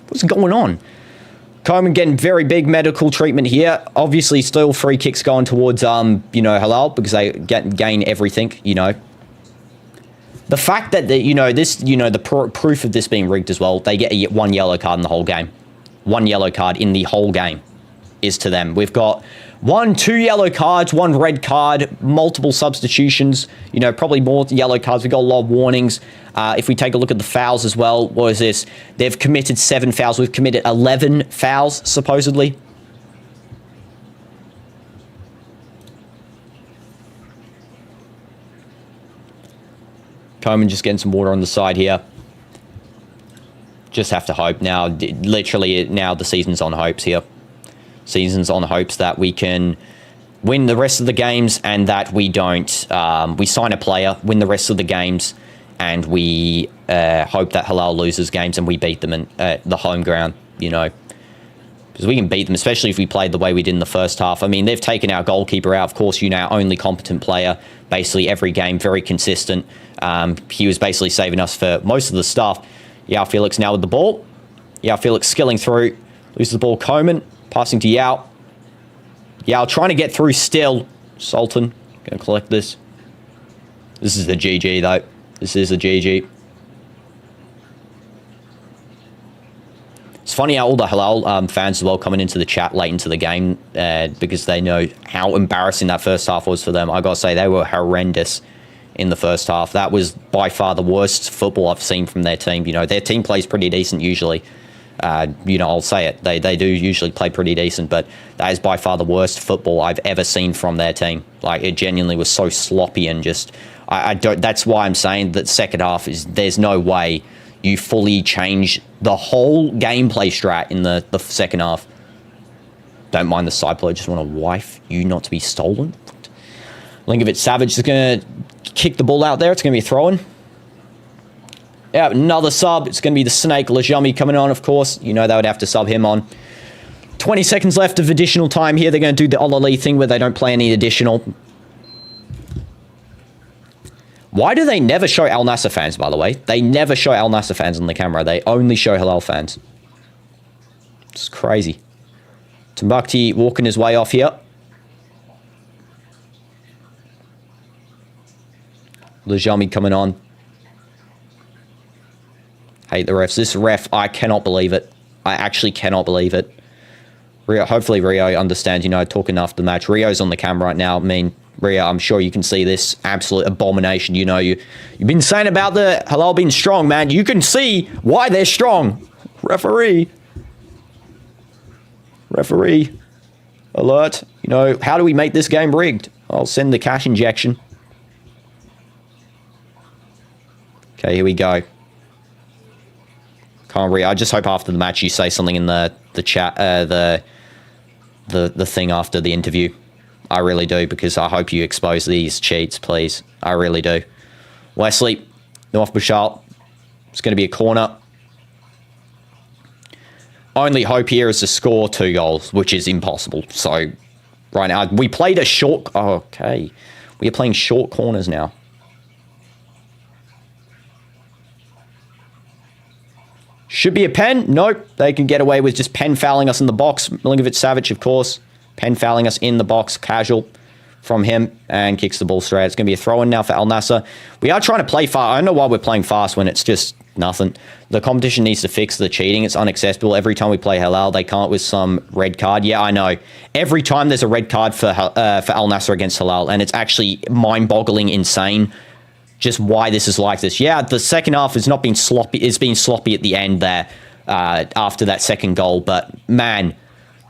What's going on? Koeman getting very big medical treatment here. Obviously, still free kicks going towards, you know, Hilal because they gain everything, you know. The fact that, you know, this, you know, the proof of this being rigged as well, they get one yellow card in the whole game. One yellow card in the whole game is to them. We've got 2 yellow cards, 1 red card, multiple substitutions, you know, probably more yellow cards. We've got a lot of warnings. If we take a look at the fouls as well, what is this? They've committed 7 fouls. We've committed 11 fouls, supposedly. Koeman just getting some water on the side here. Just have to hope now. Literally, now the season's on hopes here. Season's on hopes that we can win the rest of the games and that we don't. We sign a player, win the rest of the games, and we hope that Hilal loses games and we beat them in the home ground, you know. Because we can beat them, especially if we played the way we did in the first half. I mean, they've taken our goalkeeper out. Of course, you know, our only competent player, basically every game, very consistent. He was basically saving us for most of the stuff. Yao Felix now with the ball. Yao Felix skilling through. Loses the ball. Koeman passing to Yao. Yao trying to get through still. Sultan going to collect this. This is a GG, though. This is a GG. It's funny how all the Hilal fans as well coming into the chat late into the game because they know how embarrassing that first half was for them. I got to say, they were horrendous in the first half. That was by far the worst football I've seen from their team. You know, their team plays pretty decent usually. You know, I'll say it. They do usually play pretty decent, but that is by far the worst football I've ever seen from their team. Like, it genuinely was so sloppy and just... I don't... That's why I'm saying that second half is... There's no way you fully change the whole gameplay strat in the second half. Don't mind the side play. Just want to wife you not to be stolen. Linkovic Savage is going to kick the ball out there. It's going to be a throw-in. Yeah, another sub. It's going to be the Snake Lajami coming on, of course. You know they would have to sub him on. 20 seconds left of additional time here. They're going to do the Olali thing where they don't play any additional. Why do they never show Al Nassr fans, by the way? They never show Al Nassr fans on the camera. They only show Hilal fans. It's crazy. Timbuktu walking his way off here. Lajami coming on. Hate the refs. This ref, I cannot believe it. I actually cannot believe it. Rio, hopefully Rio understands, you know, talking after the match. Rio's on the camera right now. I mean, Rio, I'm sure you can see this absolute abomination. You know, you've been saying about the Hilal being strong, man. You can see why they're strong. Referee. Referee. Alert. You know, how do we make this game rigged? I'll send the cash injection. Okay, here we go. Can't read. I just hope after the match you say something in the chat, the thing after the interview. I really do, because I hope you expose these cheats, please. I really do. Wesley, North Bashal. It's going to be a corner. Only hope here is to score 2 goals, which is impossible. So, right now, we played a short... Oh, okay. We are playing short corners now. Should be a pen. Nope. They can get away with just pen fouling us in the box. Milinkovic-Savic, of course. Pen fouling us in the box. Casual from him. And kicks the ball straight. It's going to be a throw-in now for Al Nassr. We are trying to play fast. I don't know why we're playing fast when it's just nothing. The competition needs to fix the cheating. It's unacceptable. Every time we play Hilal, they come up with some red card. Yeah, I know. Every time there's a red card for Al Nassr against Hilal. And it's actually mind-boggling insane just why this is like this. Yeah, the second half has not been sloppy. It's been sloppy at the end there after that second goal. But man,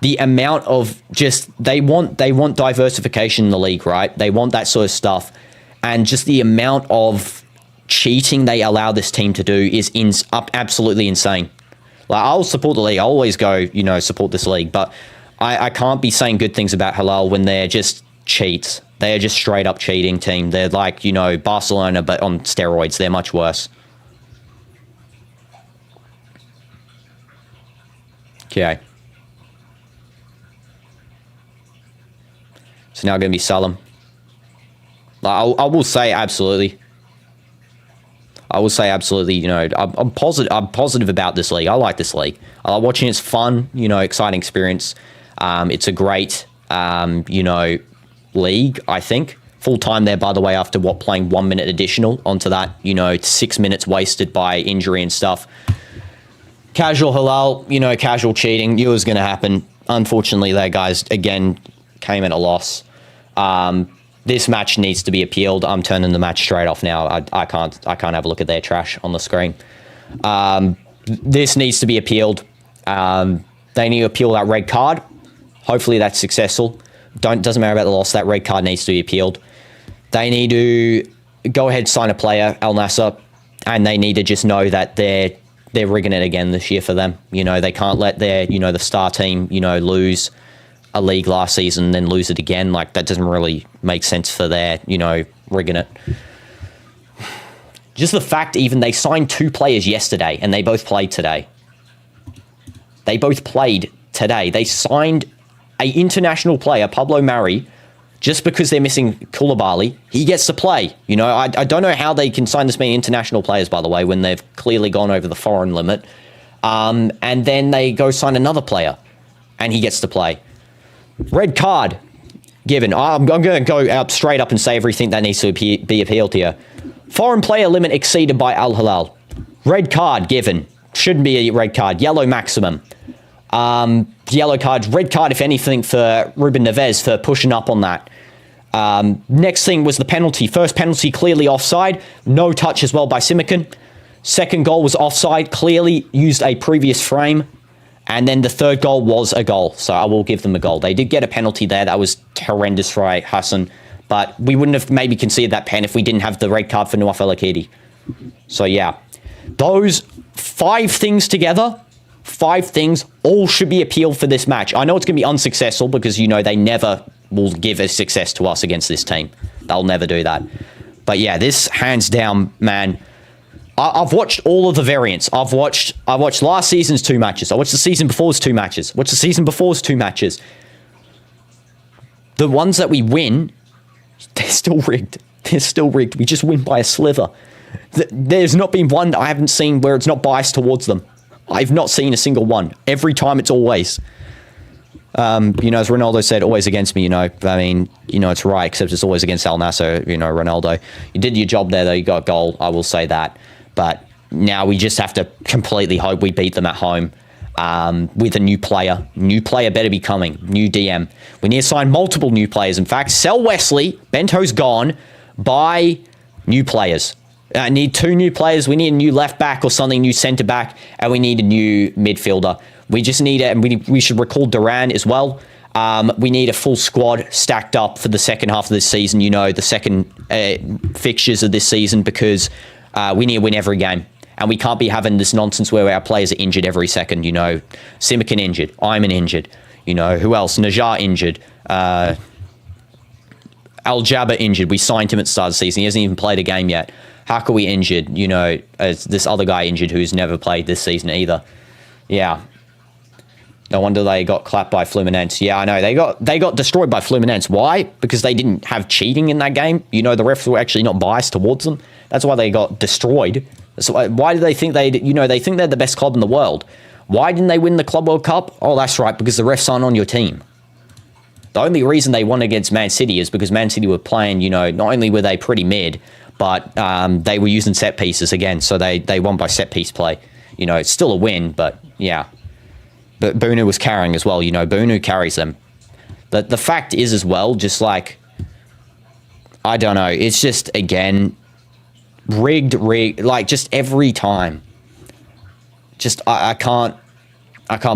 the amount of just they want diversification in the league, right? They want that sort of stuff, and just the amount of cheating they allow this team to do is absolutely insane. Like, I'll support the league. I'll always go, you know, support this league, but I can't be saying good things about Hilal when they're just cheats. They are just straight up cheating team. They're like, you know, Barcelona, but on steroids. They're much worse. Okay. So now going to be Salam. I will say absolutely. I will say absolutely, you know, I'm positive about this league. I like this league. I like watching. It's fun, you know, exciting experience. It's a great, you know, league, I think. Full time there, by the way, after playing 1 minute additional onto that, you know, 6 minutes wasted by injury and stuff. Casual Hilal, you know, casual cheating, knew it was going to happen. Unfortunately, their guys, again, came at a loss. This match needs to be appealed. I'm turning the match straight off now. I can't have a look at their trash on the screen. This needs to be appealed. They need to appeal that red card. Hopefully that's successful. Doesn't matter about the loss. That red card needs to be appealed. They need to go ahead, sign a player, Al Nassr, and they need to just know that they're rigging it again this year for them. You know, they can't let their, you know, the star team, you know, lose a league last season and then lose it again. Like, that doesn't really make sense for their, you know, rigging it. Just the fact even they signed 2 players yesterday and they both played today. They both played today. They signed a international player, Pablo Mari, just because they're missing Koulibaly. He gets to play. You know, I don't know how they can sign this many international players, by the way, when they've clearly gone over the foreign limit. And then they go sign another player, and he gets to play. Red card given. I'm going to go out straight up and say everything that needs to be appealed here. Foreign player limit exceeded by Al Hilal. Red card given. Shouldn't be a red card. Yellow maximum. Yellow card, red card, if anything, for Ruben Neves for pushing up on that. Next thing was the penalty. First penalty, clearly offside. No touch as well by Simican. Second goal was offside, clearly used a previous frame. And then the third goal was a goal. So I will give them a goal. They did get a penalty there. That was horrendous for Hassan. But we wouldn't have maybe conceded that pen if we didn't have the red card for Nawaf El Akidi. So yeah, those 5 things together, 5 things, all should be appealed for this match. I know it's going to be unsuccessful because, you know, they never will give a success to us against this team. They'll never do that. But yeah, this hands down, man. I've watched all of the variants. I watched last season's 2 matches. I watched the season before's 2 matches. Watched the season before's 2 matches. The ones that we win, they're still rigged. they're still rigged. We just win by a sliver. There's not been one that I haven't seen where it's not biased towards them. I've not seen a single one. Every time it's always. As Ronaldo said, always against me, I mean, it's right, except it's always against Al Nassr, Ronaldo. You did your job there, though. You got a goal. I will say that. But now we just have to completely hope we beat them at home with a new player. New player better be coming. New DM. We need to sign multiple new players. In fact, sell Wesley. Bento's gone. Buy new players. Need 2 new players. We need a new left back or something, new centre back, and we need a new midfielder. We just need it, and we should recall Duran as well. We need a full squad stacked up for the second half of this season, the second fixtures of this season, because we need to win every game. And we can't be having this nonsense where our players are injured every second, Simikin injured, Ayman injured, who else? Najjar injured, Al Jabba injured. We signed him at the start of the season. He hasn't even played a game yet. Hakawi injured, this other guy injured who's never played this season either. Yeah. No wonder they got clapped by Fluminense. Yeah, I know. They got destroyed by Fluminense. Why? Because they didn't have cheating in that game. The refs were actually not biased towards them. That's why they got destroyed. So why do they think they think they're the best club in the world? Why didn't they win the Club World Cup? Oh, that's right, because the refs aren't on your team. The only reason they won against Man City is because Man City were playing, not only were they pretty mid, but they were using set pieces again, so they won by set piece play. It's still a win, but yeah. But Bunu was carrying as well, Bunu carries them. The fact is as well, just like, I don't know, it's just, again, rigged, like, just every time. Just, I can't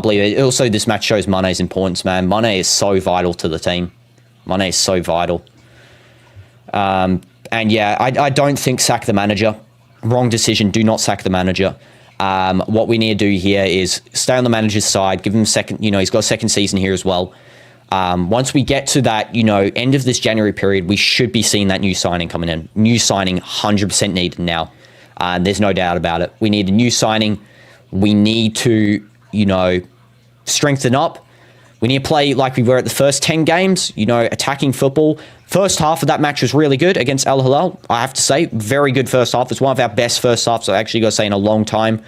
believe it. Also, this match shows Mane's importance, man. Mane is so vital to the team. Mane is so vital. And yeah, I don't think sack the manager. Wrong decision. Do not sack the manager. What we need to do here is stay on the manager's side, give him a second, he's got a second season here as well. Once we get to that, end of this January period, we should be seeing that new signing coming in. New signing, 100% needed now. There's no doubt about it. We need a new signing. We need to, strengthen up. We need to play like we were at the first 10 games, attacking football. First half of that match was really good against Al Hilal, I have to say. Very good first half. It's one of our best first halves, I actually got to say, in a long time,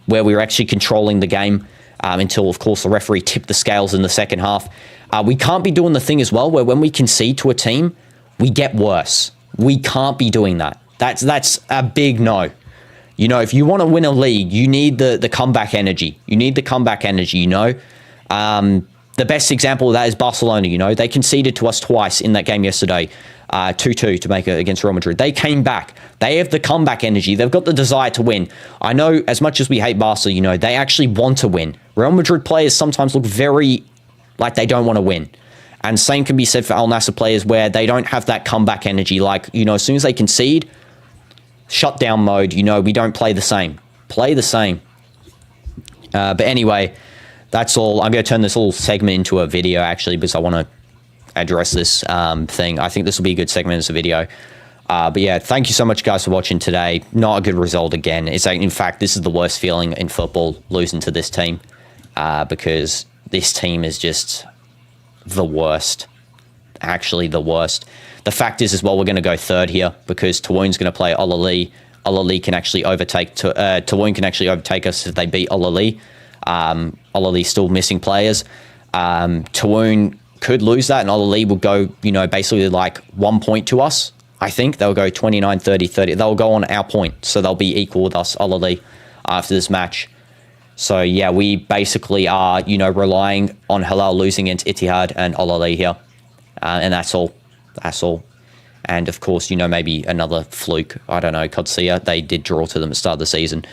where we were actually controlling the game until, of course, the referee tipped the scales in the second half. We can't be doing the thing as well where when we concede to a team, we get worse. We can't be doing that. That's a big no. If you want to win a league, you need the comeback energy. You need the comeback energy, The best example of that is Barcelona, They conceded to us twice in that game yesterday, 2-2 to make it against Real Madrid. They came back. They have the comeback energy. They've got the desire to win. I know as much as we hate Barca, they actually want to win. Real Madrid players sometimes look very like they don't want to win. And same can be said for Al Nassr players where they don't have that comeback energy. Like, as soon as they concede, shutdown mode, we don't play the same. Play the same. But anyway, that's all. I'm going to turn this little segment into a video, actually, because I want to address this thing. I think this will be a good segment as a video. But yeah, thank you so much, guys, for watching today. Not a good result again. In fact, this is the worst feeling in football, losing to this team, because this team is just the worst. Actually, the worst. The fact is, as well, we're going to go third here because Tawoon's going to play Olali. Olali can actually overtake Tawoon can actually overtake us if they beat Olali. Olali's still missing players. Tawoon could lose that, and Olali will go, basically like 1 point to us. I think they'll go 29, 30, 30. They'll go on our point, so they'll be equal with us, Olali, after this match. So yeah, we basically are, relying on Hilal losing against Ittihad and Olali here, and that's all. That's all. And of course, maybe another fluke. I don't know, Qadsiya. They did draw to them at the start of the season.